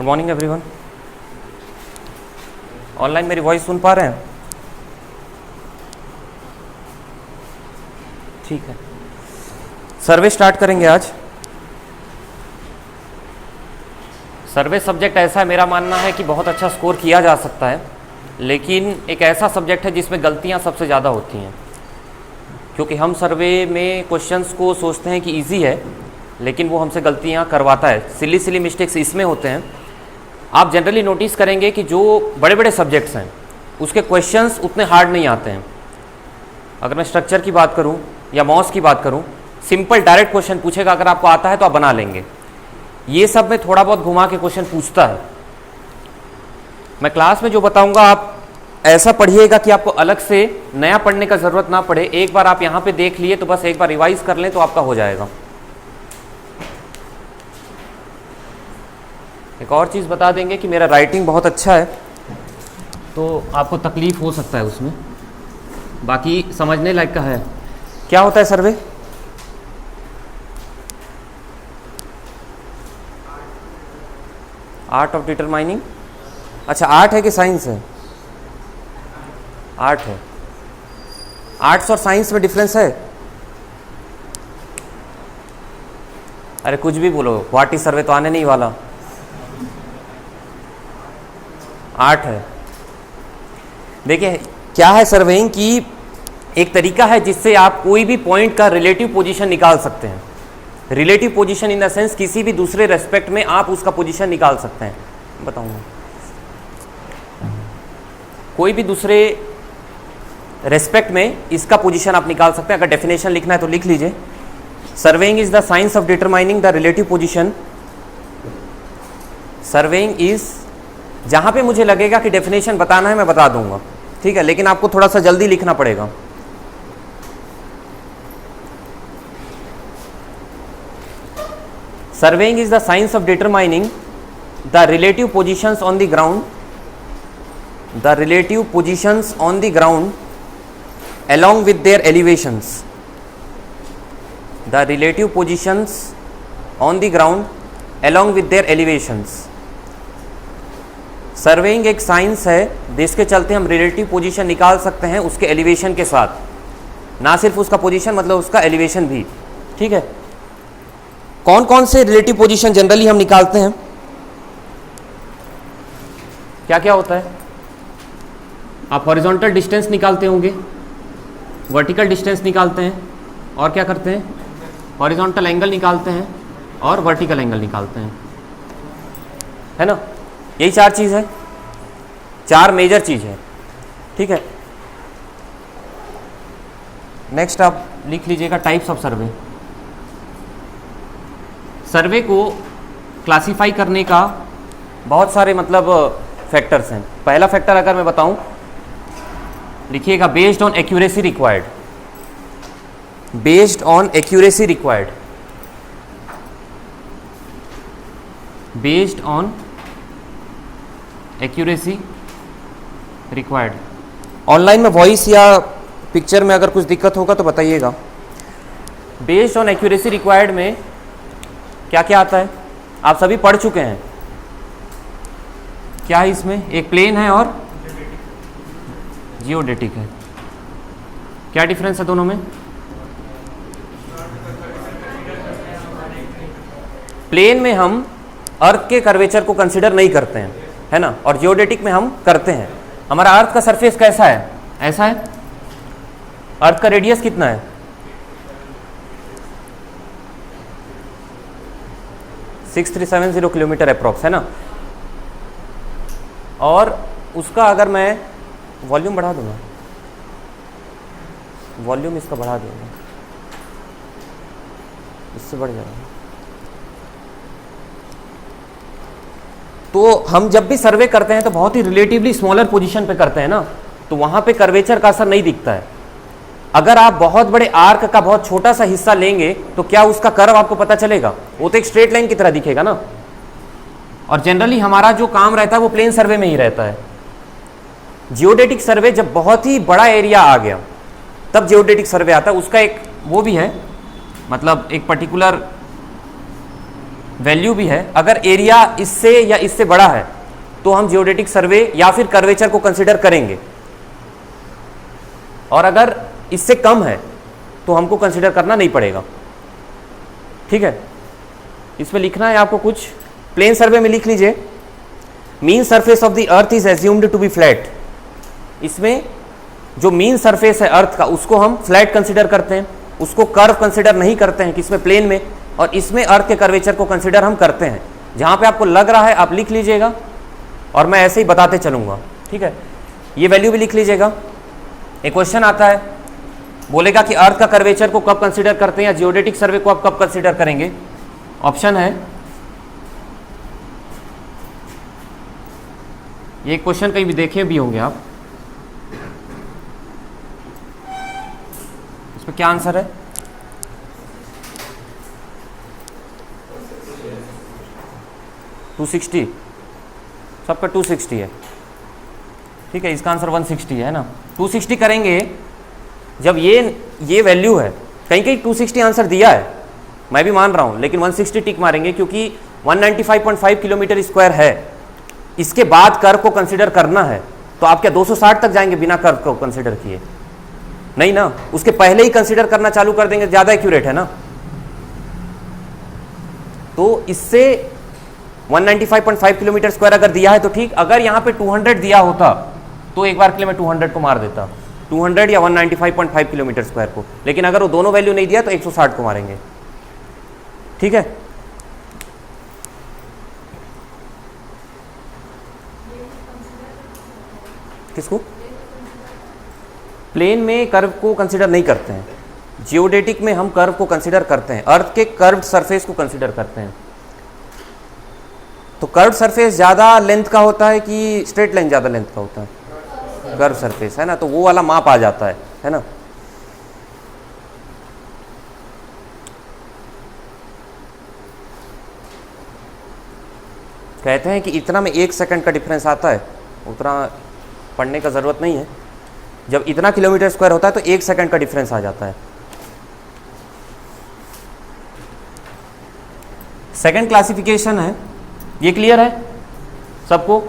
Good morning everyone. Online मेरी voice सुन पा रहे हैं? ठीक है, सर्वे स्टार्ट करेंगे आज। सर्वे सब्जेक्ट ऐसा है, मेरा मानना है कि बहुत अच्छा स्कोर किया जा सकता है, लेकिन एक ऐसा सब्जेक्ट है जिसमें गलतियां सबसे ज़्यादा होती हैं, क्योंकि हम सर्वे में क्वेश्चंस को सोचते हैं कि इजी है, लेकिन वो हमसे गलतियां करवाता है। सिली मिस्टेक्स इसमें होते हैं। आप जनरली नोटिस करेंगे कि जो बड़े बड़े सब्जेक्ट्स हैं उसके क्वेश्चंस उतने हार्ड नहीं आते हैं। अगर मैं स्ट्रक्चर की बात करूं या मॉस की बात करूं, सिंपल डायरेक्ट क्वेश्चन पूछेगा, अगर आपको आता है तो आप बना लेंगे। ये सब में थोड़ा बहुत घुमा के क्वेश्चन पूछता है। मैं क्लास में जो बताऊंगा आप ऐसा पढ़िएगा कि आपको अलग से नया पढ़ने का ज़रूरत ना पड़े। एक बार आप यहाँ पे देख लिए तो बस एक बार रिवाइज कर लें तो आपका हो जाएगा। एक और चीज़ बता देंगे कि मेरा राइटिंग बहुत अच्छा है, तो आपको तकलीफ हो सकता है उसमें, बाकी समझने लायक का है। क्या होता है सर्वे? Art of determining. अच्छा, आर्ट है कि साइंस है? आर्ट है। आर्ट्स और साइंस में डिफरेंस है? अरे कुछ भी बोलो, व्हाट इज सर्वे तो आने नहीं वाला। आर्ट है। देखिए क्या है, सर्वेइंग की एक तरीका है जिससे आप कोई भी पॉइंट का रिलेटिव पोजीशन निकाल सकते हैं। Relative position in the sense किसी भी दूसरे रेस्पेक्ट में आप उसका पोजीशन निकाल सकते हैं। बताऊंगा, कोई भी दूसरे रेस्पेक्ट में इसका पोजीशन आप निकाल सकते हैं। अगर डेफिनेशन लिखना है तो लिख लीजिए। Surveying is the science of determining the relative position. Surveying is, जहां पे मुझे लगेगा कि डेफिनेशन बताना है मैं बता दूंगा, ठीक है, लेकिन आपको थोड़ा सा जल्दी लिखना पड़ेगा। Surveying is the science of determining the relative positions on the ground, the relative positions on the ground along with their elevations, the relative positions on the ground along with their elevations। Surveying एक science है जिसके चलते हम relative position निकाल सकते हैं उसके elevation के साथ, ना सिर्फ उसका पोजीशन मतलब उसका एलिवेशन भी, ठीक है। कौन कौन से रिलेटिव पोजीशन जनरली हम निकालते हैं? क्या क्या होता है? आप हॉरिजॉन्टल डिस्टेंस निकालते होंगे, वर्टिकल डिस्टेंस निकालते हैं, और क्या करते हैं? हॉरिजॉन्टल एंगल निकालते हैं और वर्टिकल एंगल निकालते हैं, है ना। यही चार चीज़ है, चार मेजर चीज़ है, ठीक है। नेक्स्ट आप लिख लीजिएगा टाइप्स ऑफ सर्वे। सर्वे को क्लासिफाई करने का बहुत सारे मतलब फैक्टर्स हैं। पहला फैक्टर अगर मैं बताऊं, लिखिएगा based on accuracy required. Based on accuracy required, based on accuracy required. Online में वॉइस या पिक्चर में अगर कुछ दिक्कत होगा तो बताइएगा। बेस्ड ऑन एक्यूरेसी रिक्वायर्ड में क्या क्या आता है आप सभी पढ़ चुके हैं। क्या है इसमें? एक प्लेन है और जियोडेटिक है। क्या डिफरेंस है दोनों में? प्लेन में हम अर्थ के कर्वेचर को कंसिडर नहीं करते हैं, है ना, और जियोडेटिक में हम करते हैं। हमारा अर्थ का सरफेस कैसा है? ऐसा है। अर्थ का रेडियस कितना है? 6370 किलोमीटर अप्रॉक्स, है ना। और उसका अगर मैं वॉल्यूम बढ़ा दूंगा, वॉल्यूम इसका बढ़ा दूंगा, इससे बढ़ जाएगा। तो हम जब भी सर्वे करते हैं तो बहुत ही रिलेटिवली स्मॉलर पोजीशन पे करते हैं ना, तो वहां पे कर्वेचर का असर नहीं दिखता है। अगर आप बहुत बड़े आर्क का बहुत छोटा सा हिस्सा लेंगे तो क्या उसका कर्व आपको पता चलेगा? वो तो एक स्ट्रेट लाइन की तरह दिखेगा ना। और जनरली हमारा जो काम रहता है वो प्लेन सर्वे में ही रहता है। जियोडेटिक सर्वे जब बहुत ही बड़ा एरिया आ गया तब जियोडेटिक सर्वे आता है। उसका एक वो भी है, मतलब एक पर्टिकुलर वैल्यू भी है, अगर एरिया इससे या इससे बड़ा है तो हम जियोडेटिक सर्वे या फिर कर्वेचर को कंसिडर करेंगे, और अगर इससे कम है तो हमको कंसिडर करना नहीं पड़ेगा। ठीक है, इसमें लिखना है आपको कुछ, प्लेन सर्वे में लिख लीजिए mean surface of the earth is assumed to be flat. इसमें जो मीन सरफेस है अर्थ का उसको हम फ्लैट कंसिडर करते हैं, उसको कर्व कंसिडर नहीं करते हैं किसमें, प्लेन में, और इसमें अर्थ के कर्वेचर को कंसिडर हम करते हैं। जहां पे आपको लग रहा है आप लिख लीजिएगा और मैं ऐसे ही बताते चलूंगा। ठीक है, ये वैल्यू भी लिख लीजिएगा। एक क्वेश्चन आता है, बोलेगा कि अर्थ का कर्वेचर को कब कंसिडर करते हैं या जियोडेटिक सर्वे को आप कब कंसिडर करेंगे। ऑप्शन है, ये क्वेश्चन कहीं भी देखे भी होंगे आप, इसमें क्या आंसर है, $260, सबका 260 है। ठीक है, इसका आंसर 160 है ना। 260 करेंगे जब ये वैल्यू है, कहीं कहीं 260 आंसर दिया है, मैं भी मान रहा हूं, लेकिन 160 टिक मारेंगे क्योंकि 195.5 किलोमीटर स्क्वायर है। इसके बाद कर्व को कंसिडर करना है तो आप क्या 260 तक जाएंगे बिना कर्व को कंसिडर किए? नहीं ना, उसके पहले ही कंसिडर करना चालू कर देंगे, ज्यादा एक्यूरेट है ना। तो इससे 195.5 किलोमीटर स्क्वायर अगर दिया है तो ठीक, अगर यहां पे 200 दिया होता तो एक बार के लिए मैं 200 को मार देता, 200 या 195.5 किलोमीटर स्क्वायर को, लेकिन अगर वो दोनों वैल्यू नहीं दिया तो 160 को मारेंगे। ठीक है, किसको? प्लेन में कर्व को कंसिडर नहीं करते हैं, जियोडेटिक में हम कर्व को कंसिडर करते हैं, अर्थ के कर्व्ड सरफेस को कंसिडर करते हैं। तो कर्व्ड सरफेस ज़्यादा लेंथ का होता है कि स्ट्रेट लाइन ज़्यादा लेंथ का होता है? कर्व सरफेस है ना, तो वो वाला माप आ जाता है ना। कहते हैं कि इतना में 1 सेकंड का डिफरेंस आता है, उतना पढ़ने का ज़रूरत नहीं है। जब इतना किलोमीटर स्क्वायर होता है तो 1 सेकंड का डिफरेंस आ जाता है। सेकंड क्लासिफिकेशन है, ये क्लियर है सबको?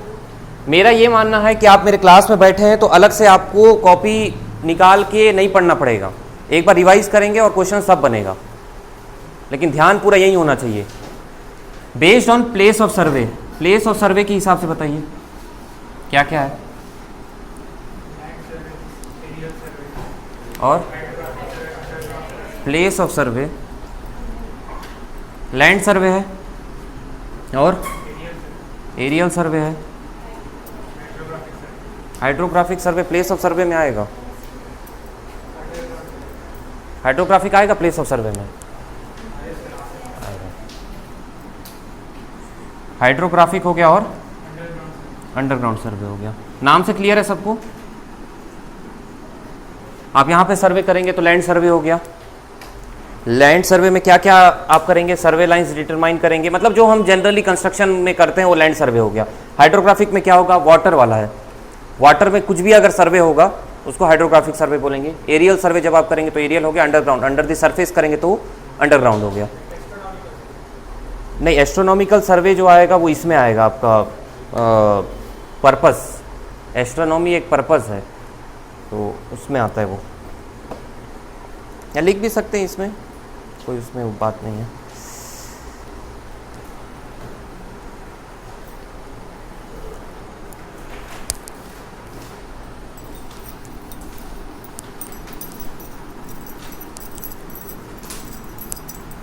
मेरा ये मानना है कि आप मेरे क्लास में बैठे हैं तो अलग से आपको कॉपी निकाल के नहीं पढ़ना पड़ेगा, एक बार रिवाइज करेंगे और क्वेश्चन सब बनेगा, लेकिन ध्यान पूरा यही होना चाहिए। Based on place of survey, place of सर्वे के हिसाब से बताइए क्या क्या है। और place of survey, land survey है, और एरियल सर्वे है, हाइड्रोग्राफिक सर्वे प्लेस ऑफ सर्वे में आएगा। हाइड्रोग्राफिक आएगा प्लेस ऑफ सर्वे में, हाइड्रोग्राफिक हो गया और अंडरग्राउंड सर्वे हो गया। नाम से क्लियर है सबको? आप यहाँ पे सर्वे करेंगे तो लैंड सर्वे हो गया। लैंड सर्वे में क्या क्या आप करेंगे? सर्वे लाइंस डिटरमाइन करेंगे, मतलब जो हम जनरली कंस्ट्रक्शन में करते हैं वो लैंड सर्वे हो गया। हाइड्रोग्राफिक में क्या होगा? वाटर वाला है, वाटर में कुछ भी अगर सर्वे होगा उसको हाइड्रोग्राफिक सर्वे बोलेंगे। एरियल सर्वे जब आप करेंगे तो एरियल हो गया, अंडरग्राउंड, अंडर द सरफेस करेंगे तो अंडरग्राउंड हो गया। नहीं, एस्ट्रोनॉमिकल सर्वे जो आएगा वो इसमें आएगा आपका पर्पस, एस्ट्रोनॉमी एक पर्पस है तो उसमें आता है वो, या लिख भी सकते हैं इसमें, कोई उसमें वो बात नहीं है।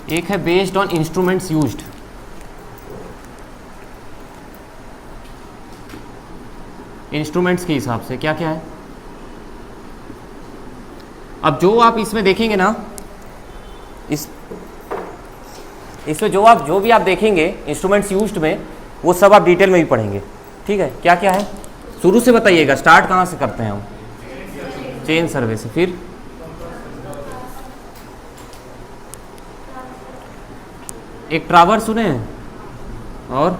एक है based on instruments used, instruments के हिसाब से क्या क्या है। अब जो आप इसमें देखेंगे ना, इसमें जो भी आप देखेंगे इंस्ट्रूमेंट्स यूज्ड में, वो सब आप डिटेल में भी पढ़ेंगे। ठीक है, क्या क्या है शुरू से बताइएगा, स्टार्ट कहाँ से करते हैं हम? चेन सर्वे से, फिर एक ट्रावर्स सुने हैं, और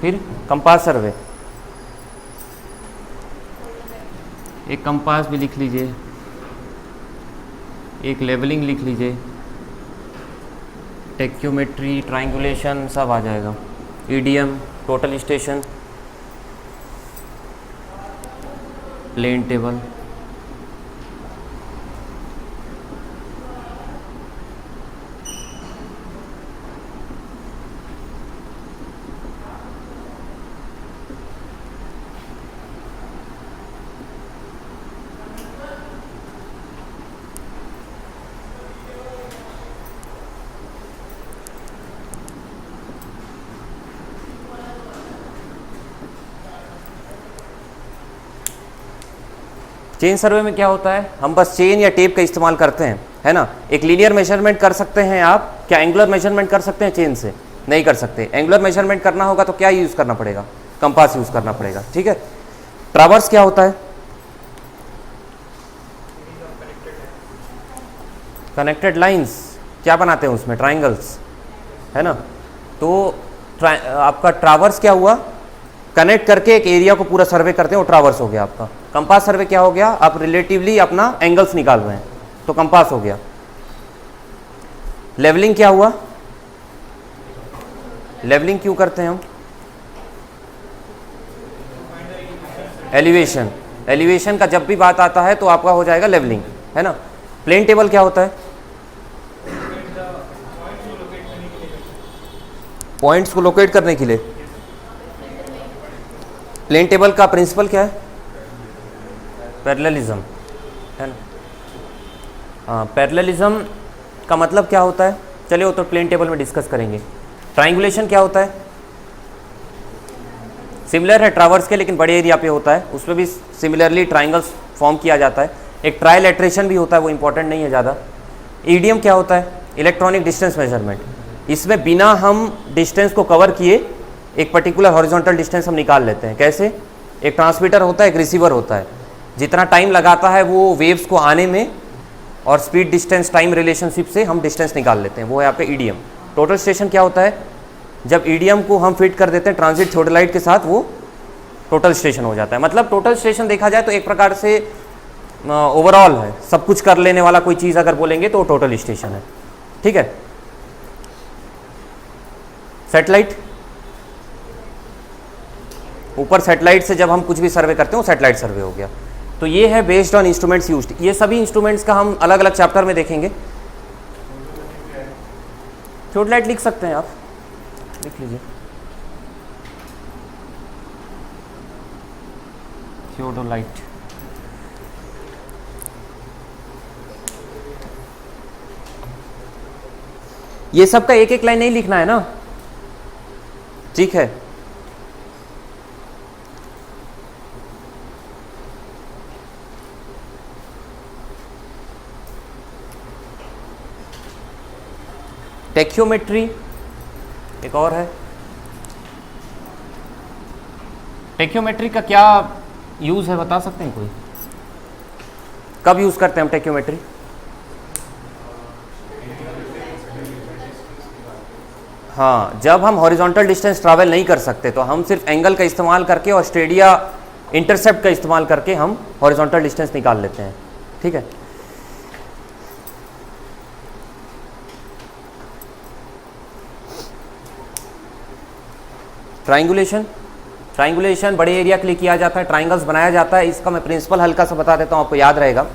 फिर कंपास सर्वे, एक कंपास भी लिख लीजिए, एक लेवलिंग लिख लीजिए, टेक्योमेट्री, ट्राइंगुलेशन सब आ जाएगा, EDM, total station, plane table. Chain survey में क्या होता है, हम बस चेन या टेप का इस्तेमाल करते हैं, है ना। एक लीनियर मेजरमेंट कर सकते हैं आप, क्या एंगुलर मेजरमेंट कर सकते हैं चेन से? नहीं कर सकते। एंगुलर मेजरमेंट करना होगा तो क्या यूज़ करना पड़ेगा? कंपास यूज़ करना पड़ेगा, ठीक है। ट्रावर्स क्या होता है? कनेक्टेड लाइंस, क्या बनाते हैं उसमें? ट्राइंगल्स, है ना। तो आपका ट्रावर्स क्या हुआ? कनेक्ट करके एक एरिया को पूरा सर्वे करते हैं, वो ट्रावर्स हो गया आपका। कंपास सर्वे क्या हो गया? आप रिलेटिवली अपना एंगल्स निकाल रहे हैं, तो कंपास हो गया। लेवलिंग क्या हुआ? लेवलिंग क्यों करते हैं हम? एलिवेशन, एलिवेशन का जब भी बात आता है तो आपका हो जाएगा लेवलिंग, है ना। प्लेन टेबल क्या होता है? पॉइंट्स को लोकेट करने के लिए। प्लेन टेबल का प्रिंसिपल क्या है? पैरेललिज्म, है ना। हाँ, पैरेललिज्म का मतलब क्या होता है? चलिए वो तो प्लेन टेबल में डिस्कस करेंगे। ट्राइंगुलेशन क्या होता है? सिमिलर है ट्रावर्स के, लेकिन बड़े एरिया पे होता है, उसमें भी सिमिलरली ट्राइंगल्स फॉर्म किया जाता है। एक ट्राइलेट्रेशन भी होता है, वो इंपॉर्टेंट नहीं है ज़्यादा। ईडीएम क्या होता है? Electronic distance measurement. इसमें बिना हम डिस्टेंस को कवर किए एक पर्टिकुलर हॉरिजॉन्टल डिस्टेंस हम निकाल लेते हैं। कैसे? एक ट्रांसमीटर होता है, एक रिसीवर होता है, जितना टाइम लगाता है वो वेव्स को आने में, और स्पीड डिस्टेंस टाइम रिलेशनशिप से हम डिस्टेंस निकाल लेते हैं, वो है आपका ईडीएम। टोटल स्टेशन क्या होता है? जब ईडीएम को हम फिट कर देते हैं ट्रांजिट थियोडोलाइट के साथ, वो टोटल स्टेशन हो जाता है। मतलब टोटल स्टेशन देखा जाए तो एक प्रकार से ओवरऑल है, सब कुछ कर लेने वाला कोई चीज़ अगर बोलेंगे तो टोटल स्टेशन है, ठीक है। सैटेलाइट, ऊपर सैटेलाइट से जब हम कुछ भी सर्वे करते हैं वो सैटेलाइट सर्वे हो गया। तो ये है बेस्ड ऑन इंस्ट्रूमेंट्स यूज्ड। ये सभी इंस्ट्रूमेंट्स का हम अलग अलग चैप्टर में देखेंगे। थियोडोलाइट लिख सकते हैं आप, लिख लीजिए थियोडोलाइट। ये सबका एक एक लाइन नहीं लिखना है ना, ठीक है। टेक्योमेट्री एक और है। टेक्योमेट्री का क्या यूज है बता सकते हैं कोई? कब यूज करते हैं हम टेक्योमेट्री? हाँ, जब हम हॉरिजॉन्टल डिस्टेंस ट्रैवल नहीं कर सकते तो हम सिर्फ एंगल का इस्तेमाल करके और स्टेडिया इंटरसेप्ट का इस्तेमाल करके हम हॉरिजॉन्टल डिस्टेंस निकाल लेते हैं, ठीक है। ट्राइंगुलेशन, ट्राइंगुलेशन बड़े एरिया के लिए किया जाता है, ट्राइंगल्स बनाया जाता है। इसका मैं प्रिंसिपल हल्का सा बता देता हूँ, आपको याद रहेगा।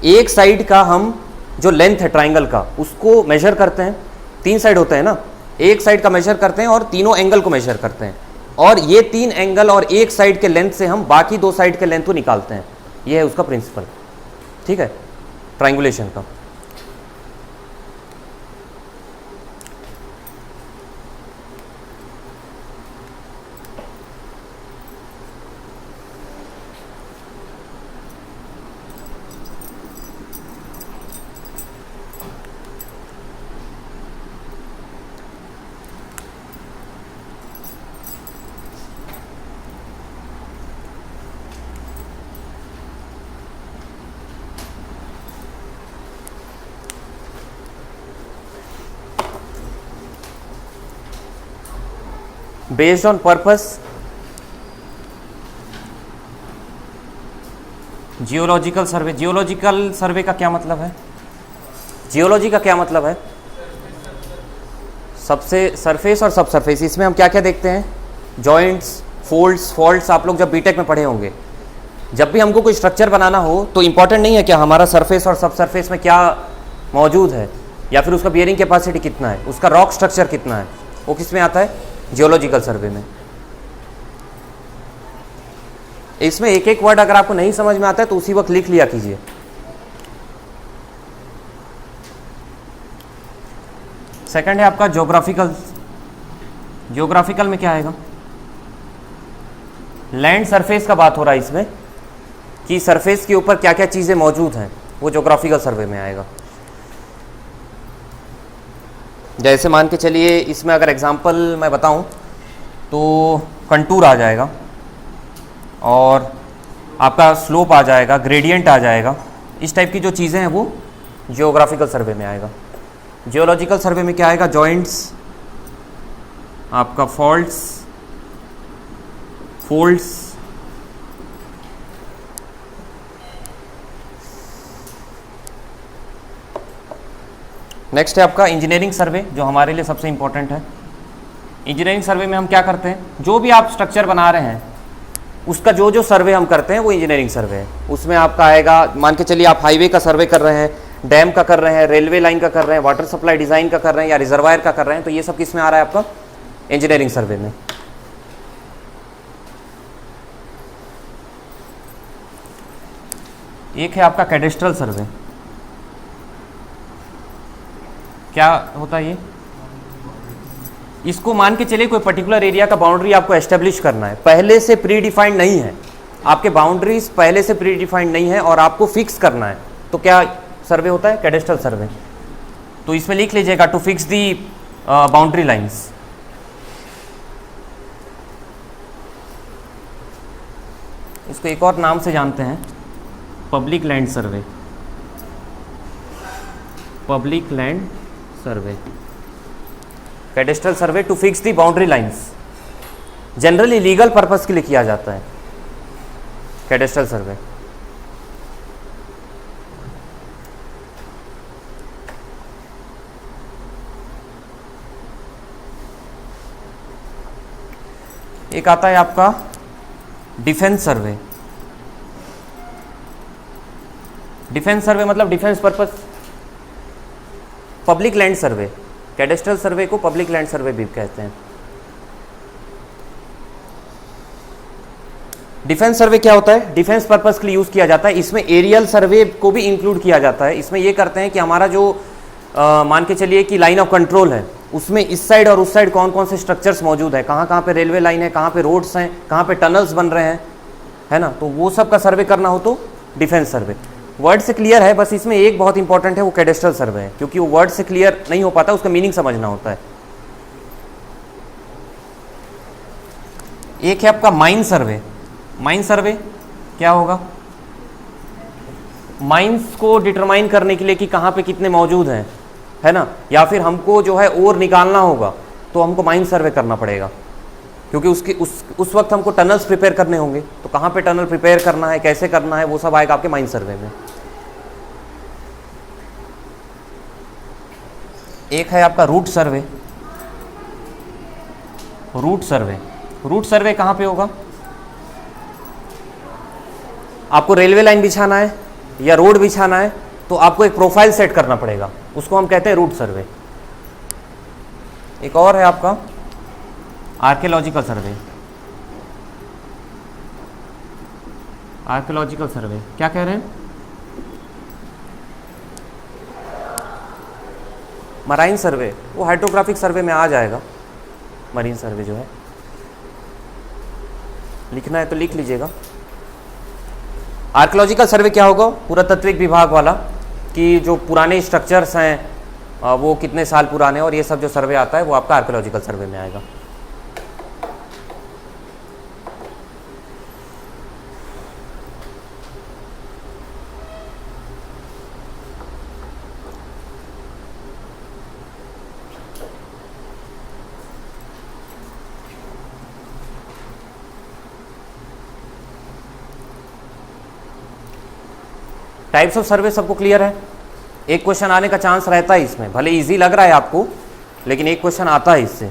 एक साइड का हम जो लेंथ है ट्राइंगल का उसको मेजर करते हैं, 3 साइड होते हैं ना, एक साइड का मेजर करते हैं और तीनों एंगल को मेजर करते हैं, और ये 3 एंगल और एक साइड के लेंथ से हम बाकी 2 साइड के लेंथ को निकालते हैं। ये है उसका प्रिंसिपल, ठीक है, ट्राइंगुलेशन का। Based on purpose, geological survey. Geological survey का क्या मतलब है? जियोलॉजी का क्या मतलब है? सबसे सरफेस और सब सरफेस, इसमें हम क्या क्या देखते हैं? Joints, folds, faults. आप लोग जब बीटेक में पढ़े होंगे, जब भी हमको कोई स्ट्रक्चर बनाना हो तो इंपॉर्टेंट नहीं है क्या हमारा सरफेस और सब सरफेस में क्या मौजूद है, या फिर उसका बियरिंग कैपेसिटी कितना है, उसका रॉक स्ट्रक्चर कितना है, वो किस में आता है? जियोलॉजिकल सर्वे में। इसमें एक एक वर्ड अगर आपको नहीं समझ में आता है तो उसी वक्त लिख लिया कीजिए। सेकंड है आपका ज्योग्राफिकल। ज्योग्राफिकल में क्या आएगा? लैंड सरफेस का बात हो रहा है इसमें, कि सरफेस के ऊपर क्या क्या चीज़ें मौजूद हैं, वो ज्योग्राफिकल सर्वे में आएगा। जैसे मान के चलिए, इसमें अगर एग्जांपल मैं बताऊं तो कंटूर आ जाएगा, और आपका स्लोप आ जाएगा, ग्रेडियंट आ जाएगा। इस टाइप की जो चीज़ें हैं वो जियोग्राफिकल सर्वे में आएगा। जियोलॉजिकल सर्वे में क्या आएगा? जॉइंट्स, आपका फॉल्ट्स, फोल्ड्स, नेक्स्ट है आपका इंजीनियरिंग सर्वे, जो हमारे लिए सबसे इंपॉर्टेंट है। इंजीनियरिंग सर्वे में हम क्या करते हैं? जो भी आप स्ट्रक्चर बना रहे हैं उसका जो जो सर्वे हम करते हैं वो इंजीनियरिंग सर्वे है। उसमें आपका आएगा, मान के चलिए आप हाईवे का सर्वे कर रहे हैं, डैम का कर रहे हैं, रेलवे लाइन का कर रहे हैं, वाटर सप्लाई डिज़ाइन का कर रहे हैं, या रिजर्वायर का कर रहे हैं, तो ये सब किस में आ रहा है? आपका इंजीनियरिंग सर्वे में। एक है आपका कैडेस्ट्रल सर्वे। क्या होता है ये? इसको मान के चलिए कोई पर्टिकुलर एरिया का बाउंड्री आपको एस्टेब्लिश करना है, पहले से प्री डिफाइंड नहीं है, आपके बाउंड्रीज पहले से प्री डिफाइंड नहीं है और आपको फिक्स करना है, तो क्या सर्वे होता है? Cadastral survey. तो इसमें लिख लीजिएगा, to fix the boundary lines. इसको एक और नाम से जानते हैं, public land survey. Public land survey, cadastral survey to fix the boundary lines. Generally legal purpose के लिए किया जाता है कैडेस्ट्रल सर्वे। एक आता है आपका डिफेंस सर्वे। डिफेंस सर्वे मतलब defence purpose. Public land survey, cadastral सर्वे को पब्लिक लैंड सर्वे भी कहते हैं। डिफेंस सर्वे क्या होता है? डिफेंस पर्पस के लिए यूज किया जाता है। इसमें एरियल सर्वे को भी इंक्लूड किया जाता है। इसमें ये करते हैं कि हमारा जो मान के चलिए कि लाइन ऑफ कंट्रोल है, उसमें इस साइड और उस साइड कौन कौन से स्ट्रक्चर्स मौजूद है, कहाँ कहाँ पे रेलवे लाइन है, कहाँ पे रोड्स हैं, कहाँ पे टनल्स बन रहे हैं, है ना, तो वो सब का सर्वे करना हो तो डिफेंस सर्वे। वर्ड से क्लियर है, बस इसमें एक बहुत इंपॉर्टेंट है, वो कैडेस्ट्रल सर्वे है, क्योंकि वो वर्ड से क्लियर नहीं हो पाता, उसका मीनिंग समझना होता है। एक है आपका माइन सर्वे। माइन सर्वे क्या होगा? माइंस को डिटरमाइन करने के लिए कि कहाँ पे कितने मौजूद हैं, है ना, या फिर हमको जो है ओर निकालना होगा तो हमको माइन सर्वे करना पड़ेगा, क्योंकि उस वक्त हमको टनल्स प्रिपेयर करने होंगे, तो कहाँ पे टनल प्रिपेयर करना है, कैसे करना है, वो सब आएगा आपके माइन सर्वे में। एक है आपका रूट सर्वे। रूट सर्वे, रूट सर्वे कहाँ पे होगा? आपको रेलवे लाइन बिछाना है या रोड बिछाना है तो आपको एक प्रोफाइल सेट करना पड़ेगा, उसको हम कहते हैं रूट सर्वे। एक और है आपका आर्कियोलॉजिकल सर्वे। आर्कियोलॉजिकल सर्वे क्या कह रहे हैं? मराइन सर्वे, वो हाइड्रोग्राफिक सर्वे में आ जाएगा। मरीन सर्वे जो है, लिखना है तो लिख लीजिएगा। आर्कियोलॉजिकल सर्वे क्या होगा? पुरातत्विक विभाग वाला, कि जो पुराने स्ट्रक्चर्स हैं वो कितने साल पुराने, और ये सब जो सर्वे आता है वो आपका आर्कियोलॉजिकल सर्वे में आएगा। टाइप्स ऑफ सर्वे सबको क्लियर है? एक क्वेश्चन आने का चांस रहता है इसमें, भले इजी लग रहा है आपको, लेकिन एक क्वेश्चन आता है इससे।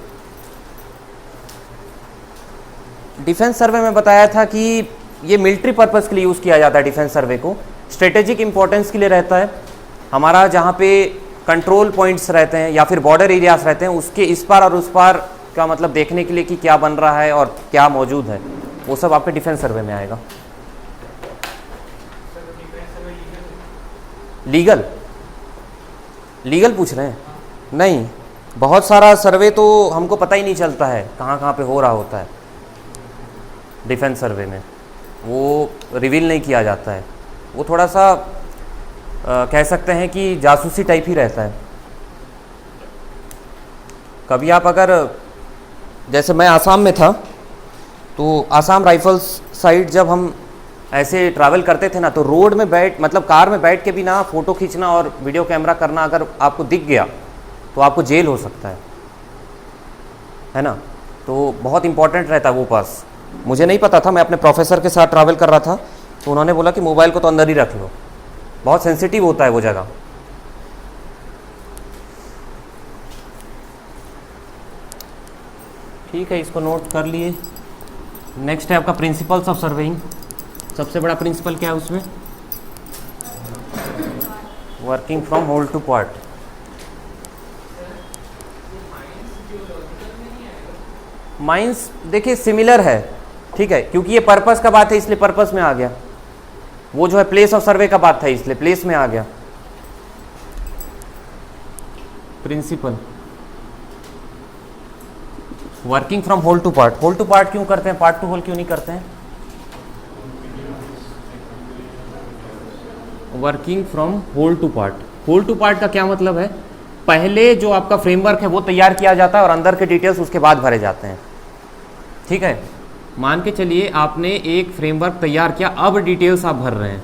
डिफेंस सर्वे में बताया था कि ये मिलिट्री पर्पस के लिए यूज़ किया जाता है। डिफेंस सर्वे को स्ट्रेटेजिक इंपॉर्टेंस के लिए रहता है। हमारा जहाँ पे कंट्रोल पॉइंट्स रहते हैं या फिर बॉर्डर एरियाज रहते हैं, उसके इस पार और उस पार का मतलब देखने के लिए कि क्या बन रहा है और क्या मौजूद है, वो सब आपके डिफेंस सर्वे में आएगा। लीगल लीगल पूछ रहे हैं? नहीं, बहुत सारा सर्वे तो हमको पता ही नहीं चलता है कहाँ कहाँ पे हो रहा होता है। डिफेंस सर्वे में वो रिवील नहीं किया जाता है, वो थोड़ा सा कह सकते हैं कि जासूसी टाइप ही रहता है। कभी आप अगर, जैसे मैं आसाम में था, तो आसाम राइफल्स साइड जब हम ऐसे ट्रैवल करते थे ना, तो रोड में मतलब कार में बैठ के भी ना फ़ोटो खींचना और वीडियो कैमरा करना अगर आपको दिख गया तो आपको जेल हो सकता है ना। तो बहुत इंपॉर्टेंट रहता है वो पास। मुझे नहीं पता था, मैं अपने प्रोफेसर के साथ ट्रैवल कर रहा था, तो उन्होंने बोला कि मोबाइल को तो अंदर ही रख लो, बहुत सेंसिटिव होता है वो जगह। ठीक है, इसको नोट कर लिए। नेक्स्ट है आपका प्रिंसिपल्स ऑफ सर्वेइंग। सबसे बड़ा प्रिंसिपल क्या है उसमें? Working from whole to part. माइंस देखिए सिमिलर है, ठीक है, क्योंकि ये पर्पस का बात है इसलिए पर्पस में आ गया। वो जो है प्लेस ऑफ सर्वे का बात था इसलिए प्लेस में आ गया। Principle working from whole to part. Whole to part क्यों करते हैं, पार्ट टू होल क्यों नहीं करते हैं? Working from whole to part. Whole to part का क्या मतलब है? पहले जो आपका फ्रेमवर्क है वो तैयार किया जाता है और अंदर के डिटेल्स उसके बाद भरे जाते हैं। ठीक है, मान के चलिए आपने एक फ्रेमवर्क तैयार किया, अब डिटेल्स आप भर रहे हैं।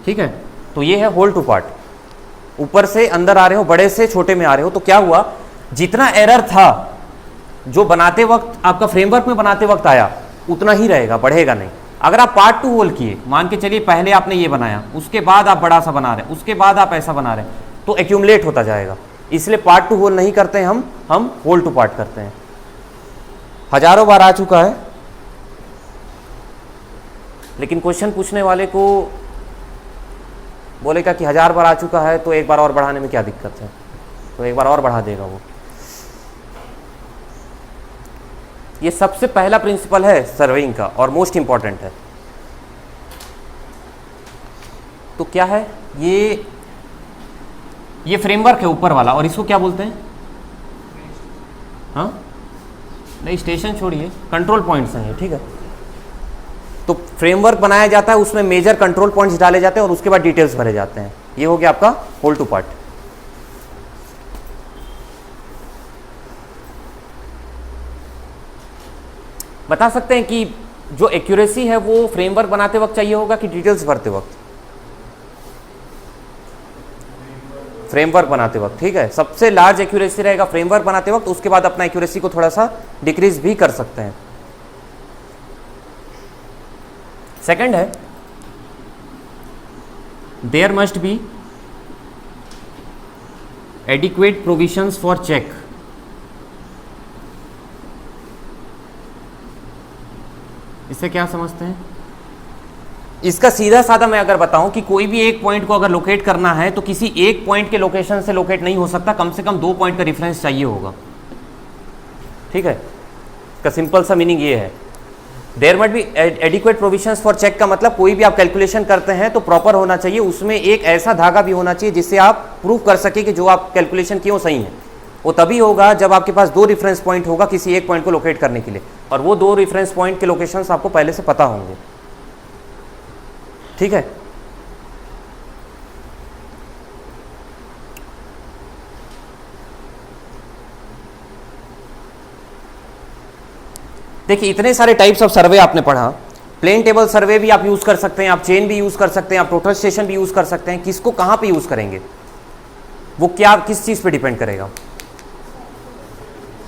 ठीक है, तो ये है होल टू पार्ट। ऊपर से अंदर आ रहे हो, बड़े से छोटे में आ रहे हो, तो क्या हुआ, जितना एरर था जो बनाते वक्त आपका फ्रेमवर्क में बनाते वक्त आया उतना ही रहेगा, बढ़ेगा नहीं। अगर आप पार्ट टू होल किए, मान के चलिए पहले आपने ये बनाया, उसके बाद आप बड़ा सा बना रहे हैं, उसके बाद आप ऐसा बना रहे हैं, तो एक्यूमुलेट होता जाएगा। इसलिए पार्ट टू होल नहीं करते हैं हम होल टू पार्ट करते हैं। हजारों बार आ चुका है, लेकिन क्वेश्चन पूछने वाले को बोलेगा कि 1000 बार आ चुका है तो एक बार और बढ़ाने में क्या दिक्कत है, तो एक बार और बढ़ा देगा वो। ये सबसे पहला प्रिंसिपल है सर्वेइंग का और मोस्ट इंपॉर्टेंट है। तो क्या है ये फ्रेमवर्क है ऊपर वाला, और इसको क्या बोलते हैं? हाँ नहीं, स्टेशन छोड़िए, कंट्रोल पॉइंट्स हैं ये। ठीक है, तो फ्रेमवर्क बनाया जाता है, उसमें मेजर कंट्रोल पॉइंट्स डाले जाते हैं और उसके बाद डिटेल्स भरे जाते हैं। ये हो गया आपका होल टू पार्ट। बता सकते हैं कि जो एक्यूरेसी है वो फ्रेमवर्क बनाते वक्त चाहिए होगा कि डिटेल्स भरते वक्त? फ्रेमवर्क बनाते वक्त। ठीक है, सबसे लार्ज एक्यूरेसी रहेगा फ्रेमवर्क बनाते वक्त, उसके बाद अपना एक्यूरेसी को थोड़ा सा डिक्रीज भी कर सकते हैं। सेकंड है there must be adequate provisions for check. इससे क्या समझते हैं? इसका सीधा साधा मैं अगर बताऊं कि कोई भी एक पॉइंट को अगर लोकेट करना है तो किसी एक पॉइंट के लोकेशन से लोकेट नहीं हो सकता, कम से कम 2 पॉइंट का रेफरेंस चाहिए होगा। ठीक है, इसका सिंपल सा मीनिंग ये है। There must be adequate provisions for check का मतलब कोई भी आप कैलकुलेशन करते हैं तो प्रॉपर होना चाहिए, उसमें एक ऐसा धागा भी होना चाहिए जिससे आप प्रूव कर सके कि जो आप कैलकुलेशन किए वो सही है। वो तभी होगा जब आपके पास 2 रेफरेंस पॉइंट होगा किसी एक पॉइंट को लोकेट करने के लिए, और वो 2 रेफरेंस पॉइंट के लोकेशंस आपको पहले से पता होंगे। ठीक है, देखिए इतने सारे टाइप्स ऑफ सर्वे आपने पढ़ा। प्लेन टेबल सर्वे भी आप यूज कर सकते हैं, आप चेन भी यूज कर सकते हैं, आप टोटल स्टेशन भी यूज कर सकते हैं। किसको कहां पे यूज करेंगे वो क्या किस चीज पे डिपेंड करेगा,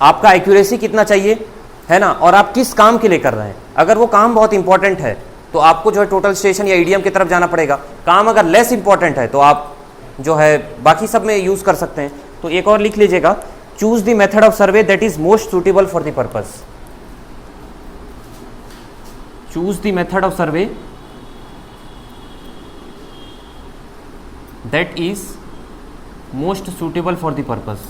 आपका एक्यूरेसी कितना चाहिए है ना, और आप किस काम के लिए कर रहे हैं। अगर वो काम बहुत इंपॉर्टेंट है तो आपको जो है टोटल स्टेशन या ईडीएम की तरफ जाना पड़ेगा। काम अगर लेस इंपॉर्टेंट है तो आप जो है बाकी सब में यूज़ कर सकते हैं। तो एक और लिख लीजिएगा, choose the method of survey that is most suitable for the purpose. Choose the method of survey that is most suitable for the purpose.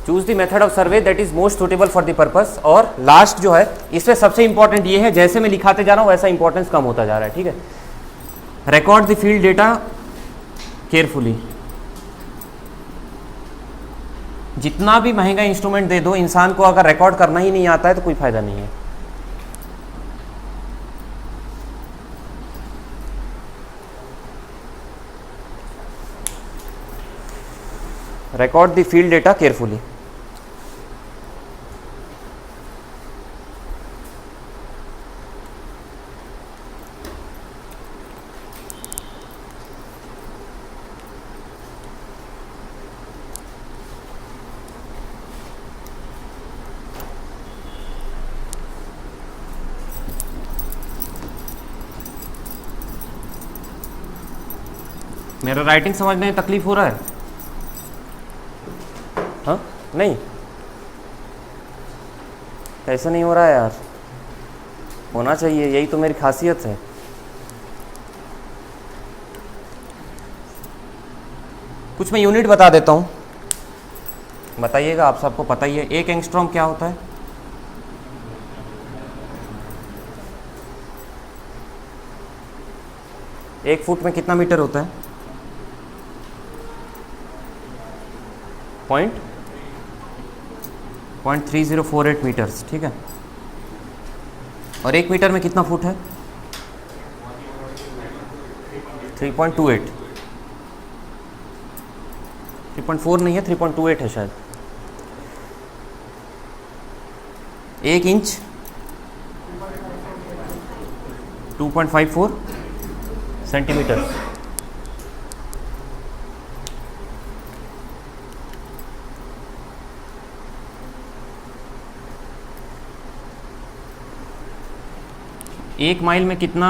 Choose the method of survey that is most suitable for the purpose. और last जो है इसमें सबसे important ये है, जैसे मैं लिखाते जा रहा हूं वैसा इंपॉर्टेंस कम होता जा रहा है, ठीक है। Record the field data carefully. जितना भी महंगा इंस्ट्रूमेंट दे दो, इंसान को अगर रिकॉर्ड करना ही नहीं आता है तो कोई फायदा नहीं है। Record the field data carefully. मेरा राइटिंग समझने में तकलीफ हो रहा है? हाँ नहीं, कैसे नहीं हो रहा है यार? होना चाहिए, यही तो मेरी खासियत है। कुछ मैं यूनिट बता देता हूँ, बताइएगा। आप सबको पता ही है, एक एंगस्ट्रॉम क्या होता है? एक फुट में कितना मीटर होता है? 0.3048 मीटर्स, ठीक है। और एक मीटर में कितना फुट है? 3.28। 3.4 नहीं है, 3.28 है शायद। एक इंच 2.54 सेंटीमीटर। एक माइल में कितना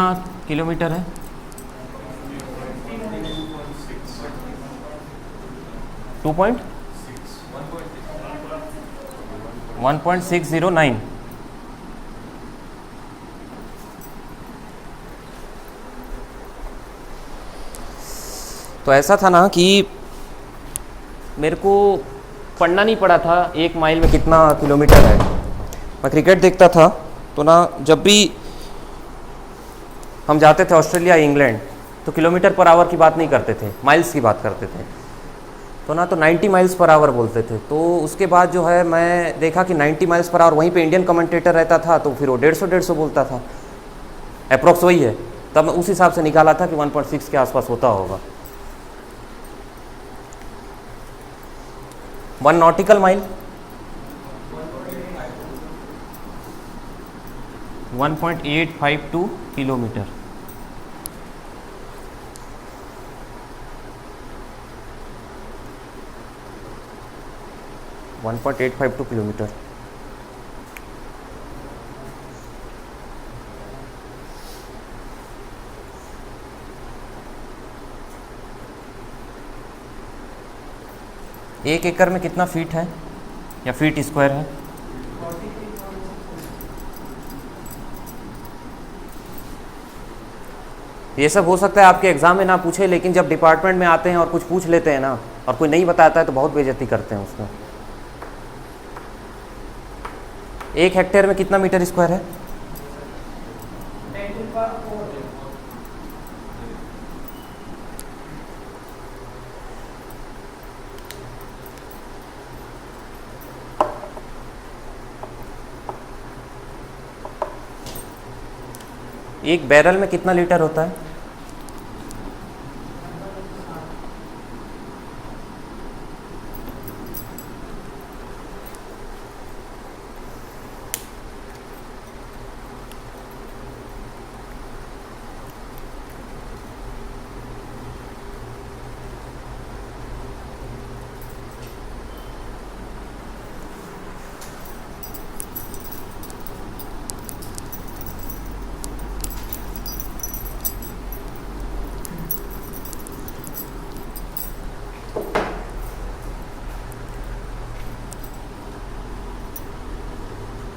किलोमीटर है? 1.609। तो ऐसा था ना कि मेरे को पढ़ना नहीं पड़ा था एक माइल में कितना किलोमीटर है। मैं क्रिकेट देखता था तो ना, जब भी हम जाते थे ऑस्ट्रेलिया इंग्लैंड, तो किलोमीटर पर आवर की बात नहीं करते थे, माइल्स की बात करते थे। तो ना तो 90 माइल्स पर आवर बोलते थे। तो उसके बाद जो है मैं देखा कि 90 माइल्स पर आवर, वहीं पे इंडियन कमेंटेटर रहता था तो फिर वो 150 बोलता था, अप्रॉक्स वही है। तब मैं उस हिसाब से निकाला था कि 1.6 के आसपास होता होगा। 1 नॉटिकल माइल 1.852 किलोमीटर। किलोमीटर। एक एकड़ में कितना फीट है या फीट स्क्वायर है? ये सब हो सकता है आपके एग्जाम में ना पूछे, लेकिन जब डिपार्टमेंट में आते हैं और कुछ पूछ लेते हैं ना, और कोई नहीं बताता है तो बहुत बेइज्जती करते हैं उसमें। एक हेक्टेयर में कितना मीटर स्क्वायर है? एक बैरल में कितना लीटर होता है?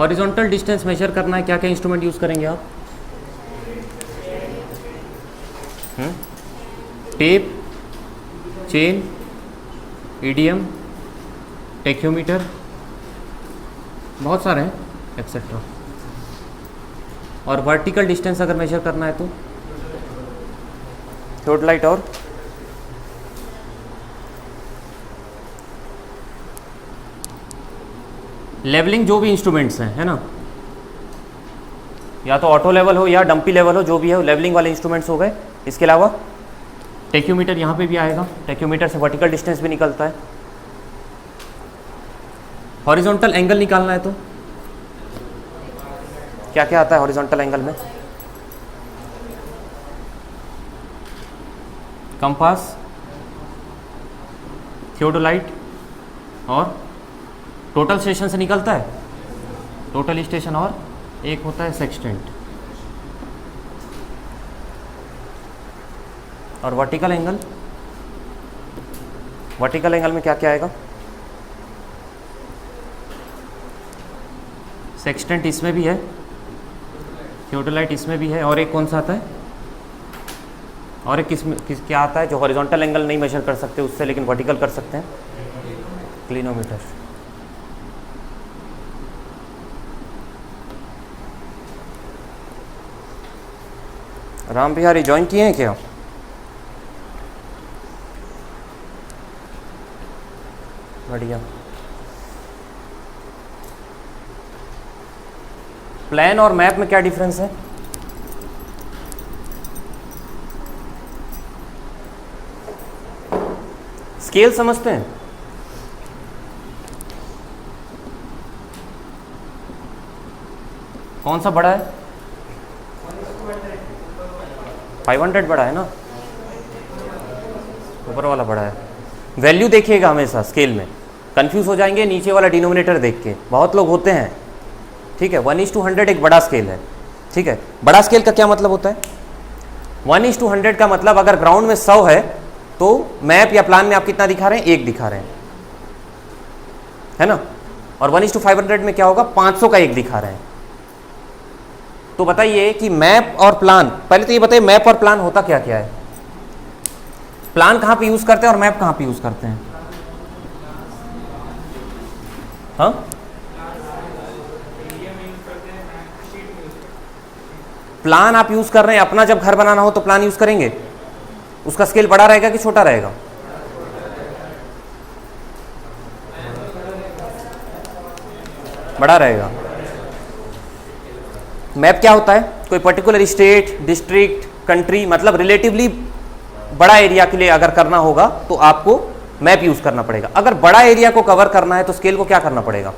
हॉरिजॉन्टल डिस्टेंस मेजर करना है, क्या क्या इंस्ट्रूमेंट यूज़ करेंगे आप? टेप, चेन, ईडीएम, टेक्योमीटर, बहुत सारे हैं एक्सेट्रा। और वर्टिकल डिस्टेंस अगर मेजर करना है तो थ्योडलाइट और लेवलिंग, जो भी इंस्ट्रूमेंट्स हैं, है ना, या तो ऑटो लेवल हो या डंपी लेवल हो, जो भी है लेवलिंग वाले इंस्ट्रूमेंट्स हो गए। इसके अलावा टेक्योमीटर यहाँ पे भी आएगा, टेक्योमीटर से वर्टिकल डिस्टेंस भी निकलता है। हॉरिजॉन्टल एंगल निकालना है तो क्या क्या आता है हॉरिजॉन्टल एंगल में? कंपास, थियोडोलाइट और टोटल स्टेशन से निकलता है, टोटल स्टेशन, और एक होता है सेक्सटेंट। और वर्टिकल एंगल, वर्टिकल एंगल में क्या क्या आएगा? सेक्सटेंट इसमें भी है, थियोडोलाइट इसमें भी है, और एक कौन सा आता है? और एक क्या आता है जो हॉरिजॉन्टल एंगल नहीं मेजर कर सकते उससे, लेकिन वर्टिकल कर सकते हैं? क्लिनोमीटर। राम बिहारी ज्वाइन किए हैं क्या? बढ़िया। प्लान और मैप में क्या डिफरेंस है? स्केल समझते हैं? कौन सा बड़ा है? 500 बड़ा है ना, ऊपर वाला बड़ा है। वैल्यू देखिएगा हमेशा स्केल में, कंफ्यूज हो जाएंगे नीचे वाला डिनोमिनेटर देख के, बहुत लोग होते हैं। ठीक है, 1:100 एक बड़ा स्केल है। ठीक है, बड़ा स्केल का क्या मतलब होता है? 1:100 का मतलब अगर ग्राउंड में 100 है तो मैप या प्लान में आप कितना दिखा रहे हैं? 1 दिखा रहे हैं, है ना। और 1:500 में क्या होगा? 500 का 1 दिखा रहे हैं। तो बताइए कि मैप और प्लान, पहले तो ये बताइए मैप और प्लान होता क्या क्या है? प्लान कहां पे यूज करते हैं और मैप कहां पे यूज करते हैं? हाँ, प्लान आप यूज कर रहे हैं अपना, जब घर बनाना हो तो प्लान यूज करेंगे, उसका स्केल बड़ा रहेगा कि छोटा रहेगा? बड़ा रहेगा। मैप क्या होता है? कोई पर्टिकुलर स्टेट, डिस्ट्रिक्ट, कंट्री, मतलब रिलेटिवली बड़ा एरिया के लिए अगर करना होगा तो आपको मैप यूज करना पड़ेगा। अगर बड़ा एरिया को कवर करना है तो स्केल को क्या करना पड़ेगा?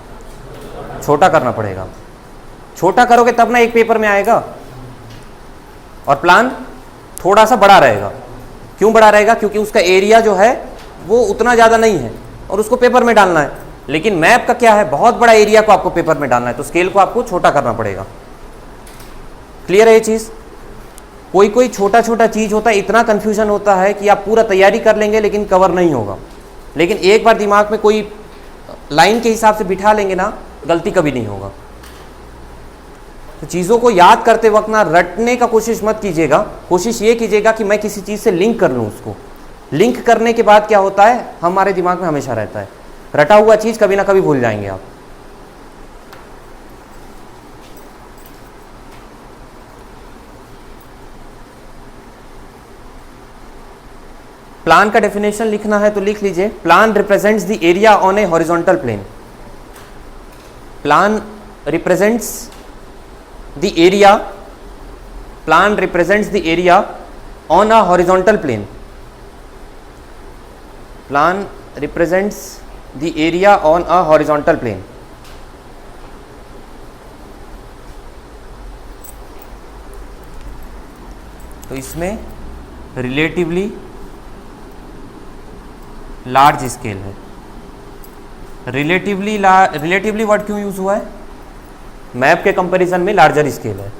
छोटा करना पड़ेगा। छोटा करोगे तब ना एक पेपर में आएगा। और प्लान थोड़ा सा बड़ा रहेगा। क्यों बड़ा रहेगा? क्योंकि उसका एरिया जो है वो उतना ज़्यादा नहीं है और उसको पेपर में डालना है। लेकिन मैप का क्या है? बहुत बड़ा एरिया को आपको पेपर में डालना है, तो स्केल को आपको छोटा करना पड़ेगा। क्लियर है ये चीज़? कोई कोई छोटा छोटा चीज़ होता है, इतना कन्फ्यूजन होता है कि आप पूरा तैयारी कर लेंगे लेकिन कवर नहीं होगा। लेकिन एक बार दिमाग में कोई लाइन के हिसाब से बिठा लेंगे ना, गलती कभी नहीं होगा। तो चीज़ों को याद करते वक्त ना रटने का कोशिश मत कीजिएगा, कोशिश ये कीजिएगा कि मैं किसी चीज़ से लिंक कर लूँ। उसको लिंक करने के बाद क्या होता है, हमारे दिमाग में हमेशा रहता है। रटा हुआ चीज़ कभी ना कभी भूल जाएंगे आप। प्लान का डेफिनेशन लिखना है तो लिख लीजिए, plan represents the area on a horizontal plane. Plan represents the area, plan represents the area on a horizontal plane. Plan represents the area on a horizontal plane. तो इसमें रिलेटिवली लार्ज स्केल है। Relatively word क्यों use हुआ है? Map के comparison में larger scale है।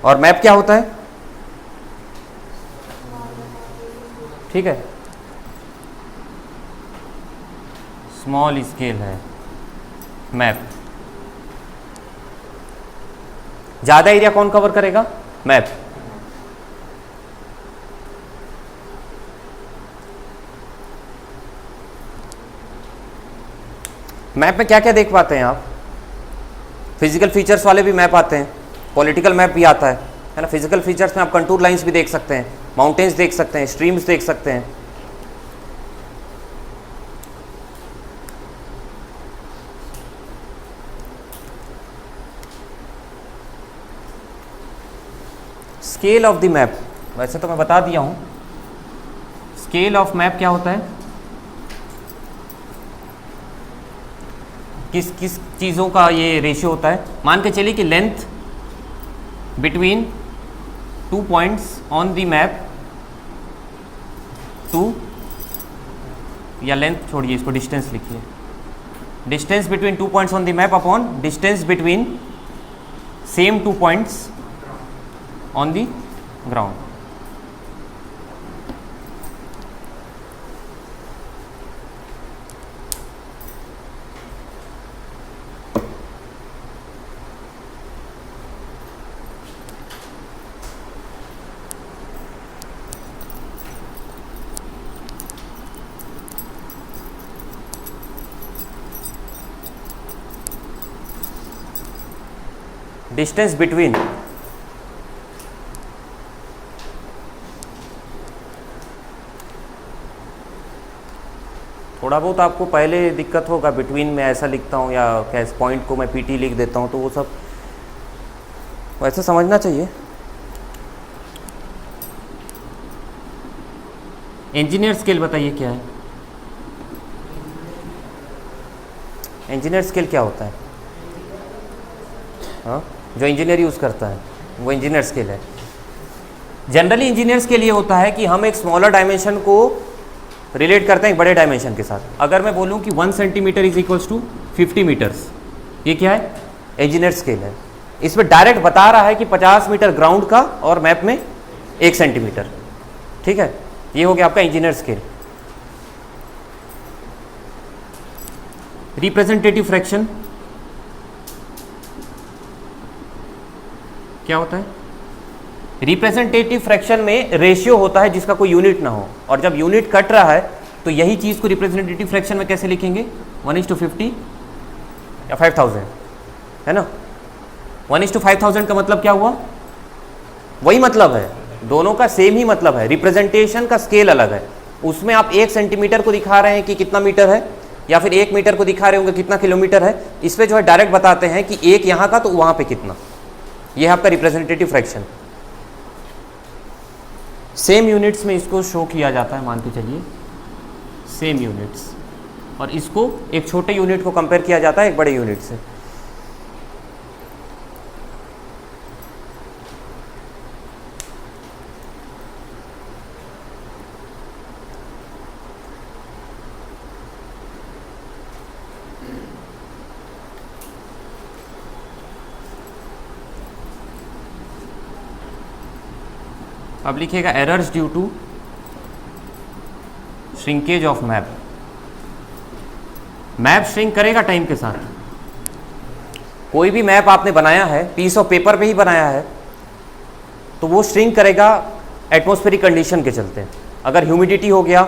और मैप क्या होता है? ठीक है, स्मॉल स्केल है मैप। ज़्यादा एरिया कौन कवर करेगा? मैप। मैप में क्या क्या देख पाते हैं आप? फिजिकल फीचर्स वाले भी मैप आते हैं, पॉलिटिकल मैप भी आता है ना। फिजिकल फीचर्स में आप कंटूर लाइंस भी देख सकते हैं, माउंटेन्स देख सकते हैं, स्ट्रीम्स देख सकते हैं। स्केल ऑफ द मैप, वैसे तो मैं बता दिया हूं, स्केल ऑफ मैप क्या होता है? किस किस चीज़ों का ये रेशियो होता है? मान के चलिए कि length between 2 points on the map to, या लेंथ छोड़िए, इसको डिस्टेंस लिखिए, distance between 2 points on the map upon distance between same 2 points on the ground. Distance between थोड़ा बहुत आपको पहले दिक्कत होगा, बिटवीन में ऐसा लिखता हूँ या कैसे पॉइंट को मैं पीटी लिख देता हूँ, तो वो सब वैसे समझना चाहिए। इंजीनियर स्केल बताइए क्या है? इंजीनियर स्केल क्या होता है? हाँ, जो इंजीनियर यूज़ करता है वो इंजीनियर स्केल है। जनरली इंजीनियर स्केल ये होता है कि हम एक स्मॉलर डायमेंशन को रिलेट करते हैं एक बड़े डायमेंशन के साथ। अगर मैं बोलूँ कि 1 centimetre is equals to 50 metres, ये क्या है? इंजीनियर स्केल है। इसमें डायरेक्ट बता रहा है कि 50 मीटर ग्राउंड का और मैप में 1 सेंटीमीटर। ठीक है, ये हो गया आपका इंजीनियर स्केल। रिप्रेजेंटेटिव फ्रैक्शन क्या होता है? रिप्रेजेंटेटिव फ्रैक्शन में रेशियो होता है जिसका कोई यूनिट ना हो, और जब यूनिट कट रहा है तो यही चीज़ को रिप्रेजेंटेटिव फ्रैक्शन में कैसे लिखेंगे? 1:50 या 5000, है ना। 1:5000 का मतलब क्या हुआ? वही मतलब है, दोनों का सेम ही मतलब है, रिप्रेजेंटेशन का स्केल अलग है। उसमें आप 1 सेंटीमीटर को दिखा रहे हैं कि कितना मीटर है, या फिर 1 मीटर को दिखा रहे होंगे कितना किलोमीटर है। इसमें जो है डायरेक्ट बताते हैं कि एक यहाँ का तो वहाँ पे कितना। यह है आपका रिप्रेजेंटेटिव फ्रैक्शन। सेम यूनिट्स में इसको शो किया जाता है, मान के चलिए सेम यूनिट्स, और इसको एक छोटे यूनिट को कंपेयर किया जाता है एक बड़े यूनिट से। अब लिखिएगा errors due to shrinkage of map. Map shrink करेगा टाइम के साथ। कोई भी मैप आपने बनाया है, पीस ऑफ पेपर पे ही बनाया है, तो वो श्रिंक करेगा एटमॉस्फेरिक कंडीशन के चलते। अगर ह्यूमिडिटी हो गया,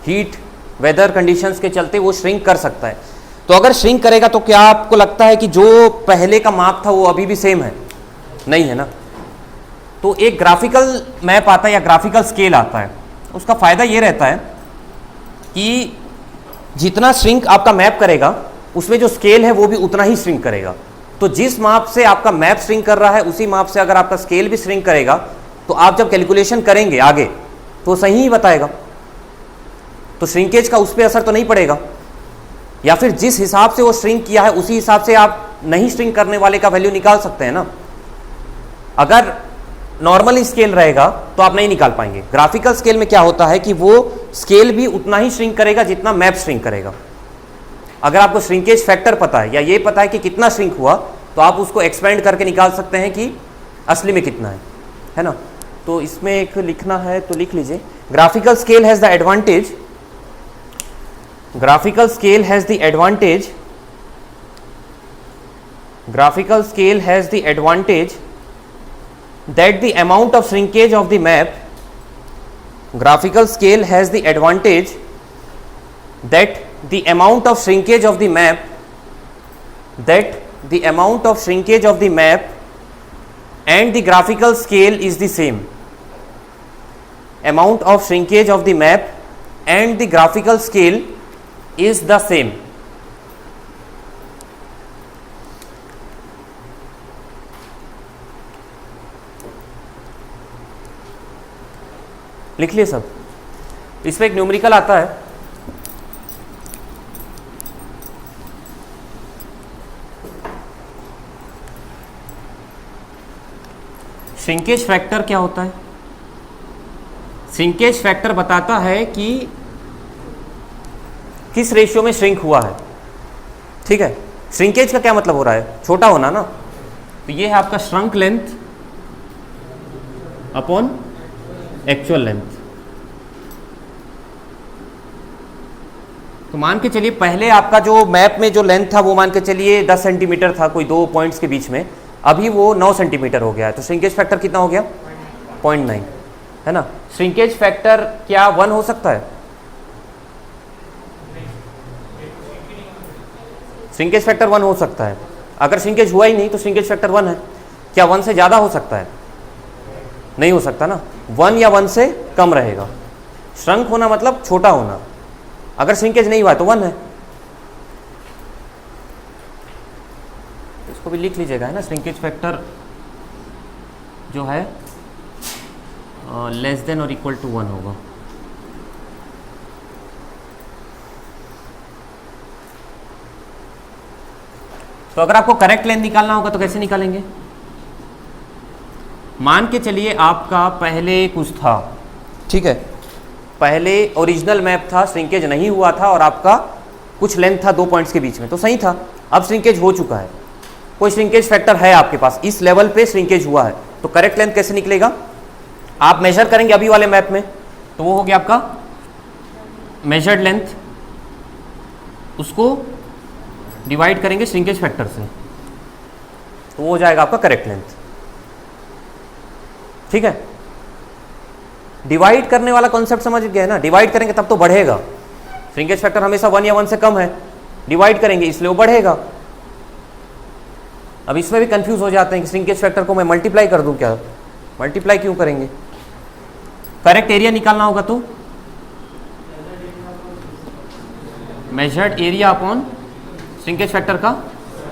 हीट, वेदर कंडीशंस के चलते वो श्रिंक कर सकता है। तो अगर श्रिंक करेगा तो क्या आपको लगता है कि जो पहले का माप था वो अभी भी सेम है? नहीं है ना। तो एक ग्राफिकल मैप आता है या ग्राफिकल स्केल आता है, उसका फ़ायदा ये रहता है कि जितना श्रिंक आपका मैप करेगा उसमें जो स्केल है वो भी उतना ही श्रिंक करेगा। तो जिस माप से आपका मैप श्रिंक कर रहा है उसी माप से अगर आपका स्केल भी श्रिंक करेगा तो आप जब कैलकुलेशन करेंगे आगे तो सही ही बताएगा। तो श्रिंकेज का उस पर असर तो नहीं पड़ेगा, या फिर जिस हिसाब से वो श्रिंक किया है उसी हिसाब से आप नहीं श्रिंक करने वाले का वैल्यू निकाल सकते हैं ना। अगर नॉर्मल स्केल रहेगा तो आप नहीं निकाल पाएंगे। ग्राफिकल स्केल में क्या होता है कि वो स्केल भी उतना ही श्रिंक करेगा जितना मैप श्रिंक करेगा। अगर आपको श्रिंकेज फैक्टर पता है या ये पता है कि कितना श्रिंक हुआ तो आप उसको एक्सपेंड करके निकाल सकते हैं कि असली में कितना है ना। तो इसमें एक लिखना है तो लिख लीजिए, graphical scale has the advantage, graphical scale has the advantage, graphical scale has the advantage that the amount of shrinkage of the map, graphical scale has the advantage that the amount of shrinkage of the map, and the graphical scale is the same. Amount of shrinkage of the map and the graphical scale is the same. लिख लिए सब। इसमें एक numerical आता है, shrinkage factor क्या होता है? श्रिंकेज फैक्टर बताता है कि किस रेशियो में श्रिंक हुआ है। ठीक है, श्रिंकेज का क्या मतलब हो रहा है? छोटा होना ना। तो ये है आपका shrunk length upon actual length. तो मान के चलिए पहले आपका जो मैप में जो लेंथ था वो मान के चलिए 10 सेंटीमीटर था, कोई दो पॉइंट्स के बीच में, अभी वो 9 सेंटीमीटर हो गया है। तो श्रिंकेज फैक्टर कितना हो गया? 0.9, है ना। श्रिंकेज फैक्टर क्या 1 हो सकता है? श्रिंकेज फैक्टर 1 हो सकता है। अगर श्रिंकेज हुआ ही नहीं तो श्रिंकेज फैक्टर 1 है। क्या 1 से ज़्यादा हो सकता है? नहीं हो सकता ना। 1 या 1 से कम रहेगा। श्रंक होना मतलब छोटा होना। अगर श्रिंकेज नहीं हुआ तो 1 है। इसको भी लिख लीजिएगा, है ना। श्रिंकेज फैक्टर जो है लेस देन और इक्वल टू 1 होगा। तो अगर आपको करेक्ट लेंथ निकालना होगा तो कैसे निकालेंगे? मान के चलिए आपका पहले कुछ था, ठीक है, पहले ओरिजिनल मैप था, श्रिंकेज नहीं हुआ था और आपका कुछ लेंथ था 2 पॉइंट्स के बीच में, तो सही था। अब श्रिंकेज हो चुका है, कोई श्रिंकेज फैक्टर है आपके पास, इस लेवल पे श्रिंकेज हुआ है, तो करेक्ट लेंथ कैसे निकलेगा? आप मेजर करेंगे अभी वाले मैप में, तो वो हो गया आपका मेजर्ड लेंथ, उसको डिवाइड करेंगे श्रिंकेज फैक्टर से, तो वो हो जाएगा आपका करेक्ट लेंथ। ठीक है, डिवाइड करने वाला कॉन्सेप्ट समझ गए ना। डिवाइड करेंगे तब तो बढ़ेगा। श्रिंकेज फैक्टर हमेशा 1 या 1 से कम है, डिवाइड करेंगे इसलिए वो बढ़ेगा। अब इसमें भी कंफ्यूज हो जाते हैं कि श्रिंकेज फैक्टर को मैं मल्टीप्लाई कर दूं क्या? मल्टीप्लाई क्यों करेंगे? करेक्ट एरिया निकालना होगा तो measured area upon shrinkage factor का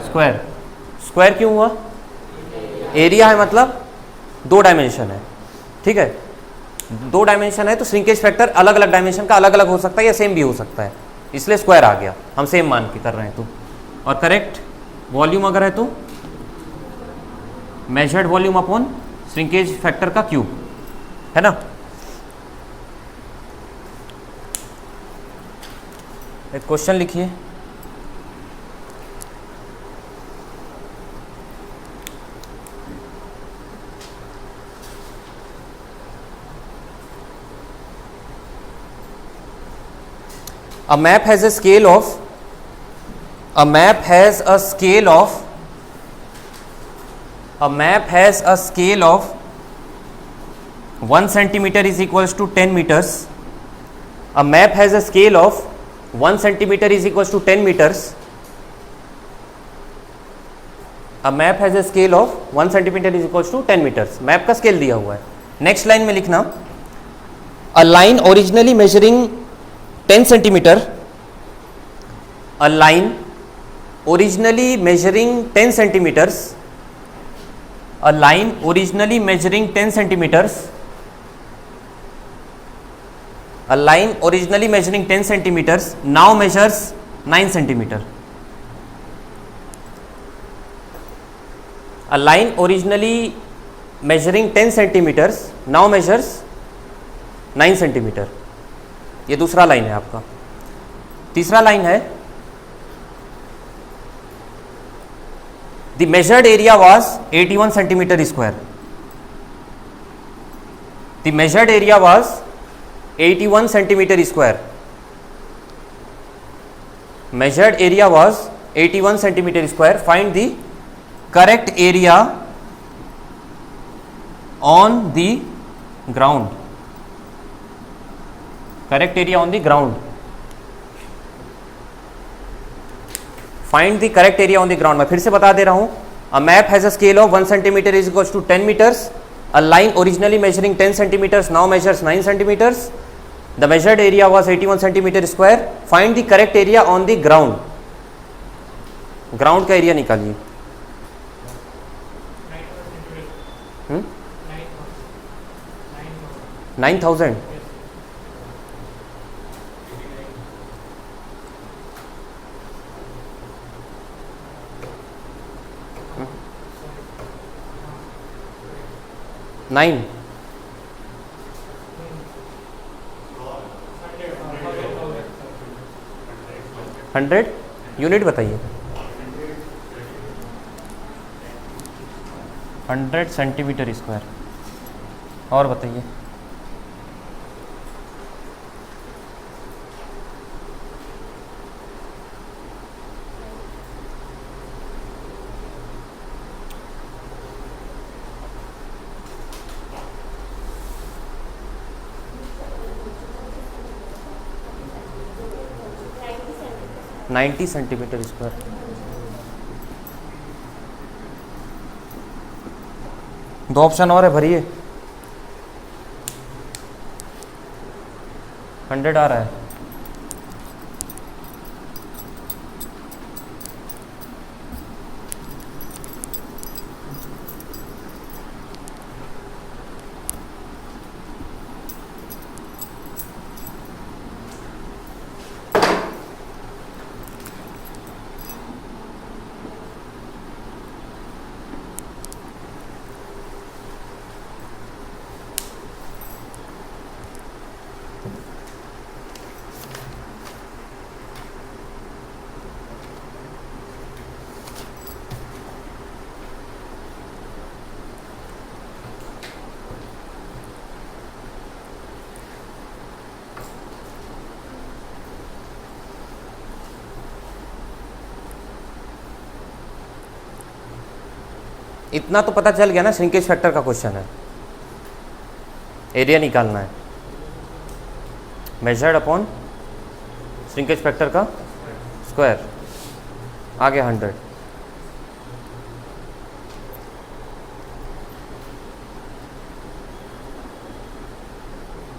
स्क्वायर। स्क्वायर क्यों हुआ? एरिया है मतलब 2 डायमेंशन है, ठीक है। 2 डायमेंशन है तो श्रिंकेज फैक्टर अलग अलग डायमेंशन का अलग अलग हो सकता है या सेम भी हो सकता है, इसलिए स्क्वायर आ गया, हम सेम मान के कर रहे हैं तो। और करेक्ट वॉल्यूम अगर है तो measured volume upon shrinkage factor का क्यूब, है ना। एक क्वेश्चन लिखिए, a map has a scale of 1 centimeter is equals to 10 meters. A map has a scale of 1 centimeter is equals to 10 meters. A map has a scale of 1 centimeter is equals to 10 meters. Map का scale दिया हुआ है। Next line में लिखना, a line originally measuring 10 centimeter, a line originally measuring 10 centimeters, a line originally measuring 10 centimeters, a line originally measuring 10 centimeters now measures 9 centimeter. A line originally measuring 10 centimeters now measures 9 centimeter. ये दूसरा line है आपका। तीसरा line है, the measured area was 81 centimetre square. The measured area was 81 centimetre square. Measured area was 81 centimetre square. Find the correct area on the ground, correct area on the ground, find the correct area on the ground. मैं फिर से बता दे रहा हूं, a map has a scale of 1 centimetre is equal to 10 metres, a line originally measuring 10 centimetres now measures 9 centimetres, the measured area was 81 centimetre square, find the correct area on the ground. Ground का एरिया निकालिए। 9,000। Nine 100 unit बताइए। 100 centimetre square. और बताइए। Ninety centimetre square. दो option और है, भरिए। 100 आ रहा है। इतना तो पता चल गया ना, श्रिंकेज फैक्टर का क्वेश्चन है, एरिया निकालना है, मेजर्ड अपॉन श्रिंकेज फैक्टर का स्क्वायर, आ गया 100।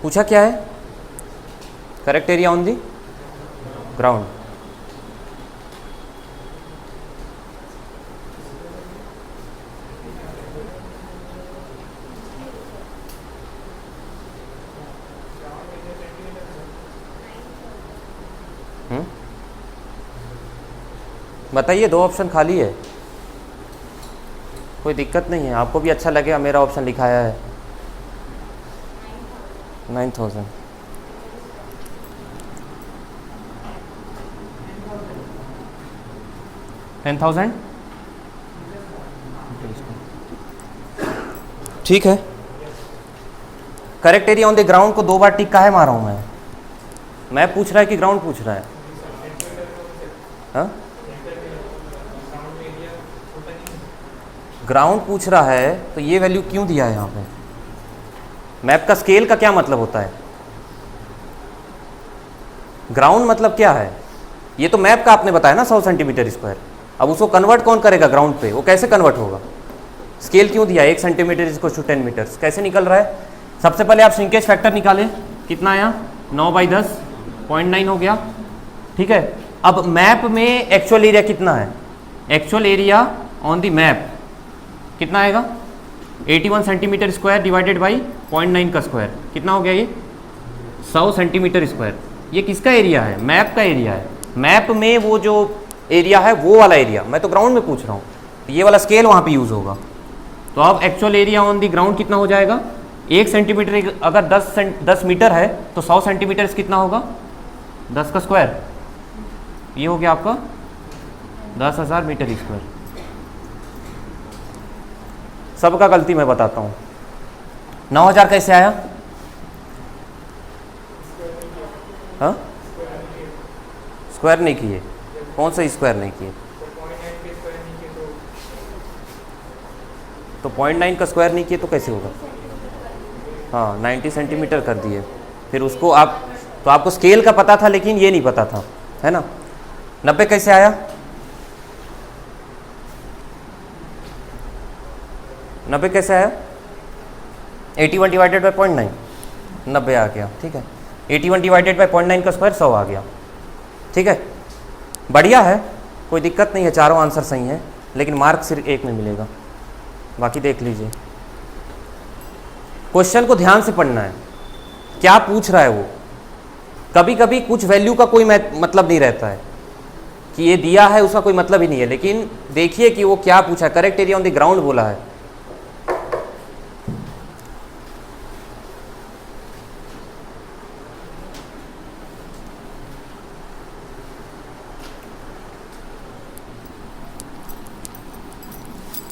पूछा क्या है? Correct area on the ground. बताइए, दो ऑप्शन खाली है, कोई दिक्कत नहीं है, आपको भी अच्छा लगेगा मेरा ऑप्शन लिखाया है। 9,000। ठीक है। Correct area on the ground को दो बार टिक काहे मारा हूं मैं पूछ रहा है कि ग्राउंड पूछ रहा है? हाँ, ग्राउंड पूछ रहा है तो ये वैल्यू क्यों दिया है यहाँ पे? मैप का स्केल का क्या मतलब होता है? ग्राउंड मतलब क्या है? ये तो मैप का आपने बताया ना 100 सेंटीमीटर स्क्वायर। अब उसको कन्वर्ट कौन करेगा ग्राउंड पे? वो कैसे कन्वर्ट होगा? स्केल क्यों दिया? 1 सेंटीमीटर इसको 10 मीटर्स कैसे निकल रहा है? सबसे पहले आप श्रिंकेज फैक्टर निकालें, कितना आया? 9/10, 0.9 हो गया। ठीक है, अब मैप में एक्चुअल एरिया कितना है? Actual area on the map कितना आएगा? 81 सेंटीमीटर स्क्वायर डिवाइडेड बाई 0.9 का स्क्वायर, कितना हो गया ये? 100 सेंटीमीटर स्क्वायर। ये किसका एरिया है? मैप का एरिया है। मैप में वो जो एरिया है वो वाला एरिया, मैं तो ग्राउंड में पूछ रहा हूँ, तो ये वाला स्केल वहाँ पे यूज़ होगा। तो अब actual area on the ground कितना हो जाएगा? 1 सेंटीमीटर अगर 10 मीटर है तो 100 सेंटीमीटर कितना होगा? 10 का स्क्वायर, ये हो गया आपका 10,000 मीटर स्क्वायर। सबका गलती मैं बताता हूँ। 9,000 कैसे आया? हाँ, स्क्वायर नहीं किए। कौन सा स्क्वायर नहीं किए? तो 0.9 का स्क्वायर नहीं किए तो कैसे होगा? हाँ 90 सेंटीमीटर कर दिए। फिर उसको आप, तो आपको स्केल का पता था लेकिन ये नहीं पता था, है ना। 90 कैसे आया? 90 कैसे आया? 81 डिवाइडेड बाई 0.9, 90 आ गया। ठीक है, 81 डिवाइडेड बाई 0.9 का स्क्वायर 100 आ गया। ठीक है, बढ़िया है, कोई दिक्कत नहीं है, चारों आंसर सही है, लेकिन मार्क सिर्फ एक में मिलेगा, बाकी देख लीजिए। क्वेश्चन को ध्यान से पढ़ना है, क्या पूछ रहा है वो। कभी कभी कुछ वैल्यू का कोई मतलब नहीं रहता है कि ये दिया है, उसका कोई मतलब ही नहीं है, लेकिन देखिए कि वो क्या पूछा है। Correct area on the ground बोला है।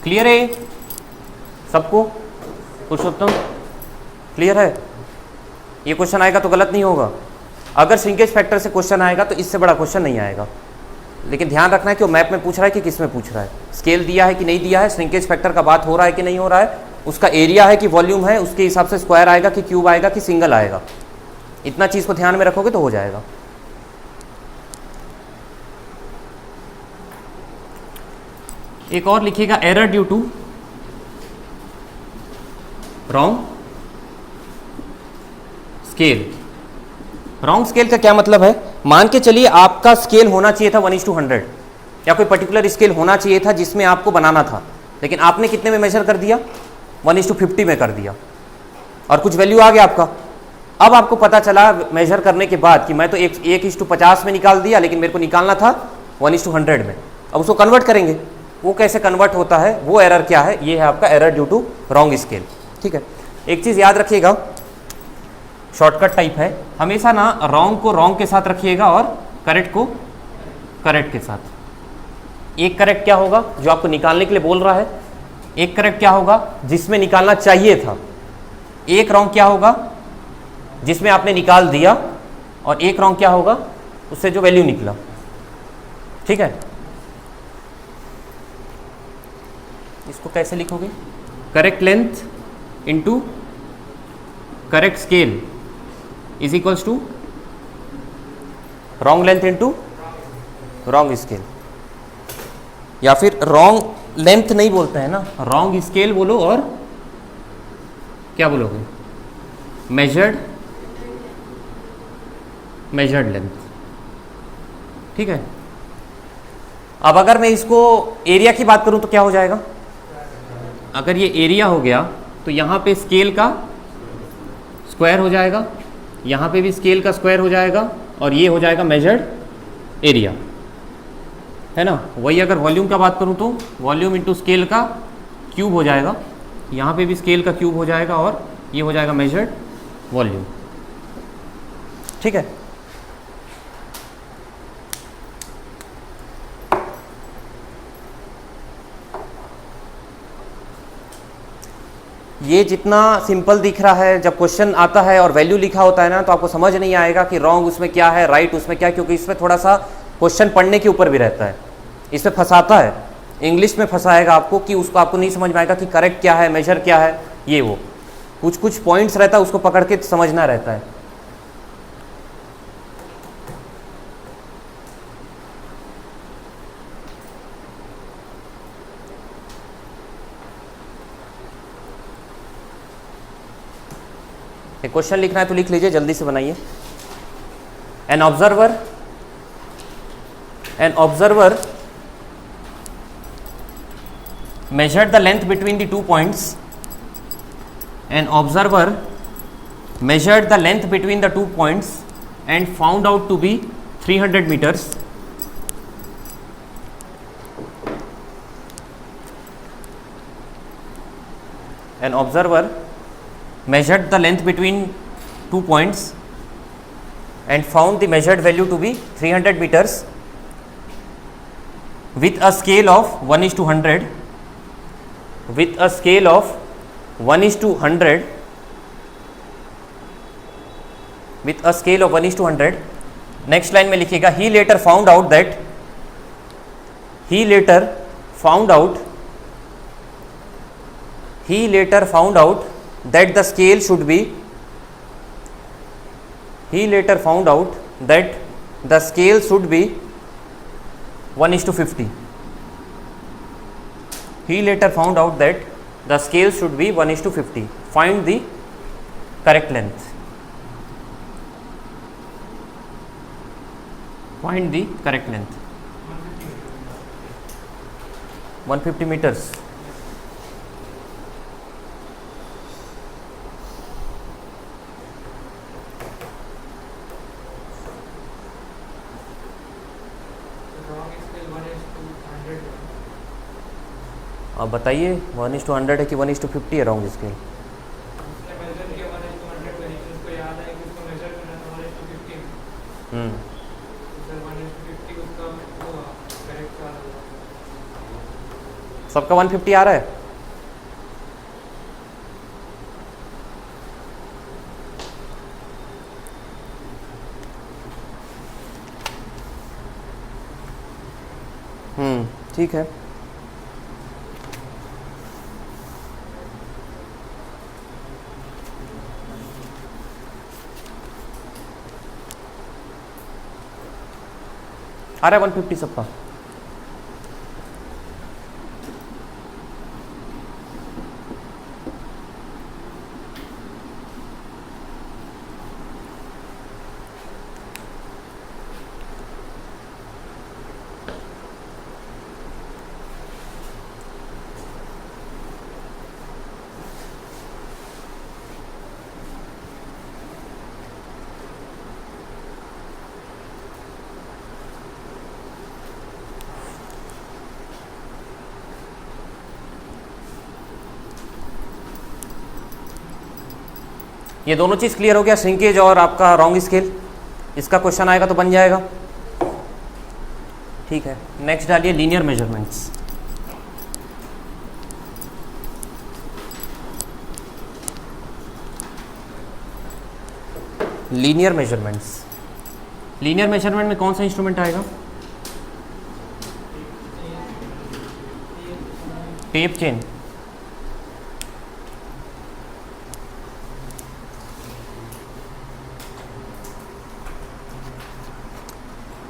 क्लियर है सबको? पुरुषोत्तम क्लियर है? ये क्वेश्चन आएगा तो गलत नहीं होगा। अगर श्रिंकेज फैक्टर से क्वेश्चन आएगा तो इससे बड़ा क्वेश्चन नहीं आएगा, लेकिन ध्यान रखना है कि वो मैप में पूछ रहा है कि किस में पूछ रहा है, स्केल दिया है कि नहीं दिया है, श्रिंकेज फैक्टर का बात हो रहा है कि नहीं हो रहा है, उसका एरिया है कि वॉल्यूम है, उसके हिसाब से स्क्वायर आएगा कि क्यूब आएगा कि सिंगल आएगा। इतना चीज़ को ध्यान में रखोगे तो हो जाएगा। एक और लिखिएगा, error due to wrong scale. Wrong scale का क्या मतलब है? मान के चलिए आपका स्केल होना चाहिए था 1:100, या कोई पर्टिकुलर स्केल होना चाहिए था जिसमें आपको बनाना था, लेकिन आपने कितने में मेजर कर दिया? 1:50 में कर दिया, और कुछ वैल्यू आ गया आपका। अब आपको पता चला मेजर करने के बाद कि मैं तो 1:50 में निकाल दिया, लेकिन मेरे को निकालना था 1:100 में। अब उसको कन्वर्ट करेंगे, वो कैसे कन्वर्ट होता है, वो एरर क्या है? ये है आपका error due to wrong scale. ठीक है, एक चीज़ याद रखिएगा, शॉर्टकट टाइप है, हमेशा ना रॉन्ग को रॉन्ग के साथ रखिएगा और करेक्ट को करेक्ट के साथ। एक करेक्ट क्या होगा जो आपको निकालने के लिए बोल रहा है, एक करेक्ट क्या होगा जिसमें निकालना चाहिए था, एक रॉन्ग क्या होगा जिसमें आपने निकाल दिया, और एक रॉन्ग क्या होगा उससे जो वैल्यू निकला। ठीक है, इसको कैसे लिखोगे? Correct length into correct scale is equals to wrong length into wrong scale, या फिर रॉन्ग लेंथ नहीं बोलते हैं ना, रॉन्ग स्केल बोलो, और क्या बोलोगे? Measured length. ठीक है, अब अगर मैं इसको एरिया की बात करूं तो क्या हो जाएगा? अगर ये एरिया हो गया तो यहाँ पे स्केल का स्क्वायर हो जाएगा, यहाँ पे भी स्केल का स्क्वायर हो जाएगा, और ये हो जाएगा मेजर्ड एरिया, है ना। वही अगर वॉल्यूम का बात करूँ तो वॉल्यूम इंटू स्केल का क्यूब हो जाएगा, यहाँ पे भी स्केल का क्यूब हो जाएगा, और ये हो जाएगा मेजर्ड वॉल्यूम। ठीक है, ये जितना सिंपल दिख रहा है, जब क्वेश्चन आता है और वैल्यू लिखा होता है ना, तो आपको समझ नहीं आएगा कि रॉन्ग उसमें क्या है, राइट उसमें क्या है, क्योंकि इसमें थोड़ा सा क्वेश्चन पढ़ने के ऊपर भी रहता है, इसमें फंसाता है, इंग्लिश में फंसाएगा आपको कि उसको आपको नहीं समझ में आएगा कि करेक्ट क्या है, मेजर क्या है, ये वो कुछ कुछ पॉइंट्स रहता है, उसको पकड़ के समझना रहता है। क्वेश्चन लिखना है तो लिख लीजिए, जल्दी से बनाइए। An observer measured the length between the 2 points. An observer measured the length between the 2 points and found out to be 300 meters. An observer measured the length between 2 points and found the measured value to be 300 meters with a scale of 1:100. With a scale of 1:100. With a scale of 1:100. Next line में लिखिएगा, he later found out he later found out that the scale should be he later found out that the scale should be 1:50. He later found out that the scale should be 1:50. Find the correct length. Find the correct length. 150 meters. अब बताइए 1:100 है कि 1:50 है wrong scale? सबका 150 आ रहा है? ठीक है। आ रहा है 150 सबका? ये दोनों चीज़ क्लियर हो गया, श्रिंकेज और आपका रॉन्ग स्केल। इसका क्वेश्चन आएगा तो बन जाएगा। ठीक है, नेक्स्ट डालिए linear measurements. Linear measurements, linear measurement में कौन सा इंस्ट्रूमेंट आएगा? Tape chain.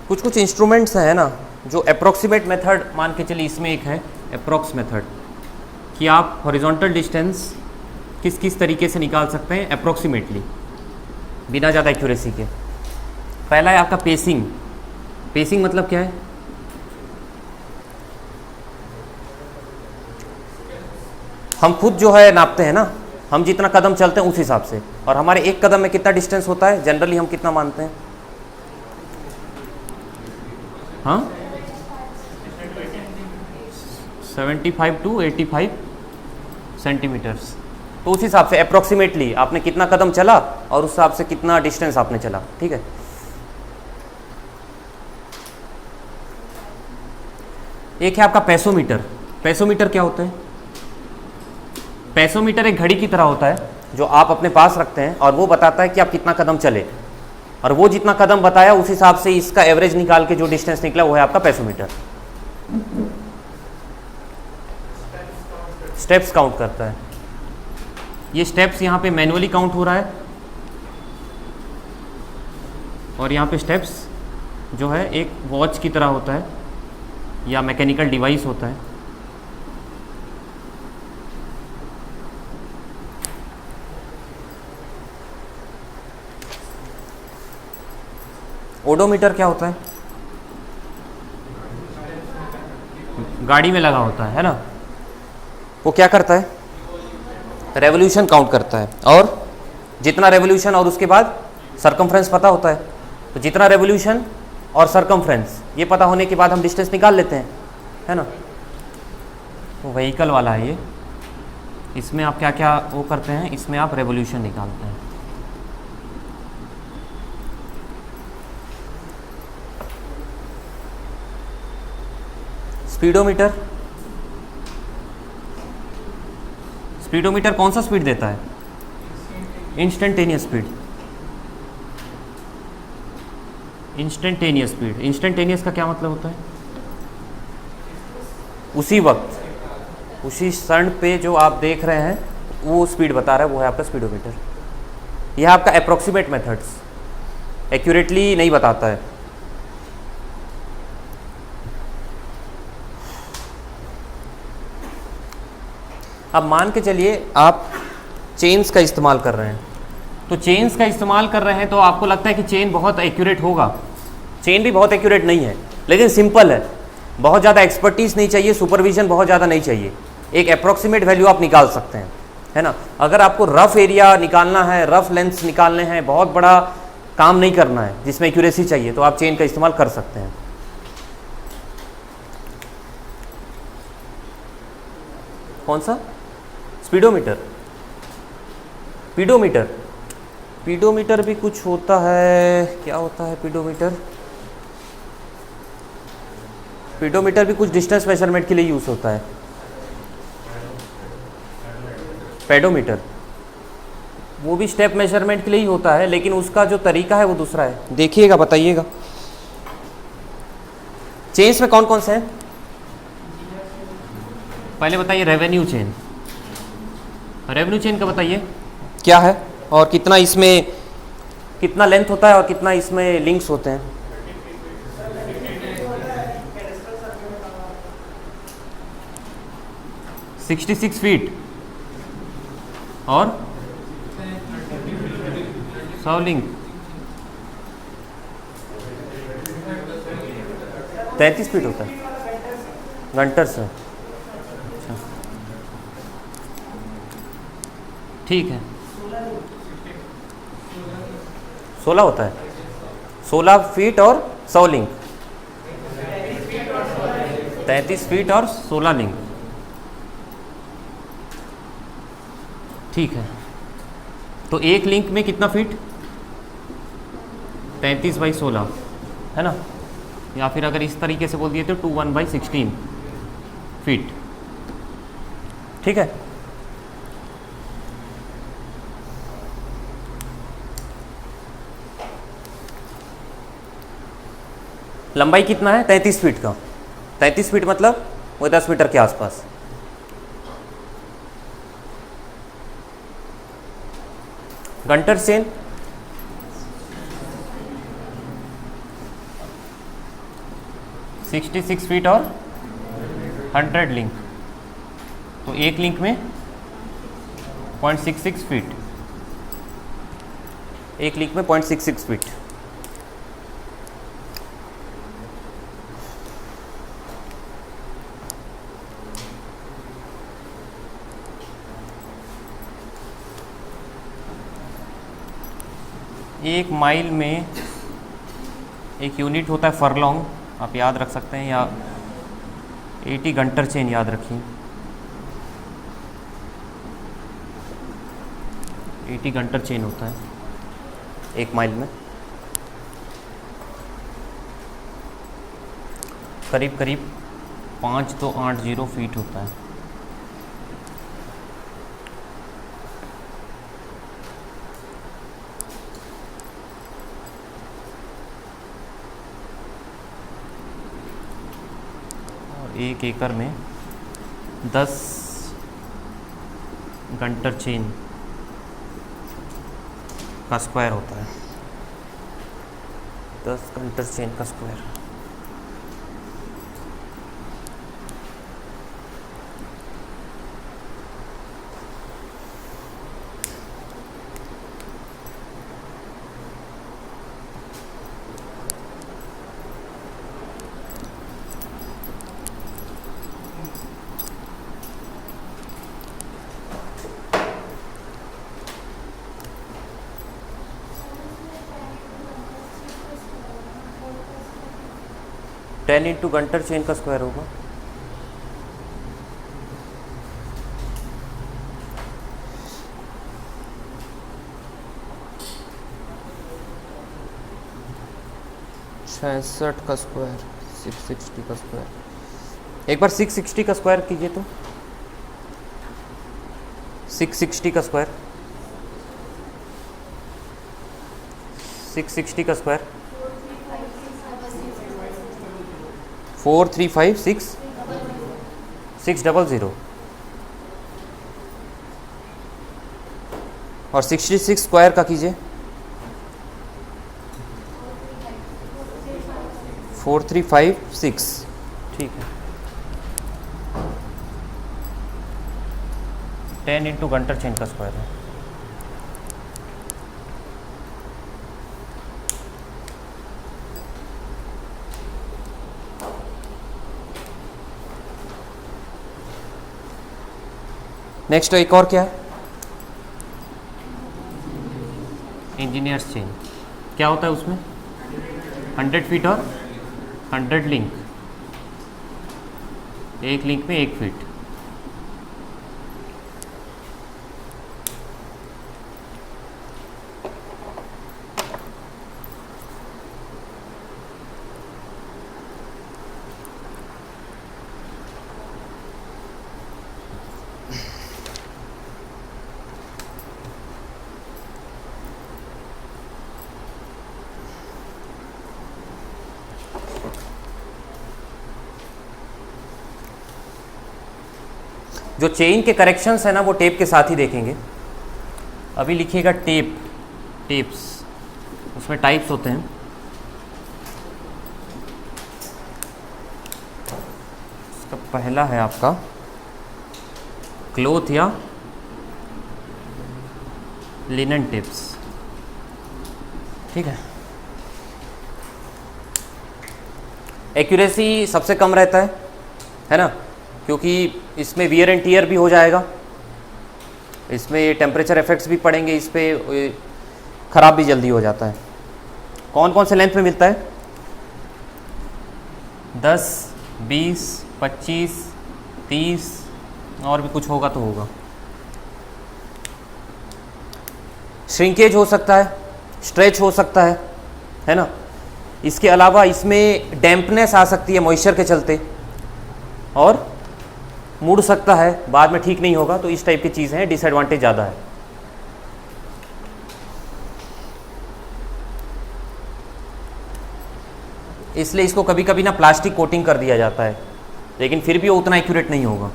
कुछ कुछ इंस्ट्रूमेंट्स हैं ना जो अप्रोक्सीमेट मेथड मान के चलिए, इसमें एक है अप्रोक्स मेथड कि आप हॉरिजॉन्टल डिस्टेंस किस किस तरीके से निकाल सकते हैं अप्रोक्सीमेटली, बिना ज़्यादा एक्यूरेसी के। पहला है आपका पेसिंग। पेसिंग मतलब क्या है? हम खुद जो है नापते हैं ना, हम जितना कदम चलते हैं उस हिसाब से, और हमारे एक कदम में कितना डिस्टेंस होता है जनरली हम कितना मानते हैं? हाँ, 75 to 85 सेंटीमीटर्स। तो उस हिसाब से अप्रोक्सीमेटली आपने कितना कदम चला और उस हिसाब से कितना डिस्टेंस आपने चला। ठीक है, एक है आपका पेसोमीटर। पेसोमीटर क्या होता है? पेसोमीटर एक घड़ी की तरह होता है जो आप अपने पास रखते हैं और वो बताता है कि आप कितना कदम चले, और वो जितना कदम बताया उस हिसाब से इसका एवरेज निकाल के जो डिस्टेंस निकला वो है आपका पेसोमीटर। स्टेप्स काउंट करता है। ये स्टेप्स यहाँ पे मैनुअली काउंट हो रहा है, और यहाँ पे स्टेप्स जो है एक वॉच की तरह होता है या मैकेनिकल डिवाइस होता है। ओडोमीटर क्या होता है? गाड़ी में लगा होता है ना, वो क्या करता है? रेवोल्यूशन काउंट करता है, और जितना रेवोल्यूशन और उसके बाद सरकमफ्रेंस पता होता है, तो जितना रेवोल्यूशन और सरकमफ्रेंस ये पता होने के बाद हम डिस्टेंस निकाल लेते हैं, है ना। तो व्हीकल वाला है ये, इसमें आप क्या क्या वो करते हैं, इसमें आप रेवोल्यूशन निकालते हैं। स्पीडोमीटर, स्पीडोमीटर कौन सा स्पीड देता है? Instantaneous speed. Instantaneous speed, instantaneous का क्या मतलब होता है? उसी वक्त, उसी क्षण पे जो आप देख रहे हैं वो स्पीड बता रहा है, वो है आपका स्पीडोमीटर। यह आपका अप्रोक्सीमेट मेथड्स, एक्यूरेटली नहीं बताता है। अब मान के चलिए आप चेन्स का इस्तेमाल कर रहे हैं, तो चेन्स का इस्तेमाल कर रहे हैं तो आपको लगता है कि चेन बहुत एक्यूरेट होगा। चेन भी बहुत एक्यूरेट नहीं है, लेकिन सिंपल है, बहुत ज़्यादा एक्सपर्टीज नहीं चाहिए, सुपरविजन बहुत ज़्यादा नहीं चाहिए, एक अप्रॉक्सीमेट वैल्यू आप निकाल सकते हैं, है ना। अगर आपको रफ एरिया निकालना है, रफ लेंथ्स निकालने हैं, बहुत बड़ा काम नहीं करना है जिसमें एक्यूरेसी चाहिए, तो आप चेन का इस्तेमाल कर सकते हैं। कौन सा? स्पीडोमीटर, पीडोमीटर। पीडोमीटर भी कुछ होता है, क्या होता है पीडोमीटर? पीडोमीटर भी कुछ डिस्टेंस मेजरमेंट के लिए यूज़ होता है। पेडोमीटर वो भी स्टेप मेजरमेंट के लिए ही होता है, लेकिन उसका जो तरीका है वो दूसरा है। देखिएगा, बताइएगा। चेन्स में कौन कौन से हैं? पहले बताइए रेवेन्यू चेन। रेवेन्यू चेन का बताइए क्या है और कितना इसमें, कितना लेंथ होता है और कितना इसमें लिंक्स होते हैं। $66 फीट और 100 लिंक, 33 फीट होता है घंटर से। अच्छा, ठीक है। 16 होता है, 16 फीट और 100 लिंक, 33 फीट और 16 लिंक, ठीक है। तो एक लिंक में कितना फीट? 33/16, है ना। या फिर अगर इस तरीके से बोल दिए तो 21/16 फीट, ठीक है। लंबाई कितना है? 33 फीट का। 33 फीट मतलब वो 10 मीटर के आसपास। घंटर चेन 66 फीट और 100 लिंक, तो एक लिंक में 0.66 फीट, एक लिंक में 0.66 फीट। एक माइल में एक यूनिट होता है फरलॉन्ग, आप याद रख सकते हैं, या 80 घंटर चेन याद रखिए। 80 घंटर चेन होता है एक माइल में, करीब करीब 5280 फीट होता है। एक एकड़ में 10 घंटर चेन का स्क्वायर होता है। 10 घंटर चेन का स्क्वायर। टेन इंटू घंटर चेन का स्क्वायर होगा। $66 का स्क्वायर, 660 का स्क्वायर। एक बार 660 का स्क्वायर कीजिए तो 660 का स्क्वायर, 660 का स्क्वायर 4356 600। और 66 स्क्वायर का कीजिए 4356। ठीक है, 10 इंटू घंटा चेन का स्क्वायर है। नेक्स्ट एक और क्या है, इंजीनियर्स चेन। क्या होता है उसमें 100 फीट और 100 लिंक, एक लिंक में 1 फीट। जो चेन के करेक्शंस है ना वो टेप के साथ ही देखेंगे। अभी लिखिएगा टेप, टेप्स, उसमें टाइप्स होते हैं। इसका पहला है आपका क्लॉथ या लिनन टेप्स। ठीक है, एक्यूरेसी सबसे कम रहता है ना, क्योंकि इसमें वियर एंड टीयर भी हो जाएगा, इसमें टेम्परेचर इफेक्ट्स भी पड़ेंगे, इस पर ख़राब भी जल्दी हो जाता है। कौन कौन से लेंथ में मिलता है, 10, 20, 25, 30 और भी कुछ होगा तो होगा। श्रिंकेज हो सकता है, स्ट्रेच हो सकता है ना। इसके अलावा इसमें डैम्पनेस आ सकती है मॉइस्चर के चलते, और मुड़ सकता है, बाद में ठीक नहीं होगा। तो इस टाइप की चीज़ें हैं, डिसएडवांटेज ज़्यादा है। इसलिए इसको कभी कभी ना प्लास्टिक कोटिंग कर दिया जाता है, लेकिन फिर भी वो उतना एक्यूरेट नहीं होगा।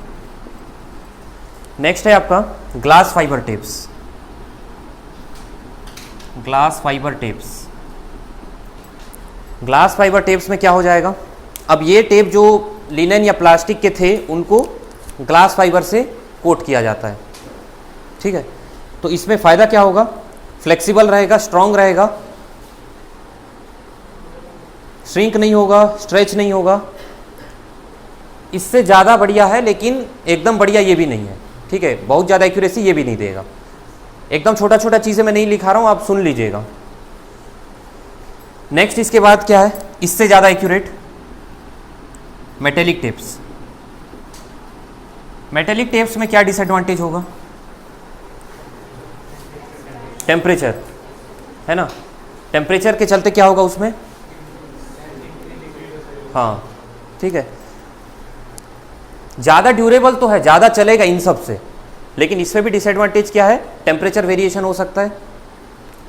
नेक्स्ट है आपका glass fibre tapes. Glass fibre tapes, glass fibre tapes में क्या हो जाएगा, अब ये टेप जो लिनन या प्लास्टिक के थे उनको ग्लास फाइबर से कोट किया जाता है। ठीक है, तो इसमें फ़ायदा क्या होगा, फ्लेक्सिबल रहेगा, स्ट्रॉन्ग रहेगा, श्रिंक नहीं होगा, स्ट्रेच नहीं होगा। इससे ज़्यादा बढ़िया है, लेकिन एकदम बढ़िया ये भी नहीं है। ठीक है, बहुत ज़्यादा एक्यूरेसी ये भी नहीं देगा। एकदम छोटा छोटा चीज़ें मैं नहीं लिखा रहा हूँ, आप सुन लीजिएगा। नेक्स्ट इसके बाद क्या है, इससे ज़्यादा accurate metallic tapes. Metallic tapes में क्या डिसएडवांटेज होगा, टेम्परेचर, है ना। टेम्परेचर के चलते क्या होगा उसमें, हाँ ठीक है, ज़्यादा ड्यूरेबल तो है, ज़्यादा चलेगा इन सब से, लेकिन इसमें भी डिसएडवांटेज क्या है, टेम्परेचर वेरिएशन हो सकता है,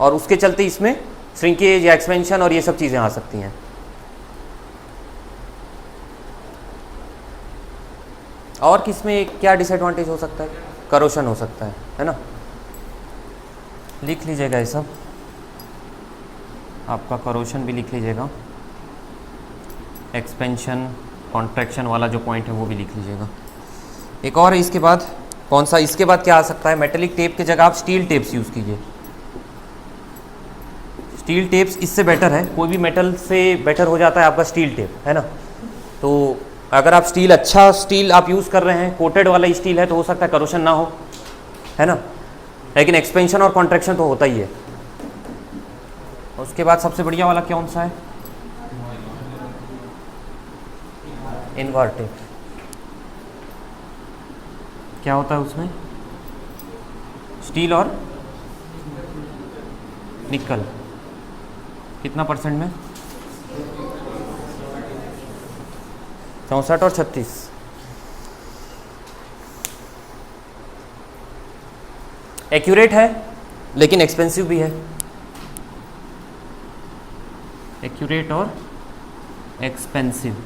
और उसके चलते इसमें श्रिंकेज या एक्सपेंशन और ये सब चीज़ें आ सकती हैं। और किसमें क्या डिसएडवांटेज हो सकता है, करोशन हो सकता है ना। लिख लीजिएगा ये सब, आपका करोशन भी लिख लीजिएगा, एक्सपेंशन कॉन्ट्रैक्शन वाला जो पॉइंट है वो भी लिख लीजिएगा। एक और है इसके बाद, कौन सा, इसके बाद क्या आ सकता है, मेटेलिक टेप की जगह आप स्टील टेप्स यूज़ कीजिए। स्टील टेप्स इससे बेटर है, कोई भी मेटल से बेटर हो जाता है आपका स्टील टेप, है ना। तो अगर आप स्टील, अच्छा स्टील आप यूज़ कर रहे हैं, कोटेड वाला स्टील है, तो हो सकता है करोशन ना हो, है ना, लेकिन एक्सपेंशन और कॉन्ट्रैक्शन तो होता ही है। उसके बाद सबसे बढ़िया वाला कौन सा है, इनवर्ट टेप। क्या होता है उसमें, स्टील और निकल, कितना परसेंट में, 64 और 36। एक्यूरेट है लेकिन एक्सपेंसिव भी है, एक्यूरेट और एक्सपेंसिव।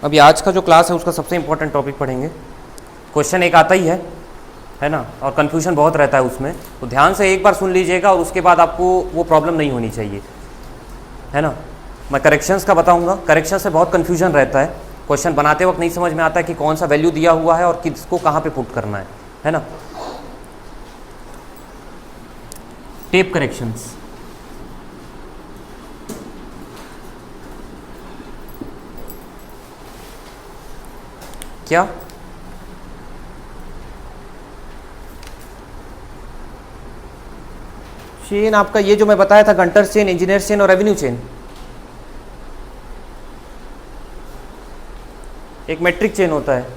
अभी आज का जो क्लास है उसका सबसे इम्पोर्टेंट टॉपिक पढ़ेंगे। क्वेश्चन एक आता ही है ना, और कन्फ्यूजन बहुत रहता है उसमें, तो ध्यान से एक बार सुन लीजिएगा और उसके बाद आपको वो प्रॉब्लम नहीं होनी चाहिए, है ना। मैं करेक्शंस का बताऊंगा। करेक्शन से बहुत कन्फ्यूजन रहता है, क्वेश्चन बनाते वक्त नहीं समझ में आता है कि कौन सा वैल्यू दिया हुआ है और किसको कहाँ पे पुट करना है ना। टेप करेक्शंस, क्या चेन आपका ये जो मैं बताया था, गंटर्स चेन, इंजीनियर्स चेन और रेवेन्यू चेन। एक मैट्रिक चेन होता है।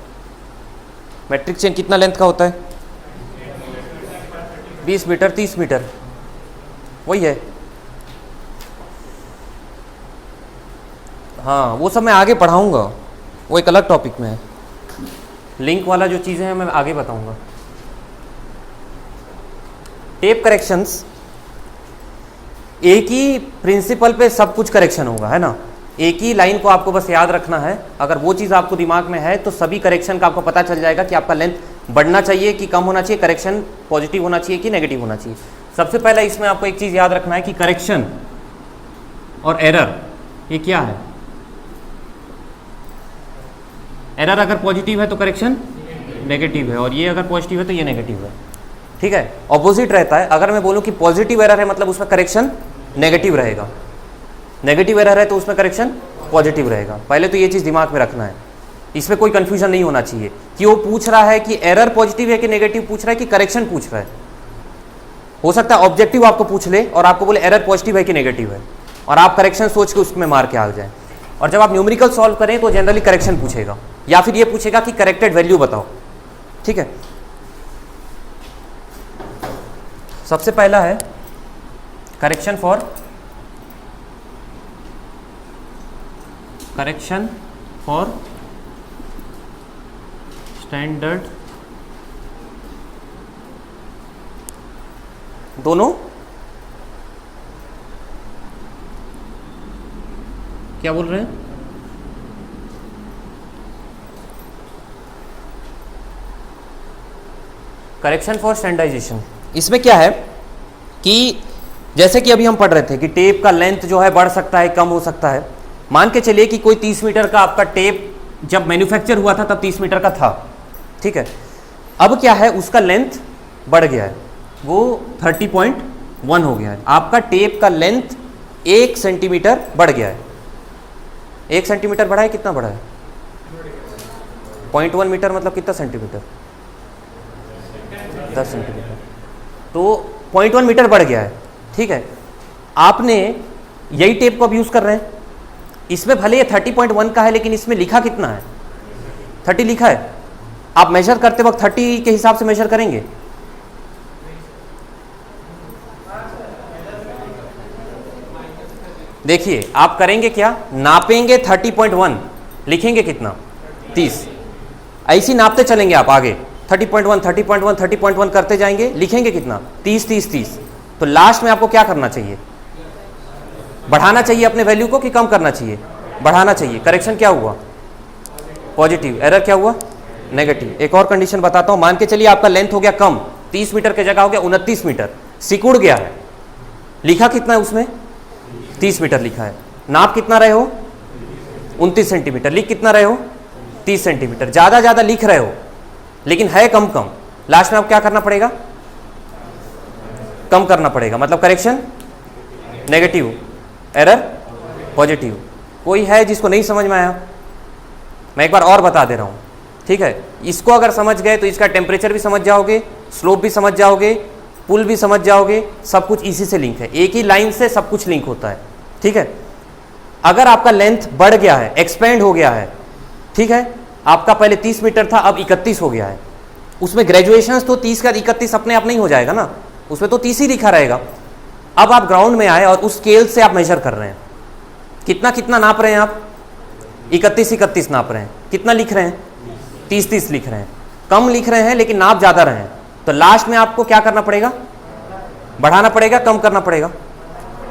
मैट्रिक चेन कितना लेंथ का होता है? 20 मीटर, 30 मीटर, वही है। हाँ, वो सब मैं आगे पढ़ाऊंगा, वो एक अलग टॉपिक में है। लिंक वाला जो चीज़ें हैं मैं आगे बताऊंगा। टेप करेक्शंस, एक ही प्रिंसिपल पे सब कुछ करेक्शन होगा, है ना। एक ही लाइन को आपको बस याद रखना है। अगर वो चीज़ आपको दिमाग में है तो सभी करेक्शन का आपको पता चल जाएगा कि आपका लेंथ बढ़ना चाहिए कि कम होना चाहिए, करेक्शन पॉजिटिव होना चाहिए कि नेगेटिव होना चाहिए। सबसे पहले इसमें आपको एक चीज़ याद रखना है कि करेक्शन और एरर ये क्या है। एरर अगर पॉजिटिव है तो करेक्शन नेगेटिव है, और ये अगर पॉजिटिव है तो ये नेगेटिव है, ठीक है। ऑपोजिट रहता है। अगर मैं बोलूँ कि पॉजिटिव एरर है मतलब उसमें करेक्शन नेगेटिव रहेगा, नेगेटिव एरर है तो उसमें करेक्शन पॉजिटिव रहेगा। पहले तो ये चीज़ दिमाग में रखना है, इसमें कोई कंफ्यूजन नहीं होना चाहिए कि वो पूछ रहा है कि एरर पॉजिटिव है कि नेगेटिव पूछ रहा है कि करेक्शन पूछ रहा है। हो सकता है ऑब्जेक्टिव आपको पूछ ले और आपको बोले एरर पॉजिटिव है कि नेगेटिव है, और आप करेक्शन सोच के उसमें मार के आ जाए। और जब आप न्यूमेरिकल सॉल्व करें तो जनरली करेक्शन पूछेगा, या फिर ये पूछेगा कि करेक्टेड वैल्यू बताओ, ठीक है। सबसे पहला है करेक्शन फॉर स्टैंडर्ड, दोनों क्या बोल रहे हैं? करेक्शन फॉर स्टैंडर्डाइजेशन, इसमें क्या है कि जैसे कि अभी हम पढ़ रहे थे कि टेप का लेंथ जो है बढ़ सकता है, कम हो सकता है। मान के चलिए कि कोई 30 मीटर का आपका टेप जब मैन्युफैक्चर हुआ था तब 30 मीटर का था, ठीक है। अब क्या है, उसका लेंथ बढ़ गया है, वो 30.1 हो गया है। आपका टेप का लेंथ 1 सेंटीमीटर बढ़ गया है। 1 सेंटीमीटर बढ़ा है, कितना बढ़ा है? 0.1 मीटर मतलब कितना सेंटीमीटर? 10 सेंटीमीटर, तो 0.1 मीटर बढ़ गया है, ठीक है। आपने यही टेप को अब यूज़ कर रहे हैं, इसमें भले ये 30.1 का है लेकिन इसमें लिखा कितना है? 30 लिखा है। आप मेजर करते वक्त 30 के हिसाब से मेजर करेंगे? देखिए आप करेंगे क्या, नापेंगे 30.1, लिखेंगे कितना? 30। ऐसी नापते चलेंगे आप आगे, 30.1 30.1 30.1 करते जाएंगे, लिखेंगे कितना? 30 30 30। तो लास्ट में आपको क्या करना चाहिए? बढ़ाना चाहिए अपने वैल्यू को कि कम करना चाहिए? बढ़ाना चाहिए। करेक्शन क्या हुआ? पॉजिटिव। एरर क्या हुआ? नेगेटिव। एक और कंडीशन बताता हूं। मान के चलिए आपका लेंथ हो गया कम, 30 मीटर की जगह हो गया 29 मीटर, सिकुड़ गया है। लिखा कितना है उसमें? 30 मीटर लिखा है। नाप कितना रहे हो? 29 सेंटीमीटर। लिख कितना रहे हो? 30 सेंटीमीटर। ज़्यादा लिख रहे हो लेकिन है कम। लास्ट में आप क्या करना पड़ेगा? कम करना पड़ेगा, मतलब करेक्शन नेगेटिव, एरर पॉजिटिव। कोई है जिसको नहीं समझ में आया? मैं एक बार और बता दे रहा हूँ, ठीक है। इसको अगर समझ गए तो इसका टेम्परेचर भी समझ जाओगे, स्लोप भी समझ जाओगे, पुल भी समझ जाओगे, सब कुछ इसी से लिंक है। एक ही लाइन से सब कुछ लिंक होता है, ठीक है। अगर आपका लेंथ बढ़ गया है, एक्सपेंड हो गया है, ठीक है, आपका पहले 30 मीटर था अब 31 हो गया है, उसमें ग्रेजुएशन तो 30 का 31 अपने आप नहीं हो जाएगा ना, उसमें तो 30 ही लिखा रहेगा। अब आप ग्राउंड में आए और उस स्केल से आप मेजर कर रहे हैं, कितना नाप रहे हैं आप? 31 नाप रहे हैं। कितना लिख रहे हैं? 30 लिख रहे हैं। कम लिख रहे हैं लेकिन नाप ज़्यादा रहे हैं, तो लास्ट में आपको क्या करना पड़ेगा? बढ़ाना पड़ेगा, कम करना पड़ेगा?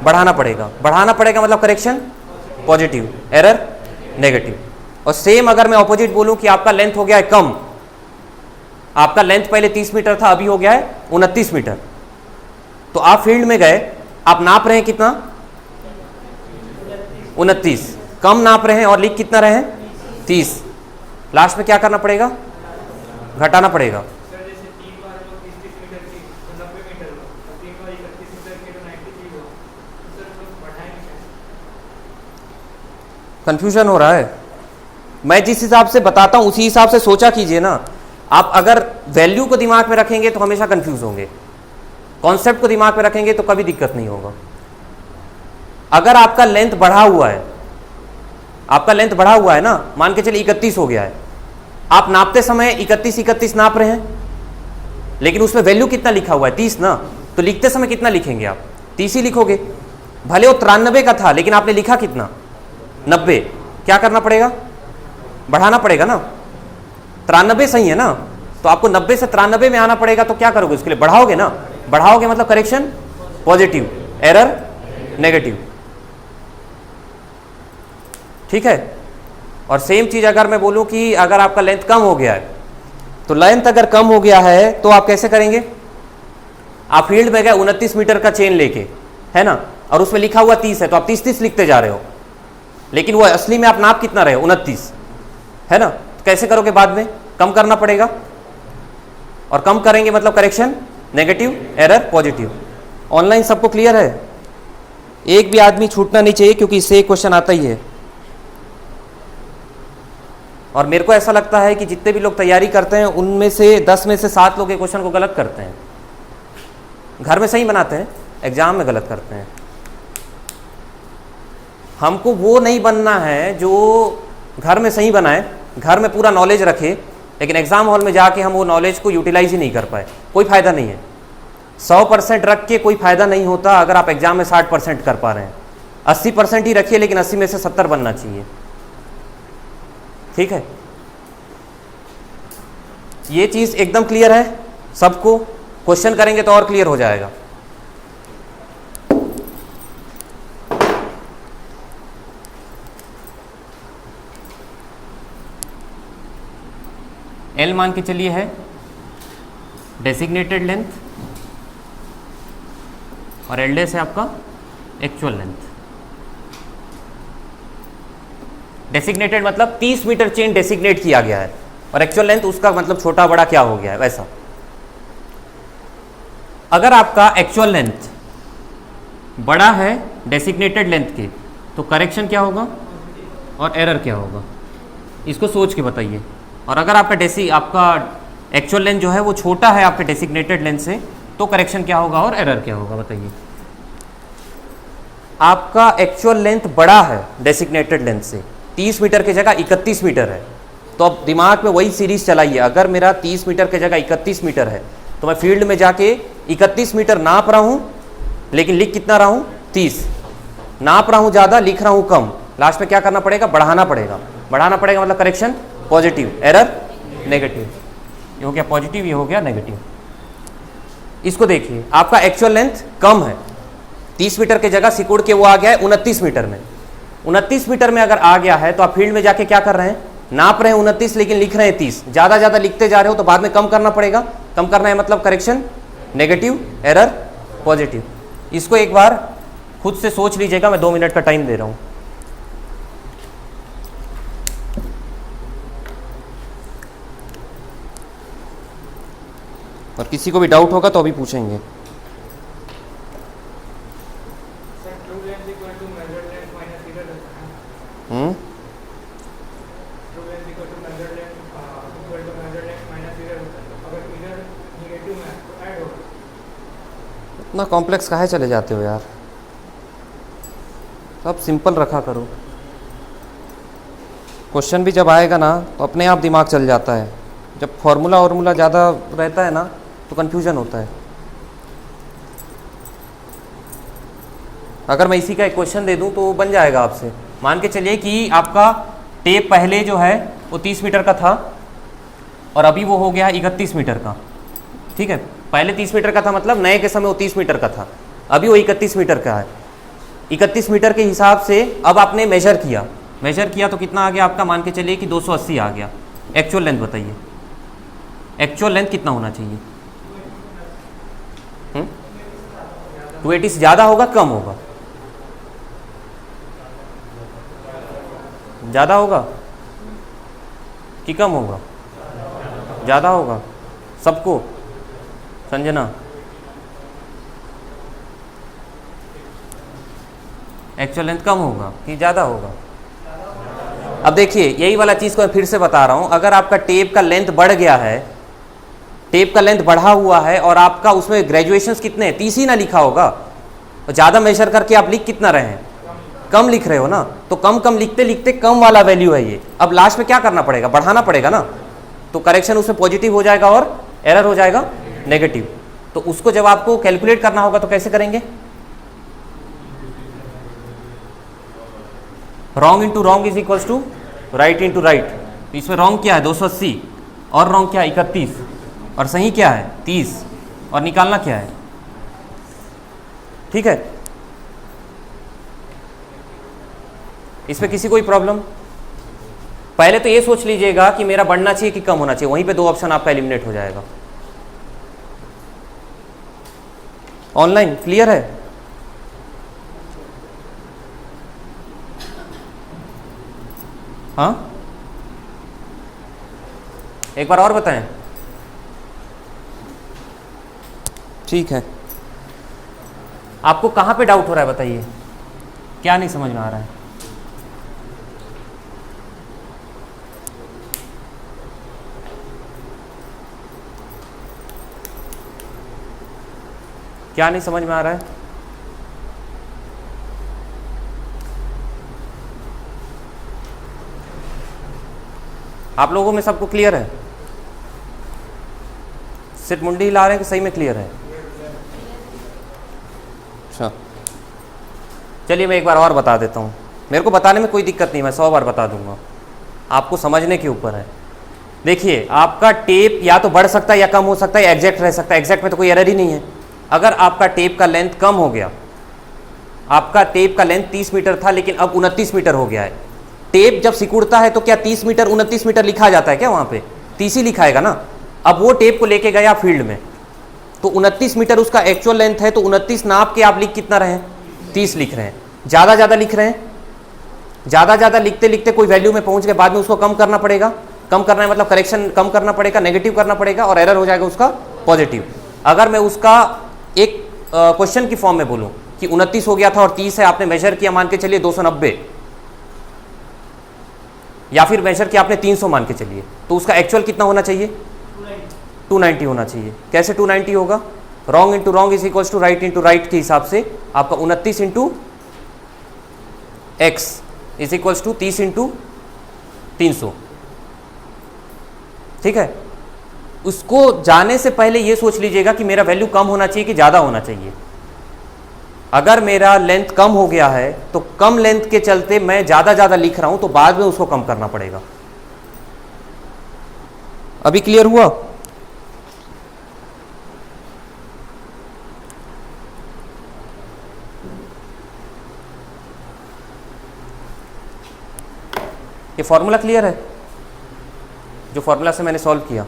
बढ़ाना पड़ेगा। बढ़ाना पड़ेगा मतलब करेक्शन पॉजिटिव, एरर नेगेटिव। और सेम अगर मैं ऑपोजिट बोलूं कि आपका लेंथ हो गया है कम, आपका लेंथ पहले 30 मीटर था, अभी हो गया है 29 मीटर, तो आप फील्ड में गए, आप नाप रहे हैं कितना, 29, कम नाप रहे हैं और लिख कितना रहे हैं 30, लास्ट में क्या करना पड़ेगा, घटाना पड़ेगा। कंफ्यूजन हो रहा है, मैं जिस हिसाब से बताता हूं उसी हिसाब से सोचा कीजिए ना। आप अगर वैल्यू को दिमाग में रखेंगे तो हमेशा कंफ्यूज होंगे, कॉन्सेप्ट को दिमाग में रखेंगे तो कभी दिक्कत नहीं होगा। अगर आपका लेंथ बढ़ा हुआ है, आपका लेंथ बढ़ा हुआ है ना, मान के चलिए 31 हो गया है, आप नापते समय 31 नाप रहे हैं, लेकिन उसमें वैल्यू कितना लिखा हुआ है 30 ना, तो लिखते समय कितना लिखेंगे आप, 30 ही लिखोगे। भले वो 93 का था लेकिन आपने लिखा कितना 90, क्या करना पड़ेगा, बढ़ाना पड़ेगा ना। 93 सही है ना, तो आपको 90 से 93 में आना पड़ेगा, तो क्या करोगे उसके लिए, बढ़ाओगे ना, बढ़ाओगे मतलब करेक्शन पॉजिटिव, एरर नेगेटिव, ठीक है। और सेम चीज अगर मैं बोलूं कि अगर आपका लेंथ कम हो गया है, तो लेंथ अगर कम हो गया है तो आप कैसे करेंगे, आप फील्ड में गए 29 मीटर का चेन लेके, है ना, और उसमें लिखा हुआ 30 है, तो आप 30 लिखते जा रहे हो, लेकिन वो असली में आप नाप कितना रहे हो 29, है ना, तो कैसे करोगे, बाद में कम करना पड़ेगा, और कम करेंगे मतलब correction negative, error positive. Online सबको क्लियर है, एक भी आदमी छूटना नहीं चाहिए क्योंकि इससे एक क्वेश्चन आता ही है। और मेरे को ऐसा लगता है कि जितने भी लोग तैयारी करते हैं उनमें से 10 में से 7 लोग ये क्वेश्चन को गलत करते हैं, घर में सही बनाते हैं, एग्जाम में गलत करते हैं। हमको वो नहीं बनना है जो घर में सही बनाए, घर में पूरा नॉलेज रखे, लेकिन एग्जाम हॉल में जाके हम वो नॉलेज को यूटिलाइज ही नहीं कर पाए, कोई फायदा नहीं है। 100% रख के कोई फायदा नहीं होता अगर आप एग्जाम में 60% कर पा रहे हैं। 80% ही रखिए, लेकिन 80 में से 70 बनना चाहिए, ठीक है। ये चीज एकदम क्लियर है सबको, क्वेश्चन करेंगे तो और क्लियर हो जाएगा। एल मान के चलिए है डेसिग्नेटेड लेंथ, और एल डेस है आपका एक्चुअल लेंथ। डेसिग्नेटेड मतलब 30 मीटर चेन डेसिग्नेट किया गया है, और एक्चुअल लेंथ उसका मतलब छोटा बड़ा क्या हो गया है वैसा। अगर आपका एक्चुअल लेंथ बड़ा है डेसिग्नेटेड लेंथ के, तो करेक्शन क्या होगा और एरर क्या होगा, इसको सोच के बताइए। और अगर आपका एक्चुअल लेंथ जो है वो छोटा है आपके डेसिग्नेटेड लेंथ से, तो करेक्शन क्या होगा और एरर क्या होगा बताइए। आपका एक्चुअल लेंथ बड़ा है डेसिग्नेटेड लेंथ से, 30 मीटर की जगह 31 मीटर है, तो अब दिमाग में वही सीरीज चलाइए। अगर मेरा 30 मीटर की जगह 31 मीटर है, तो मैं फील्ड में जाके 31 मीटर नाप रहा हूं, लेकिन लिख कितना रहा हूं 30, नाप रहा हूं ज़्यादा, लिख रहा हूं कम, लास्ट में क्या करना पड़ेगा, बढ़ाना पड़ेगा। बढ़ाना पड़ेगा मतलब करेक्शन पॉजिटिव, एरर नेगेटिव। ये हो गया पॉजिटिव, ये हो गया नेगेटिव। इसको देखिए, आपका एक्चुअल लेंथ कम है, 30 मीटर की जगह सिकुड़ के वो आ गया है 29 मीटर में। 29 मीटर में अगर आ गया है तो आप फील्ड में जाके क्या कर रहे हैं, नाप रहे हैं 29 लेकिन लिख रहे हैं 30, ज़्यादा लिखते जा रहे हो तो बाद में कम करना पड़ेगा। कम करना है मतलब करेक्शन नेगेटिव, एरर पॉजिटिव। इसको एक बार खुद से सोच लीजिएगा, मैं 2 मिनट का टाइम दे रहा हूं। और किसी को भी डाउट होगा तो अभी पूछेंगे। इतना कॉम्प्लेक्स काहे चले जाते हो यार, सब सिंपल रखा करो। क्वेश्चन भी जब आएगा ना तो अपने आप दिमाग चल जाता है, जब फॉर्मूला वार्मूला ज़्यादा रहता है ना तो कन्फ्यूजन होता है। अगर मैं इसी का एक क्वेश्चन दे दूं तो बन जाएगा आपसे। मान के चलिए कि आपका टेप पहले जो है वो 30 मीटर का था और अभी वो हो गया 31 मीटर का, ठीक है। पहले 30 मीटर का था मतलब नए के समय वो 30 मीटर का था, अभी वो 31 मीटर का है। 31 मीटर के हिसाब से अब आपने मेजर किया, मेजर किया तो कितना आ गया आपका, मान के चलिए कि 280 आ गया। एक्चुअल लेंथ बताइए, एक्चुअल लेंथ कितना होना चाहिए? 280 से ज़्यादा होगा कम होगा? ज़्यादा होगा कि कम होगा? ज़्यादा होगा। सबको? संजना, एक्चुअल लेंथ कम होगा कि ज़्यादा होगा? अब देखिए यही वाला चीज़ को मैं फिर से बता रहा हूँ, अगर आपका टेप का लेंथ बढ़ गया है, टेप का लेंथ बढ़ा हुआ है और आपका उसमें ग्रेजुएशंस कितने हैं, 30 ही ना लिखा होगा, और ज़्यादा मेजर करके आप लिख कितना रहे हैं, कम लिख रहे हो ना, तो कम कम लिखते लिखते कम वाला वैल्यू है ये। अब लास्ट में क्या करना पड़ेगा, बढ़ाना पड़ेगा ना, तो करेक्शन उसमें पॉजिटिव हो जाएगा और एरर हो जाएगा नेगेटिव। तो उसको जब आपको कैलकुलेट करना होगा तो कैसे करेंगे? Wrong into wrong is equals to right into right. इसमें रॉन्ग क्या है 280 और रॉन्ग क्या है 31 और सही क्या है 30 और निकालना क्या है, ठीक है। इसमें किसी कोई प्रॉब्लम? पहले तो ये सोच लीजिएगा कि मेरा बढ़ना चाहिए कि कम होना चाहिए, वहीं पे दो ऑप्शन आपका एलिमिनेट हो जाएगा। ऑनलाइन क्लियर है? हाँ, एक बार और बताएं। ठीक है, आपको कहाँ पे डाउट हो रहा है बताइए, क्या नहीं समझ में आ रहा है? क्या नहीं समझ में आ रहा है? आप लोगों में सबको क्लियर है? सिर्फ मुंडी हिला रहे हैं कि सही में क्लियर है? अच्छा, चलिए मैं एक बार और बता देता हूँ। मेरे को बताने में कोई दिक्कत नहीं, मैं 100 बार बता दूंगा, आपको समझने के ऊपर है। देखिए आपका टेप या तो बढ़ सकता है या कम हो सकता है, एग्जैक्ट रह सकता है, एग्जैक्ट में तो कोई एरर ही नहीं है। अगर आपका टेप का लेंथ कम हो गया, आपका टेप का लेंथ 30 मीटर था लेकिन अब 29 मीटर हो गया है, टेप जब सिकुड़ता है तो क्या 30 मीटर 29 मीटर लिखा जाता है क्या? वहाँ पे 30 ही लिखाएगा ना। अब वो टेप को लेके गया फील्ड में तो 29 मीटर उसका एक्चुअल लेंथ है, तो 29 नाप के आप लिख कितना रहे हैं, 30 लिख रहे हैं। ज़्यादा ज़्यादा लिख रहे हैं, ज़्यादा ज़्यादा लिखते लिखते कोई वैल्यू में पहुँच गए, बाद में उसको कम करना पड़ेगा। कम करना है मतलब करेक्शन कम करना पड़ेगा, नेगेटिव करना पड़ेगा और एरर हो जाएगा उसका पॉजिटिव। अगर मैं उसका एक क्वेश्चन की फॉर्म में बोलूँ कि 29 हो गया था और 30 है, आपने मेजर किया मान के चलिए 290, या फिर मेजर किया आपने 300 मान के चलिए, तो उसका एक्चुअल कितना होना चाहिए? 290 होना चाहिए। कैसे 290 होगा? Wrong into wrong is equals to right into right के हिसाब से आपका 29 into x is equals to 30 into 300, ठीक है। उसको जाने से पहले ये सोच लीजिएगा कि मेरा वैल्यू कम होना चाहिए कि ज़्यादा होना चाहिए। अगर मेरा लेंथ कम हो गया है तो कम लेंथ के चलते मैं ज़्यादा ज़्यादा लिख रहा हूं, तो बाद में उसको कम करना पड़ेगा। अभी क्लियर हुआ? ये फॉर्मूला क्लियर है जो फॉर्मूला से मैंने सॉल्व किया,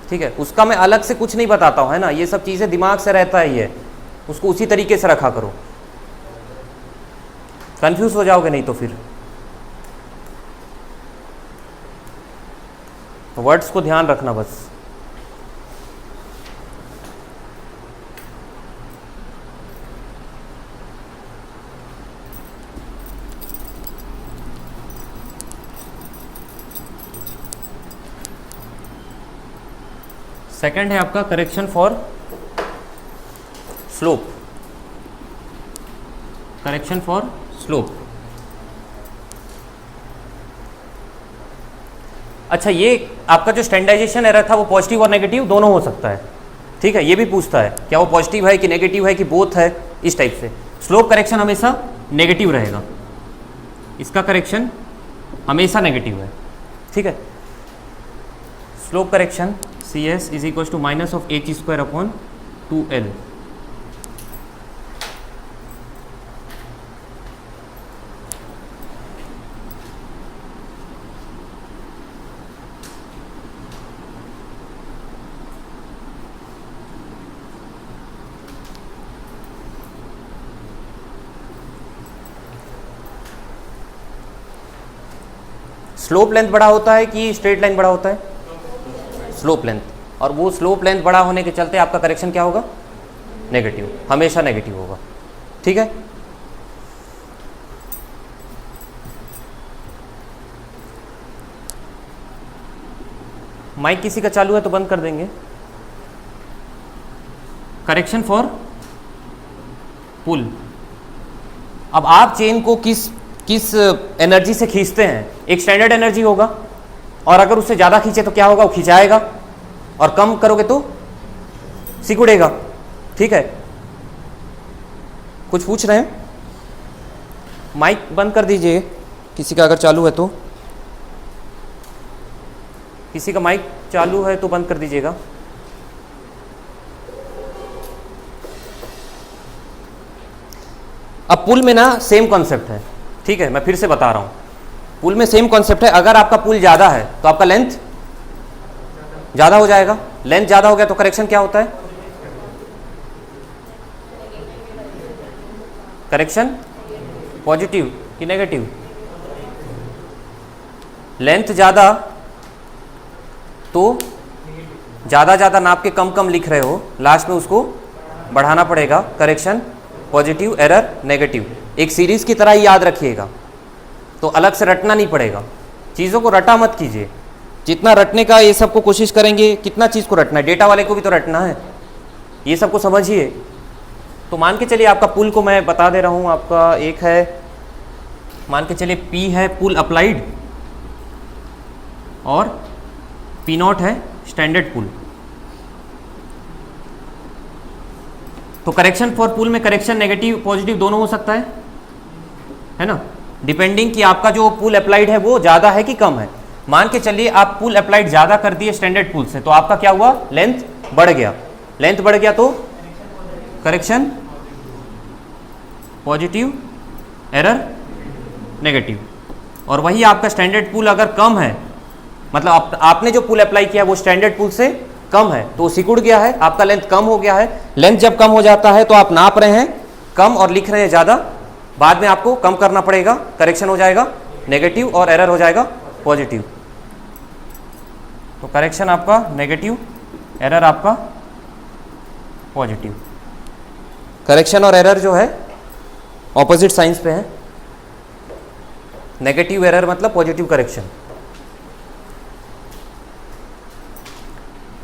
ठीक है। उसका मैं अलग से कुछ नहीं बताता हूं, है ना, ये सब चीज़ें दिमाग से रहता है, ये उसको उसी तरीके से रखा करो, कंफ्यूज हो जाओगे नहीं तो फिर। वर्ड्स को ध्यान रखना बस। सेकंड है आपका correction for slope, correction for slope. अच्छा, ये आपका जो स्टैंडर्डाइजेशन एरर था वो पॉजिटिव और नेगेटिव दोनों हो सकता है, ठीक है। ये भी पूछता है क्या वो पॉजिटिव है कि नेगेटिव है कि बोथ है, इस टाइप से। स्लोप करेक्शन हमेशा नेगेटिव रहेगा, इसका करेक्शन हमेशा नेगेटिव है, ठीक है। Slope correction CS is equal to minus of h square upon 2L। Slope length बड़ा होता है कि स्ट्रेट लाइन बड़ा होता है? Slope length. और वो स्लोप लेंथ बड़ा होने के चलते आपका करेक्शन क्या होगा? नेगेटिव, हमेशा नेगेटिव होगा। ठीक है, माइक किसी का चालू है तो बंद कर देंगे। Correction for pull. अब आप चेन को किस किस एनर्जी से खींचते हैं? एक स्टैंडर्ड एनर्जी होगा, और अगर उससे ज़्यादा खींचे तो क्या होगा? वो खिंचाएगा, और कम करोगे तो सिकुड़ेगा। ठीक है, कुछ पूछ रहे हैं? माइक बंद कर दीजिए किसी का अगर चालू है तो। किसी का माइक चालू है तो बंद कर दीजिएगा। अब पुल में ना सेम कॉन्सेप्ट है। ठीक है, मैं फिर से बता रहा हूं, पुल में सेम कॉन्सेप्ट है। अगर आपका पुल ज़्यादा है तो आपका लेंथ ज़्यादा हो जाएगा। लेंथ ज़्यादा हो गया तो करेक्शन क्या होता है? करेक्शन पॉजिटिव कि नेगेटिव? लेंथ ज़्यादा तो ज़्यादा नाप के कम कम लिख रहे हो, लास्ट में उसको बढ़ाना पड़ेगा। Correction positive, error negative. एक सीरीज की तरह ही याद रखिएगा, तो अलग से रटना नहीं पड़ेगा। चीज़ों को रटा मत कीजिए। जितना रटने का ये सबको कोशिश करेंगे, कितना चीज़ को रटना है, डेटा वाले को भी तो रटना है, ये सबको समझिए। तो मान के चलिए आपका पुल को मैं बता दे रहा हूँ। आपका एक है, मान के चलिए P है पुल अप्लाइड, और P0 है स्टैंडर्ड पुल। तो करेक्शन फॉर पुल में करेक्शन नेगेटिव पॉजिटिव दोनों हो सकता है ना, डिपेंडिंग कि आपका जो पुल अप्लाइड है वो ज़्यादा है कि कम है। मान के चलिए आप पुल अप्लाइड ज़्यादा कर दिए स्टैंडर्ड पुल से, तो आपका क्या हुआ? लेंथ बढ़ गया। लेंथ बढ़ गया तो करेक्शन पॉजिटिव, एरर नेगेटिव। और वही आपका स्टैंडर्ड पुल अगर कम है, मतलब आपने जो पुल अप्लाई किया वो स्टैंडर्ड पुल से कम है, तो सिकुड़ गया है, आपका लेंथ कम हो गया है। लेंथ जब कम हो जाता है तो आप नाप रहे हैं कम और लिख रहे हैं ज़्यादा, बाद में आपको कम करना पड़ेगा, करेक्शन हो जाएगा नेगेटिव और एरर हो जाएगा पॉजिटिव। तो करेक्शन आपका नेगेटिव, एरर आपका पॉजिटिव। करेक्शन और एरर जो है ऑपोजिट साइंस पे है। नेगेटिव एरर मतलब पॉजिटिव करेक्शन।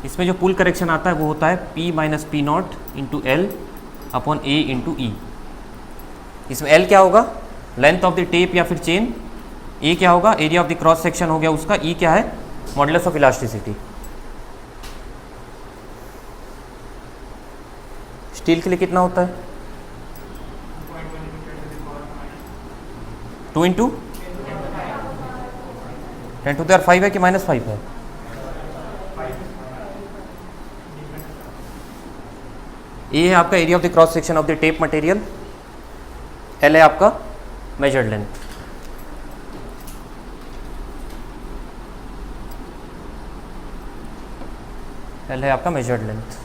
इसमें जो पुल करेक्शन आता है वो होता है P minus P0 into L upon A into E. इसमें L क्या होगा? लेंथ ऑफ द टेप या फिर चेन। A क्या होगा? Area of the cross section हो गया उसका। E क्या है? Modulus of elasticity. स्टील के लिए कितना होता है? 2 इंटू 10⁵ है कि -5 है? ये है आपका area of the cross section of the tape material. L है आपका मेजर्ड लेंथ। एल है आपका मेजर्ड लेंथ।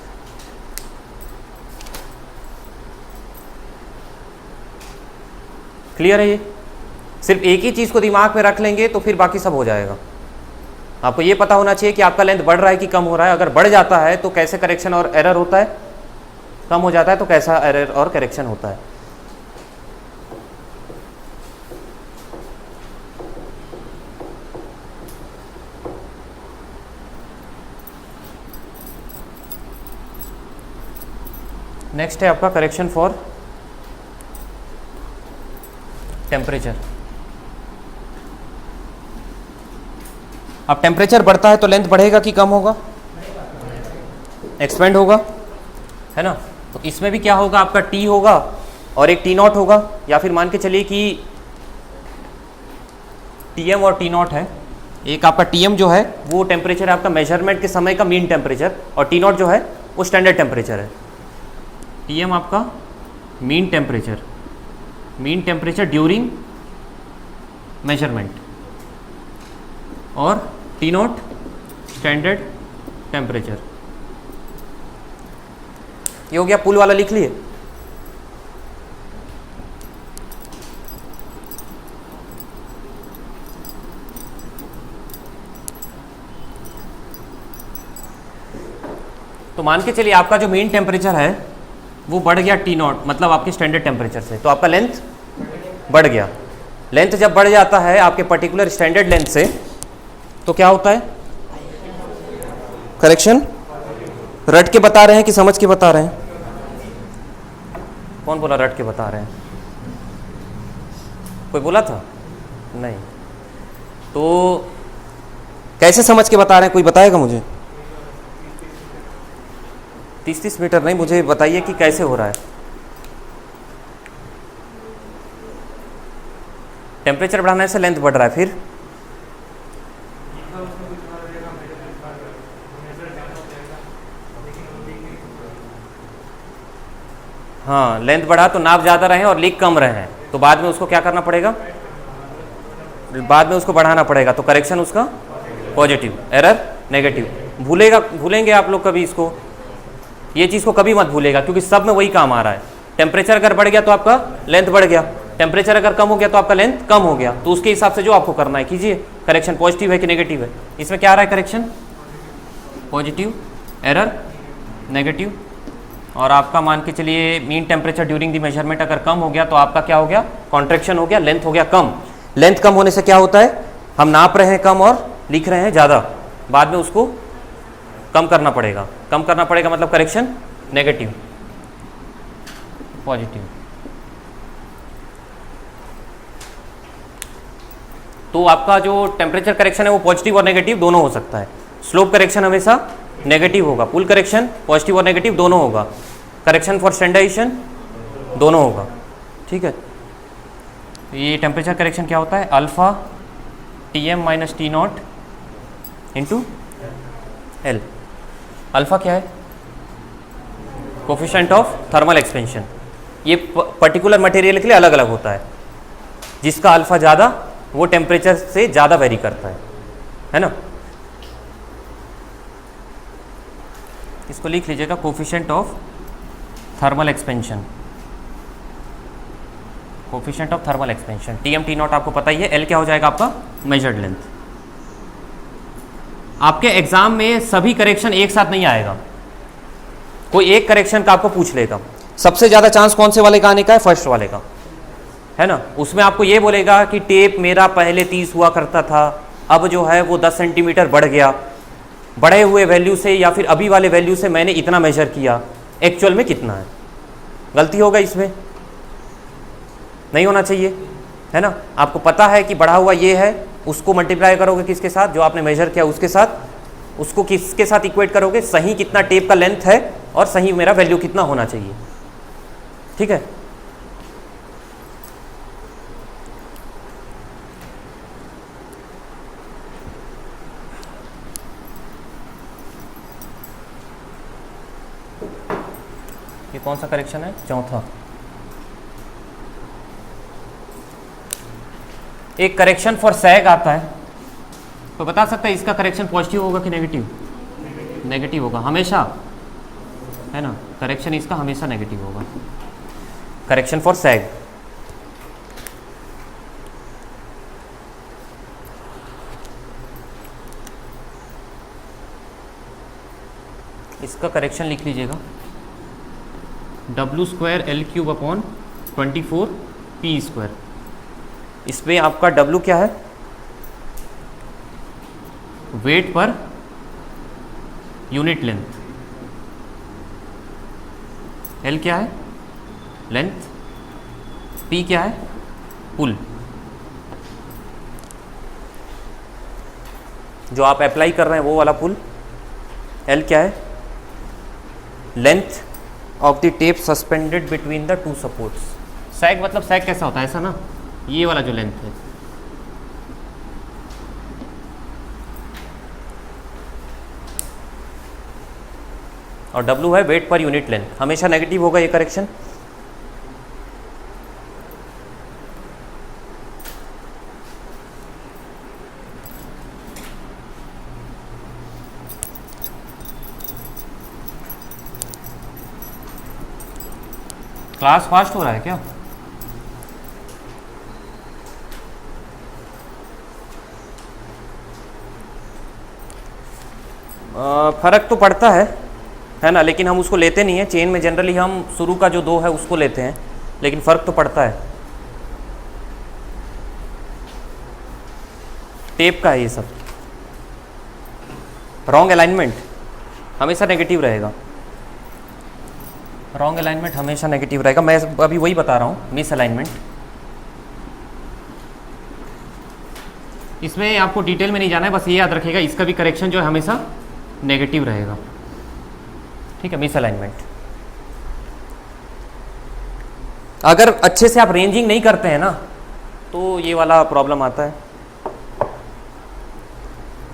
क्लियर है? ये सिर्फ एक ही चीज़ को दिमाग में रख लेंगे तो फिर बाकी सब हो जाएगा। आपको ये पता होना चाहिए कि आपका लेंथ बढ़ रहा है कि कम हो रहा है। अगर बढ़ जाता है तो कैसे करेक्शन और एरर होता है, कम हो जाता है तो कैसा एरर और करेक्शन होता है। नेक्स्ट है आपका करेक्शन फॉर टेम्परेचर। अब टेम्परेचर बढ़ता है तो लेंथ बढ़ेगा कि कम होगा? एक्सपेंड होगा, है ना। तो इसमें भी क्या होगा? आपका T होगा और एक T0 होगा, या फिर मान के चलिए कि Tm और T0 है। एक आपका Tm जो है वो टेम्परेचर है आपका मेजरमेंट के समय का मीन टेम्परेचर, और T0 जो है वो स्टैंडर्ड टेम्परेचर है। Tm आपका मीन टेम्परेचर ड्यूरिंग मेजरमेंट, और T0 स्टैंडर्ड टेम्परेचर। ये हो गया पुल वाला, लिख लिए। तो मान के चलिए आपका जो मेन टेम्परेचर है वो बढ़ गया T नॉट, मतलब आपके स्टैंडर्ड टेम्परेचर से, तो आपका लेंथ बढ़ गया। लेंथ जब बढ़ जाता है आपके पर्टिकुलर स्टैंडर्ड लेंथ से, तो क्या होता है? करेक्शन। रट के बता रहे हैं कि समझ के बता रहे हैं? कौन बोला रट के बता रहे हैं? कोई बोला था? नहीं। तो कैसे समझ के बता रहे हैं, कोई बताएगा मुझे? 30-30 मीटर नहीं, मुझे बताइए कि कैसे हो रहा है। टेम्परेचर बढ़ाने से लेंथ बढ़ रहा है, फिर हाँ, लेंथ बढ़ा तो नाप ज़्यादा रहे और लीक कम रहे, तो बाद में उसको क्या करना पड़ेगा? बाद में उसको बढ़ाना पड़ेगा, तो करेक्शन उसका पॉजिटिव, एरर नेगेटिव। भूलेंगे आप लोग कभी इसको, ये चीज़ को कभी मत भूलेगा, क्योंकि सब में वही काम आ रहा है। टेम्परेचर अगर बढ़ गया तो आपका लेंथ बढ़ गया, टेम्परेचर अगर कम हो गया तो आपका लेंथ कम हो गया, तो उसके हिसाब से जो आपको करना है कीजिए। करेक्शन पॉजिटिव है कि नेगेटिव है? इसमें क्या आ रहा है? Correction positive, error negative. और आपका मान के चलिए mean temperature during the measurement अगर कम हो गया तो आपका क्या हो गया? कॉन्ट्रैक्शन हो गया, लेंथ हो गया कम। लेंथ कम होने से क्या होता है? हम नाप रहे हैं कम और लिख रहे हैं ज़्यादा, बाद में उसको कम करना पड़ेगा। कम करना पड़ेगा मतलब करेक्शन नेगेटिव, पॉजिटिव। तो आपका जो टेम्परेचर करेक्शन है वो पॉजिटिव और नेगेटिव दोनों हो सकता है। स्लोप करेक्शन हमेशा नेगेटिव होगा, पुल करेक्शन पॉजिटिव और नेगेटिव दोनों होगा, करेक्शन फॉर स्टैंडर्डाइजेशन दोनों होगा। ठीक है, ये टेम्परेचर करेक्शन क्या होता है? Alpha Tm minus T not into L. Alpha क्या है? Coefficient of thermal expansion. ये पर्टिकुलर मटेरियल के लिए अलग अलग होता है, जिसका अल्फा ज़्यादा वो टेम्परेचर से ज़्यादा वेरी करता है ना। इसको लिख लीजिएगा, coefficient of thermal expansion, coefficient of thermal expansion. Tm T not आपको पता ही है, L क्या हो जाएगा आपका? Measured length. आपके एग्जाम में सभी करेक्शन एक साथ नहीं आएगा, कोई एक करेक्शन का आपको पूछ लेगा। सबसे ज़्यादा चांस कौन से वाले का आने का है? फर्स्ट वाले का, है ना। उसमें आपको ये बोलेगा कि टेप मेरा पहले 30 हुआ करता था, अब जो है वो 10 सेंटीमीटर बढ़ गया, बढ़े हुए वैल्यू से या फिर अभी वाले वैल्यू से मैंने इतना मेजर किया, एक्चुअल में कितना है। गलती होगा इसमें, नहीं होना चाहिए, है ना। आपको पता है कि बढ़ा हुआ ये है, उसको मल्टीप्लाई करोगे किसके साथ? जो आपने मेजर किया उसके साथ, उसको किसके साथ इक्वेट करोगे? सही कितना टेप का लेंथ है और सही मेरा वैल्यू कितना होना चाहिए। ठीक है, ये कौन सा करेक्शन है? चौथा। एक करेक्शन फॉर सैग आता है, तो बता सकता है इसका करेक्शन पॉजिटिव होगा कि नेगेटिव? नेगेटिव होगा हमेशा, है ना। करेक्शन इसका हमेशा नेगेटिव होगा, करेक्शन फॉर सैग। इसका करेक्शन लिख लीजिएगा, W² L³ अपॉन 24 P²। इसमें आपका W क्या है? Wait per unit length. L क्या है? लेंथ। P क्या है? पुल। जो आप अप्लाई कर रहे हैं वो वाला पुल। L क्या है? Length of the tape suspended between the two supports. Sag मतलब सैग कैसा होता है? ऐसा ना, ये वाला जो लेंथ है। और W है वेट पर यूनिट लेंथ, हमेशा नेगेटिव होगा ये करेक्शन। क्लास फास्ट हो रहा है क्या? फर्क तो पड़ता है, है ना, लेकिन हम उसको लेते नहीं हैं। चेन में जनरली हम शुरू का जो 2 है उसको लेते हैं, लेकिन फ़र्क तो पड़ता है। टेप का है ये सब। रॉन्ग अलाइनमेंट हमेशा नेगेटिव रहेगा, रॉन्ग अलाइनमेंट हमेशा नेगेटिव रहेगा। मैं अभी वही बता रहा हूँ, मिस अलाइनमेंट। इसमें आपको डिटेल में नहीं जाना है, बस ये याद रखिएगा इसका भी करेक्शन जो है हमेशा नेगेटिव रहेगा, ठीक है। मिस अलाइनमेंट अगर अच्छे से आप रेंजिंग नहीं करते हैं ना तो ये वाला प्रॉब्लम आता है,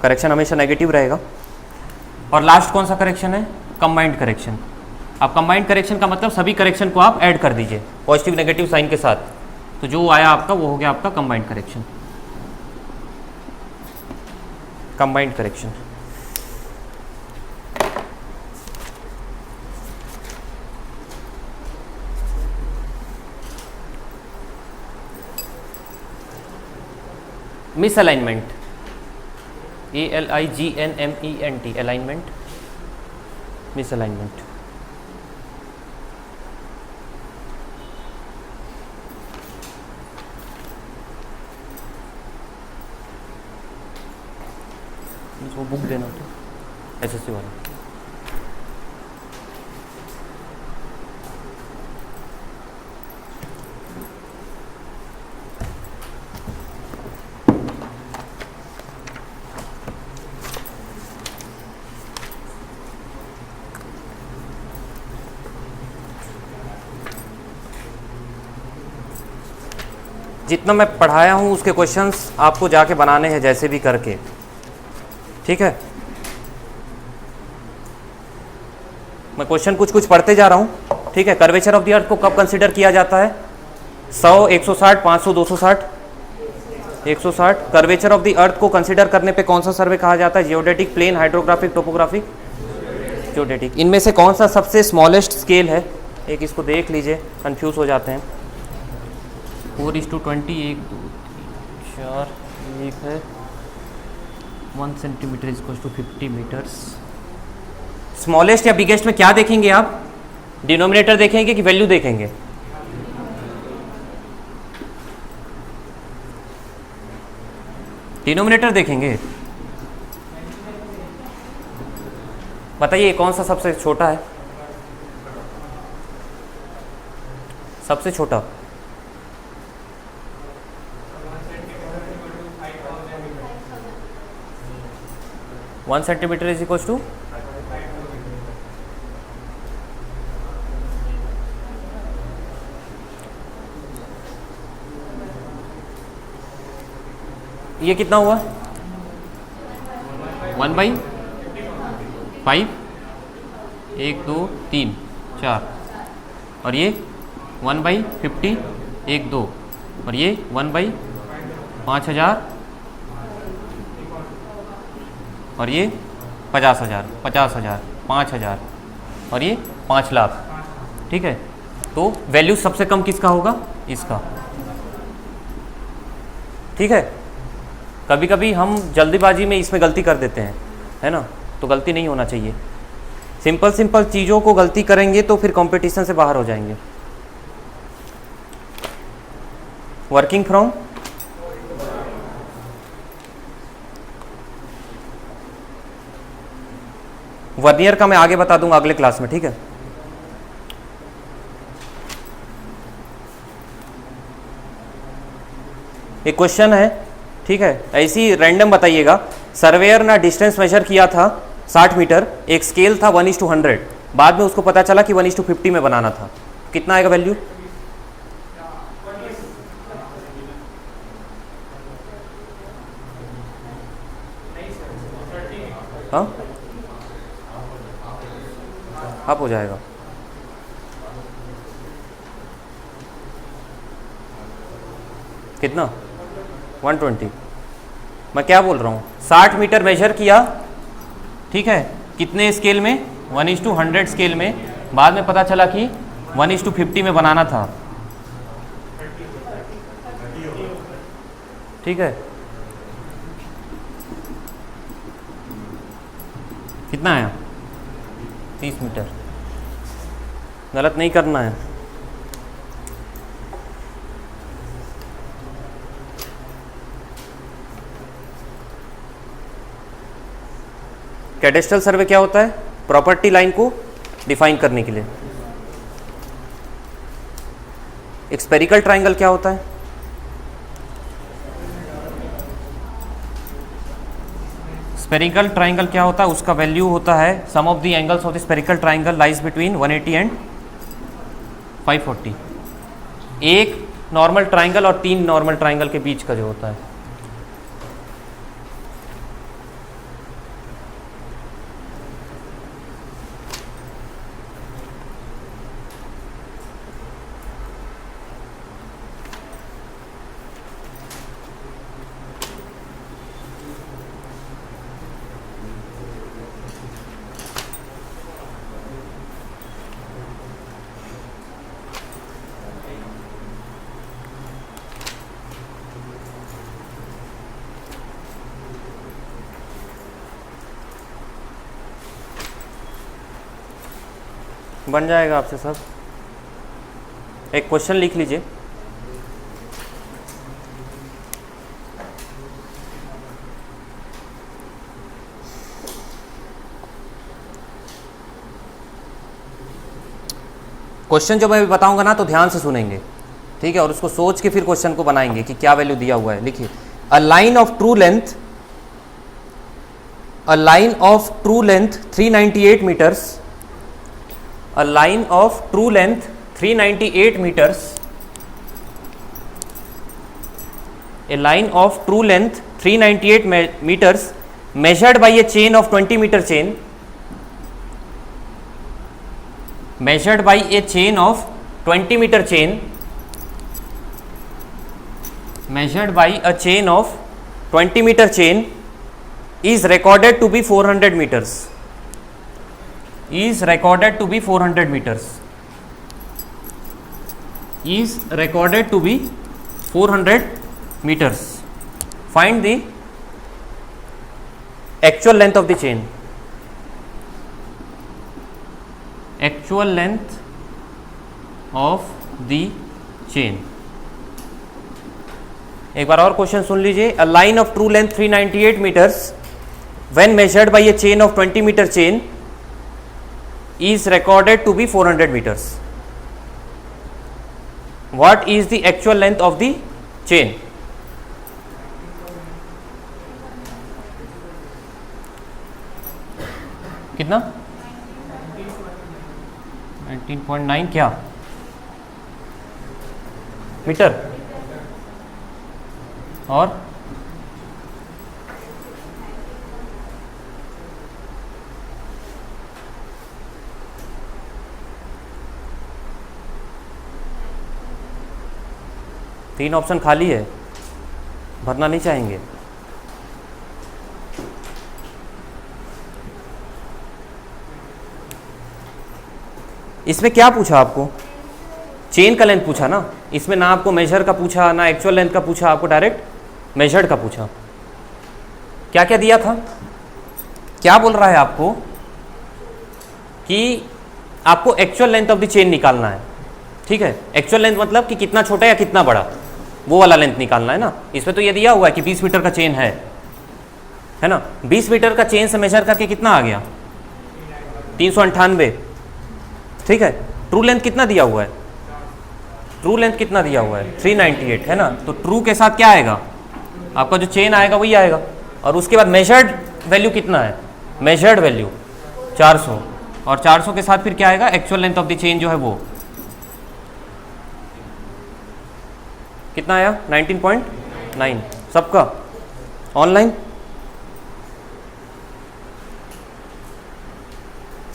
करेक्शन हमेशा नेगेटिव रहेगा। और लास्ट कौन सा करेक्शन है? Combined correction. अब कंबाइंड करेक्शन का मतलब सभी करेक्शन को आप ऐड कर दीजिए पॉजिटिव नेगेटिव साइन के साथ, तो जो आया आपका वो हो गया आपका combined correction. Combined correction miss alignment, ALIGNMENT, alignment, miss alignment. वो बुक देना तो SSC वाला। जितना मैं पढ़ाया हूँ उसके क्वेश्चंस आपको जाके बनाने हैं जैसे भी करके, ठीक है। मैं क्वेश्चन कुछ कुछ पढ़ते जा रहा हूँ, ठीक है। कर्वेचर ऑफ द अर्थ को कब कंसीडर किया जाता है? 100, 160, 500, 260, 160। कर्वेचर ऑफ द अर्थ को कंसीडर करने पे कौन सा सर्वे कहा जाता है? Geodetic, plane, hydrographic, topographic? Geodetic. इनमें से कौन सा सबसे स्मॉलेस्ट स्केल है? एक इसको देख लीजिए, कंफ्यूज हो जाते हैं। 4:20, 1, 2, 3, 4, एक है 1 centimetre equal to 50 metres. Smallest या बिगेस्ट में क्या देखेंगे आप? डिनोमिनेटर देखेंगे कि वैल्यू देखेंगे? डिनोमिनेटर देखेंगे। बताइए कौन सा सबसे छोटा है? सबसे छोटा 1 सेंटीमीटर इज इक्वल टू ये कितना हुआ? 1/5, 1, 2, 3, 4, और ये 1/50, 1, 2, और ये 1/5000, और ये 50,000, 50,000, 5,000, और ये 5 लाख, ठीक है। तो वैल्यू सबसे कम किसका होगा? इसका, ठीक है। कभी कभी हम जल्दीबाजी में इसमें गलती कर देते हैं, है ना, तो गलती नहीं होना चाहिए। सिंपल सिंपल चीज़ों को गलती करेंगे तो फिर कंपटीशन से बाहर हो जाएंगे। वर्किंग फ्रॉम वर्नियर का मैं आगे बता दूंगा अगले क्लास में, ठीक है। एक क्वेश्चन है, ठीक है, ऐसी रैंडम बताइएगा। सर्वेयर ने डिस्टेंस मेजर किया था 60 मीटर, एक स्केल था 1:100, बाद में उसको पता चला कि 1:50 में बनाना था, कितना आएगा वैल्यू? हाँ, आप हो जाएगा। कितना? 120। मैं क्या बोल रहा हूँ, 60 मीटर मेजर किया, ठीक है, कितने स्केल में? 1:100 स्केल में, बाद में पता चला कि 1:50 में बनाना था, ठीक है। कितना आया? 30 मीटर। गलत नहीं करना है। कैडेस्ट्रल सर्वे क्या होता है? प्रॉपर्टी लाइन को डिफाइन करने के लिए। स्फेरिकल ट्राइंगल क्या होता है? स्फेरिकल ट्राइंगल क्या होता है? उसका वैल्यू होता है sum of the angles of the spherical triangle lies between 180 and 540। एक नॉर्मल ट्राइंगल और 3 नॉर्मल ट्राइंगल के बीच का जो होता है। बन जाएगा आपसे सब। एक क्वेश्चन लिख लीजिए। क्वेश्चन जो मैं अभी बताऊंगा ना तो ध्यान से सुनेंगे, ठीक है, और उसको सोच के फिर क्वेश्चन को बनाएंगे कि क्या वैल्यू दिया हुआ है। लिखिए, a line of true length 398 metres, a line of true length 398 meters, a line of true length 398 meters measured by a chain of 20 meter chain, measured by a chain of 20 meter chain, measured by a chain of 20 meter chain is recorded to be 400 meters, is recorded to be 400 meters, is recorded to be 400 meters. Find the actual length of the chain. Actual length of the chain. एक बार और question सुन लीजिए। A line of true length 398 meters when measured by a chain of 20 meter chain is recorded to be 400 meters. What is the actual length of the chain? कितना? 19.9 क्या metre? और तीन option खाली है, भरना नहीं चाहेंगे। इसमें क्या पूछा आपको? चेन का लेंथ पूछा ना। इसमें ना आपको मेजर का पूछा, ना एक्चुअल लेंथ का पूछा, आपको डायरेक्ट मेजर्ड का पूछा। क्या क्या दिया था? क्या बोल रहा है आपको कि आपको actual length of the chain निकालना है, ठीक है। एक्चुअल लेंथ मतलब कि कितना छोटा या कितना बड़ा, वो वाला लेंथ निकालना है ना। इसमें तो ये दिया हुआ है कि 20 मीटर का चेन है ना। 20 मीटर का चेन से मेजर करके कितना आ गया? 398, ठीक है। ट्रू लेंथ कितना दिया हुआ है? ट्रू लेंथ कितना दिया हुआ है? 398 है ना। तो ट्रू के साथ क्या आएगा? आपका जो चेन आएगा वही आएगा। और उसके बाद मेजर्ड वैल्यू कितना है? मेजर्ड वैल्यू 400, और 400 के साथ फिर क्या आएगा? Actual length of the chain जो है वो कितना आया? 19.9। सबका ऑनलाइन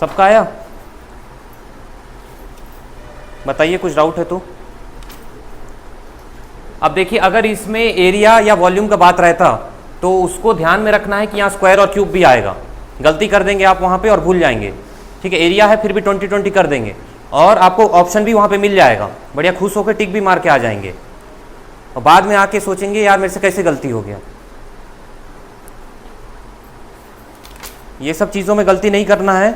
सबका आया? बताइए, कुछ डाउट है तो। अब देखिए, अगर इसमें एरिया या वॉल्यूम का बात रहता तो उसको ध्यान में रखना है कि यहाँ स्क्वायर और क्यूब भी आएगा। गलती कर देंगे आप वहाँ पे और भूल जाएंगे, ठीक है। एरिया है फिर भी 20-20 कर देंगे और आपको ऑप्शन भी वहाँ पे मिल जाएगा, बढ़िया खुश होकर टिक भी मार के आ जाएंगे। और बाद में आके सोचेंगे यार मेरे से कैसे गलती हो गया। ये सब चीज़ों में गलती नहीं करना है,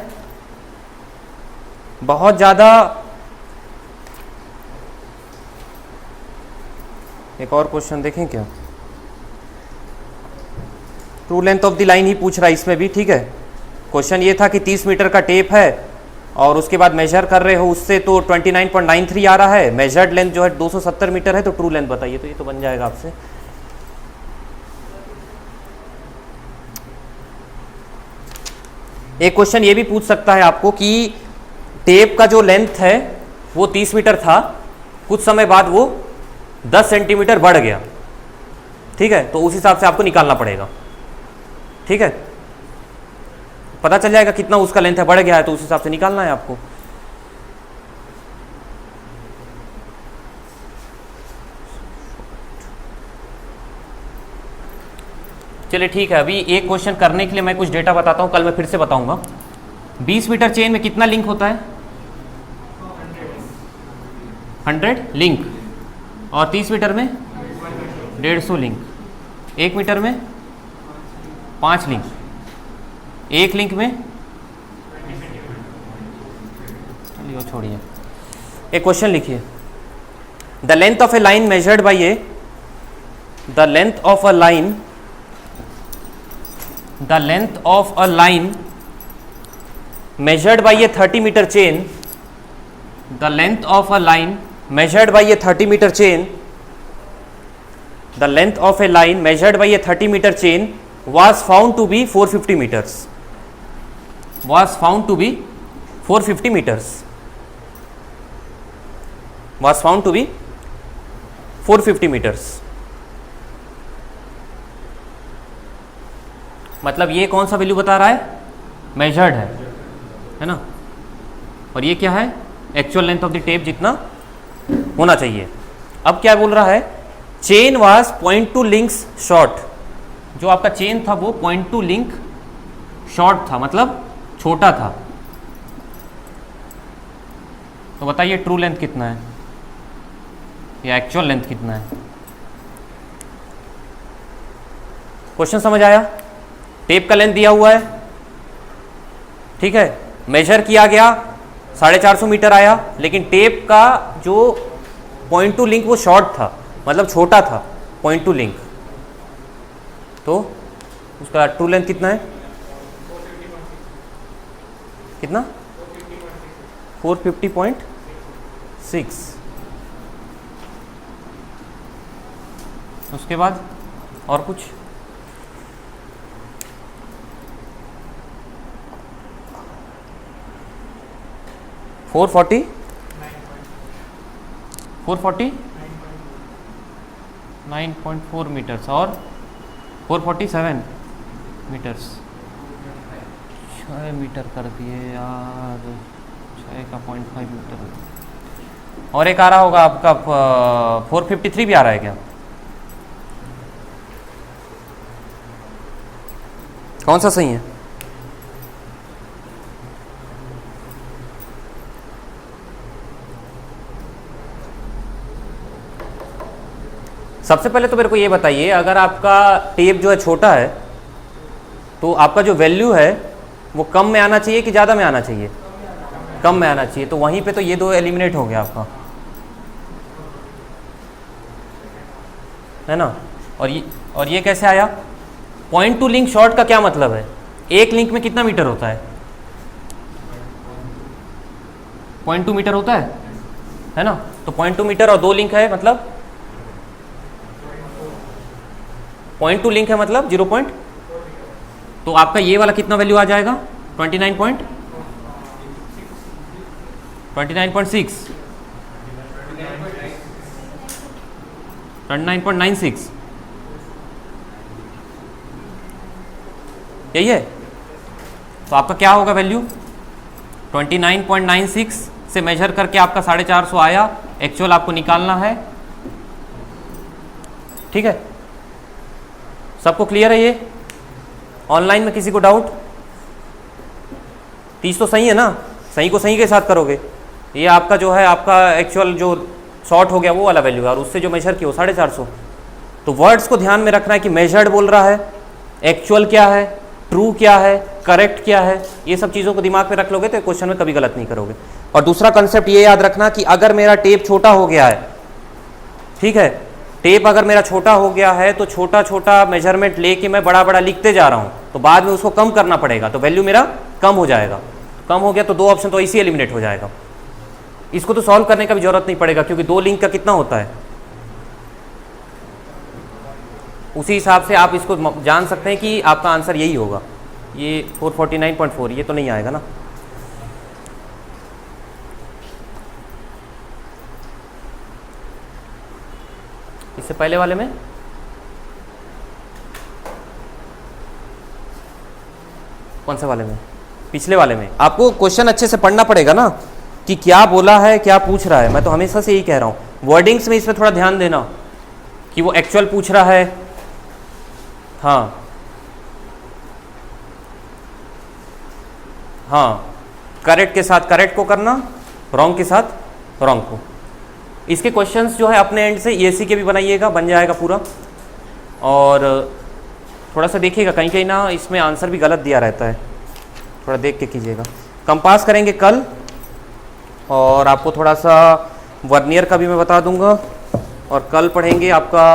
बहुत ज़्यादा। एक और क्वेश्चन देखें क्या, true length of the line ही पूछ रहा है इसमें भी, ठीक है। क्वेश्चन ये था कि 30 मीटर का टेप है और उसके बाद मेजर कर रहे हो उससे तो 29.93 आ रहा है, मेजर्ड लेंथ जो है 270 मीटर है, तो ट्रू लेंथ बताइए। तो ये तो बन जाएगा आपसे। एक क्वेश्चन ये भी पूछ सकता है आपको कि टेप का जो लेंथ है वो 30 मीटर था, कुछ समय बाद वो 10 सेंटीमीटर बढ़ गया, ठीक है, तो उस हिसाब से आपको निकालना पड़ेगा, ठीक है। पता चल जाएगा कितना उसका लेंथ है, बढ़ गया है तो उस हिसाब से निकालना है आपको। चलिए ठीक है, अभी एक क्वेश्चन करने के लिए मैं कुछ डेटा बताता हूं, कल मैं फिर से बताऊंगा। 20 मीटर चेन में कितना लिंक होता है? 100 लिंक। और 30 मीटर में 150 लिंक। 1 मीटर में 5 लिंक। एक लिंक में, चलिए वो छोड़िए, एक क्वेश्चन लिखिए। The length of A line measured by A, the length of a line, the length of a line measured by a 30 meter chain, the length of a line measured by a 30 meter chain, the length of a line measured by a 30 meter chain was found to be 450 meters, was found to be 450 meters, was found to be 450 meters। मतलब ये कौन सा value बता रहा है? Measured है ना। और ये क्या है? Actual length of the tape जितना होना चाहिए। अब क्या बोल रहा है? Chain was 0.2 links short. जो आपका चेन था वो 0.2 लिंक शॉर्ट था, मतलब छोटा था। तो बताइए ट्रू लेंथ कितना है या एक्चुअल लेंथ कितना है? क्वेश्चन समझ आया? टेप का लेंथ दिया हुआ है, ठीक है, मेजर किया गया 450 मीटर आया, लेकिन टेप का जो 0.2 लिंक वो शॉर्ट था, मतलब छोटा था 0.2 लिंक। तो उसका ट्रू लेंथ कितना है? कितना? 450.6। उसके बाद और कुछ? फोर फोर्टी 9.4 मीटर्स और 447 मीटर्स। 6 मीटर कर दिए यार, 6 का 0.5 मीटर। और एक आ रहा होगा आपका 453 भी आ रहा है क्या? कौन सा सही है? सबसे पहले तो मेरे को ये बताइए, अगर आपका टेप जो है छोटा है तो आपका जो वैल्यू है वो कम में आना चाहिए कि ज़्यादा में आना चाहिए? कम में आना चाहिए। तो वहीं पे तो ये दो एलिमिनेट हो गया आपका, है ना। और ये कैसे आया? 0.2 लिंक शॉर्ट का क्या मतलब है? एक लिंक में कितना मीटर होता है? 0.2 मीटर होता है ना। तो 0.2 मीटर और 2 लिंक है, मतलब 0.2 लिंक है, मतलब 0. तो आपका ये वाला कितना वैल्यू आ जाएगा? 29.6। 29.96 यही है। तो आपका क्या होगा वैल्यू? 29.96 से मेजर करके आपका 450 आया, एक्चुअल आपको निकालना है, ठीक है। सबको क्लियर है ये? ऑनलाइन में किसी को डाउट? 30 तो सही है ना? सही को सही के साथ करोगे। ये आपका जो है, आपका एक्चुअल जो शॉर्ट हो गया वो वाला वैल्यू है, और उससे जो मेजर किया वो 450। तो वर्ड्स को ध्यान में रखना है कि मेजर्ड बोल रहा है, एक्चुअल क्या है, ट्रू क्या है, करेक्ट क्या है, ये सब चीज़ों को दिमाग में रख लोगे तो क्वेश्चन में कभी गलत नहीं करोगे। और दूसरा कंसेप्ट ये याद रखना कि अगर मेरा टेप छोटा हो गया है, ठीक है, टेप अगर मेरा छोटा हो गया है तो छोटा छोटा मेजरमेंट लेके मैं बड़ा बड़ा लिखते जा रहा हूँ, तो बाद में उसको कम करना पड़ेगा, तो वैल्यू मेरा कम हो जाएगा। कम हो गया तो दो ऑप्शन तो इसी एलिमिनेट हो जाएगा। इसको तो सॉल्व करने का भी जरूरत नहीं पड़ेगा, क्योंकि दो लिंक का कितना होता है, उसी हिसाब से आप इसको जान सकते हैं कि आपका आंसर यही होगा। ये 449.4 ये तो नहीं आएगा ना। इससे पहले वाले में कौन से वाले में, पिछले वाले में आपको क्वेश्चन अच्छे से पढ़ना पड़ेगा ना कि क्या बोला है, क्या पूछ रहा है। मैं तो हमेशा से यही कह रहा हूँ, वर्डिंग्स में इसमें थोड़ा ध्यान देना कि वो एक्चुअल पूछ रहा है, हाँ हाँ, करेक्ट के साथ करेक्ट को करना, रॉन्ग के साथ रॉन्ग को। इसके क्वेश्चंस जो है अपने एंड से ईएससी के भी बनाइएगा, बन जाएगा पूरा। और थोड़ा सा देखिएगा कहीं कहीं ना इसमें आंसर भी गलत दिया रहता है, थोड़ा देख के कीजिएगा। कंपास करेंगे कल, और आपको थोड़ा सा वर्नियर का भी मैं बता दूंगा। और कल पढ़ेंगे आपका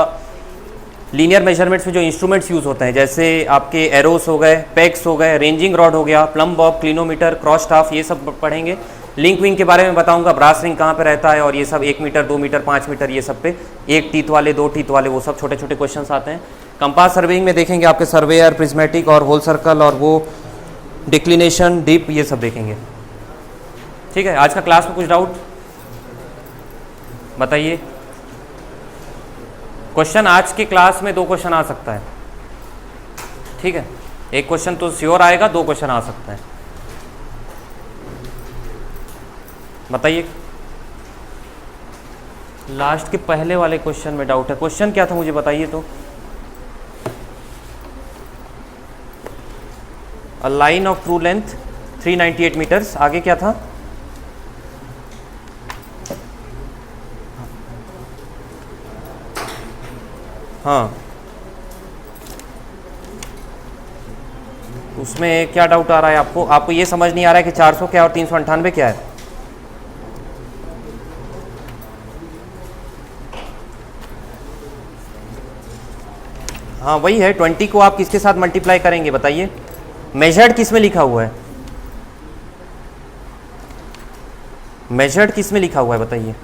लीनियर मेजरमेंट्स में जो इंस्ट्रूमेंट्स यूज़ होते हैं, जैसे आपके एरोस हो गए, पेक्स हो गए, रेंजिंग रॉड हो गया, plum Bob, clinometer, cross staff, ये सब पढ़ेंगे। लिंक विंग के बारे में बताऊंगा, ब्रास रिंग कहाँ पे रहता है, और ये सब 1 मीटर 2 मीटर 5 मीटर ये सब पे, 1 टीथ वाले 2 टीथ वाले, वो सब छोटे छोटे क्वेश्चंस आते हैं। कंपास सर्वेइंग में देखेंगे आपके सर्वेयर, प्रिज्मेटिक और होल सर्कल, और वो डिक्लिनेशन, डिप, ये सब देखेंगे। ठीक है, आज का क्लास में कुछ डाउट बताइए। क्वेश्चन आज के क्लास में 2 क्वेश्चन आ सकता है, ठीक है, 1 क्वेश्चन तो श्योर आएगा, 2 क्वेश्चन आ सकते हैं। बताइए, लास्ट के पहले वाले क्वेश्चन में डाउट है। क्वेश्चन क्या था मुझे बताइए तो। A line of true length 398 metres, आगे क्या था? हाँ, उसमें क्या डाउट आ रहा है आपको? आपको ये समझ नहीं आ रहा है कि 400 क्या और 398 क्या है? हाँ वही है, 20 को आप किसके साथ मल्टीप्लाई करेंगे बताइए? मेजर्ड किस में लिखा हुआ है? मेजर्ड किस में लिखा हुआ है बताइए?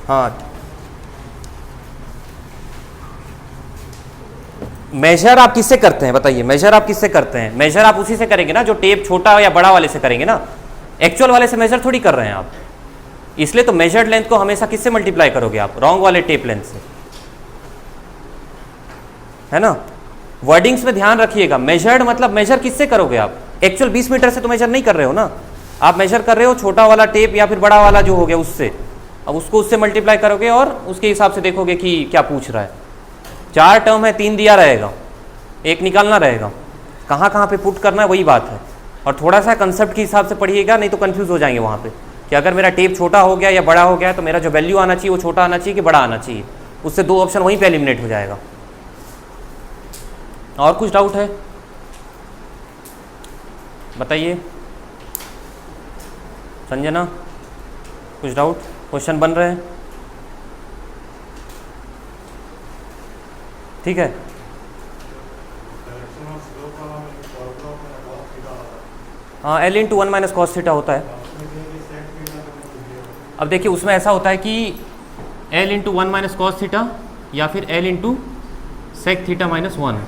हाँ, मेजर आप किससे करते हैं बताइए? मेजर आप किससे करते हैं? मेजर आप उसी से करेंगे ना जो टेप छोटा या बड़ा वाले से करेंगे ना, एक्चुअल वाले से मेजर थोड़ी कर रहे हैं आप। इसलिए तो मेजर्ड लेंथ को हमेशा किससे मल्टीप्लाई करोगे आप? रॉन्ग वाले टेप लेंथ से, है ना। वर्डिंग्स में ध्यान रखिएगा, मेजर्ड मतलब मेजर किससे करोगे आप? एक्चुअल 20 मीटर से तो मेजर नहीं कर रहे हो ना, आप मेजर कर रहे हो छोटा वाला टेप या फिर बड़ा वाला जो हो गया उससे। अब उसको उससे मल्टीप्लाई करोगे और उसके हिसाब से देखोगे कि क्या पूछ रहा है। 4 टर्म है, 3 दिया रहेगा, 1 निकालना रहेगा, कहाँ कहाँ पे पुट करना है वही बात है। और थोड़ा सा कंसेप्ट के हिसाब से पढ़िएगा, नहीं तो कंफ्यूज हो जाएंगे वहाँ पे कि अगर मेरा टेप छोटा हो गया या बड़ा हो गया तो मेरा जो वैल्यू आना चाहिए वो छोटा आना चाहिए कि बड़ा आना चाहिए, उससे 2 ऑप्शन वहीं पे एलिमिनेट हो जाएगा। और कुछ डाउट है बताइए? संजना, कुछ डाउट? क्वेश्चन बन रहे हैं, ठीक है। हाँ, L into 1 minus cos theta होता है। अब देखिए उसमें ऐसा होता है कि L into 1 minus cos theta या फिर L into sec theta minus 1,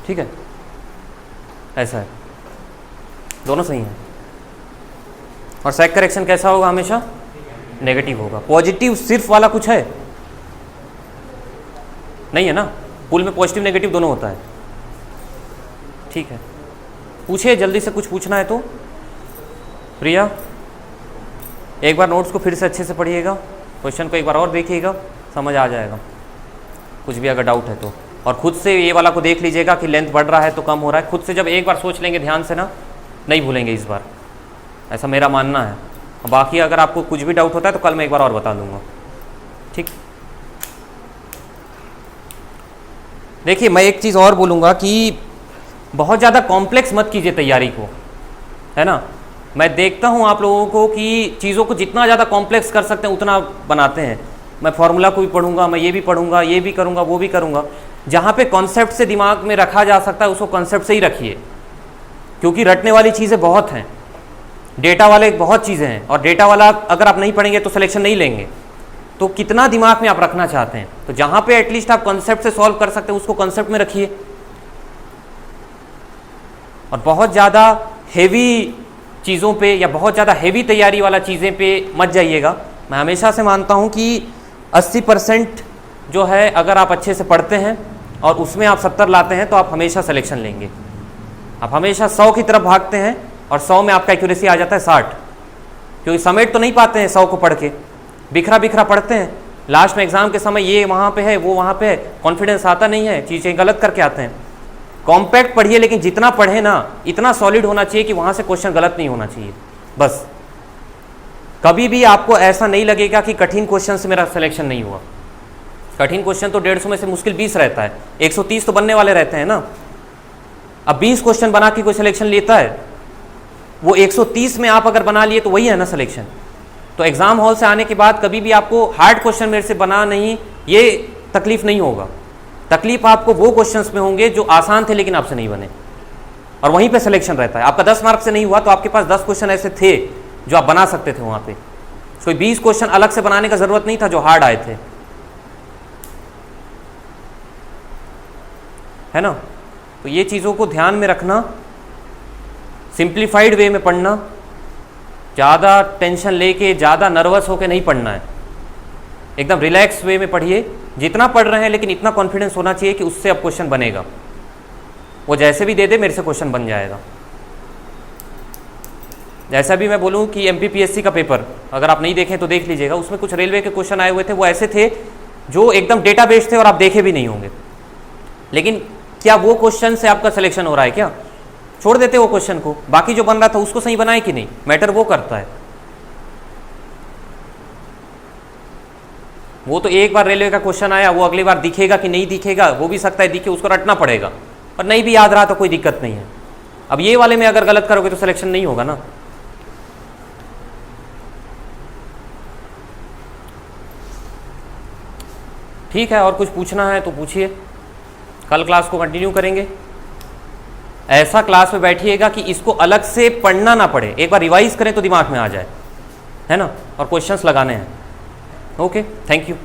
ठीक है, ऐसा है, दोनों सही हैं। और सेक करेक्शन कैसा होगा? हमेशा नेगेटिव होगा। पॉजिटिव सिर्फ वाला कुछ है नहीं है ना, पुल में पॉजिटिव नेगेटिव दोनों होता है, ठीक है। पूछिए जल्दी से, कुछ पूछना है तो। प्रिया, एक बार नोट्स को फिर से अच्छे से पढ़िएगा, क्वेश्चन को एक बार और देखिएगा, समझ आ जाएगा कुछ भी अगर डाउट है तो। और खुद से ये वाला को देख लीजिएगा कि लेंथ बढ़ रहा है तो कम हो रहा है। खुद से जब एक बार सोच लेंगे ध्यान से ना, नहीं भूलेंगे इस बार, ऐसा मेरा मानना है। बाकी अगर आपको कुछ भी डाउट होता है तो कल मैं एक बार और बता दूंगा, ठीक। देखिए मैं एक चीज़ और बोलूँगा कि बहुत ज़्यादा कॉम्प्लेक्स मत कीजिए तैयारी को, है ना। मैं देखता हूँ आप लोगों को कि चीज़ों को जितना ज़्यादा कॉम्प्लेक्स कर सकते हैं उतना बनाते हैं। मैं फार्मूला को भी पढ़ूंगा, मैं ये भी पढ़ूंगा, ये भी करूंगा, वो भी करूंगा। जहाँ पे कॉन्सेप्ट से दिमाग में रखा जा सकता है उसको कॉन्सेप्ट से ही रखिए, क्योंकि रटने वाली चीज़ें बहुत हैं, डेटा वाले बहुत चीज़ें हैं, और डेटा वाला अगर आप नहीं पढ़ेंगे तो सिलेक्शन नहीं लेंगे। तो कितना दिमाग में आप रखना चाहते हैं, तो जहाँ पे एटलीस्ट आप कॉन्सेप्ट से सॉल्व कर सकते हैं उसको कॉन्सेप्ट में रखिए, और बहुत ज़्यादा हेवी चीज़ों पे या बहुत ज़्यादा हेवी तैयारी वाला चीज़ें पे मत जाइएगा। मैं हमेशा से मानता हूँ कि 80% जो है अगर आप अच्छे से पढ़ते हैं और उसमें आप 70 लाते हैं तो आप हमेशा सिलेक्शन लेंगे। आप हमेशा 100 की तरफ भागते हैं और 100 में आपका एक्यूरेसी आ जाता है 60, क्योंकि समेट तो नहीं पाते हैं 100 को पढ़ के, बिखरा बिखरा पढ़ते हैं। लास्ट में एग्जाम के समय ये वहाँ पे है, वो वहाँ पे है, कॉन्फिडेंस आता नहीं है, चीज़ें गलत करके आते हैं। कॉम्पैक्ट पढ़िए, लेकिन जितना पढ़े ना इतना सॉलिड होना चाहिए कि वहाँ से क्वेश्चन गलत नहीं होना चाहिए। बस कभी भी आपको ऐसा नहीं लगेगा कि कठिन क्वेश्चन से मेरा सिलेक्शन नहीं हुआ। कठिन क्वेश्चन तो 150 में से मुश्किल 20 रहता है, 130 तो बनने वाले रहते हैं ना। अब 20 क्वेश्चन बना के कोई सिलेक्शन लेता है, वो 130 में आप अगर बना लिए तो वही है ना सिलेक्शन। तो एग्जाम हॉल से आने के बाद कभी भी आपको हार्ड क्वेश्चन मेरे से बना नहीं, ये तकलीफ नहीं होगा। तकलीफ आपको वो क्वेश्चंस में होंगे जो आसान थे लेकिन आपसे नहीं बने, और वहीं पे सिलेक्शन रहता है। आपका 10 मार्क से नहीं हुआ तो आपके पास 10 क्वेश्चन ऐसे थे जो आप बना सकते थे वहाँ पे। कोई 20 क्वेश्चन अलग से बनाने का ज़रूरत नहीं था जो हार्ड आए थे, है ना। तो ये चीज़ों को ध्यान में रखना, सिंप्लीफाइड वे में पढ़ना, ज़्यादा टेंशन लेके ज़्यादा नर्वस होकर नहीं पढ़ना है, एकदम रिलैक्स वे में पढ़िए। जितना पढ़ रहे हैं लेकिन इतना कॉन्फिडेंस होना चाहिए कि उससे अब क्वेश्चन बनेगा, वो जैसे भी दे दे मेरे से क्वेश्चन बन जाएगा। जैसा भी मैं बोलूँ कि MPPSC का पेपर अगर आप नहीं देखें तो देख लीजिएगा, उसमें कुछ रेलवे के क्वेश्चन आए हुए थे, वो ऐसे थे जो एकदम डेटा बेस्ड थे और आप देखे भी नहीं होंगे। लेकिन क्या वो क्वेश्चन से आपका सिलेक्शन हो रहा है क्या? छोड़ देते वो क्वेश्चन को, बाकी जो बन रहा था उसको सही बनाए कि नहीं, मैटर वो करता है। वो तो एक बार रेलवे का क्वेश्चन आया, वो अगली बार दिखेगा कि नहीं दिखेगा, वो भी सकता है दिखे, उसको रटना पड़ेगा, और नहीं भी याद रहा तो कोई दिक्कत नहीं है। अब ये वाले में अगर गलत करोगे तो सिलेक्शन नहीं होगा ना। ठीक है, और कुछ पूछना है तो पूछिए, कल क्लास को कंटिन्यू करेंगे। ऐसा क्लास में बैठिएगा कि इसको अलग से पढ़ना ना पड़े, एक बार रिवाइज करें तो दिमाग में आ जाए, है ना, और क्वेश्चंस लगाने हैं। Okay, thank you.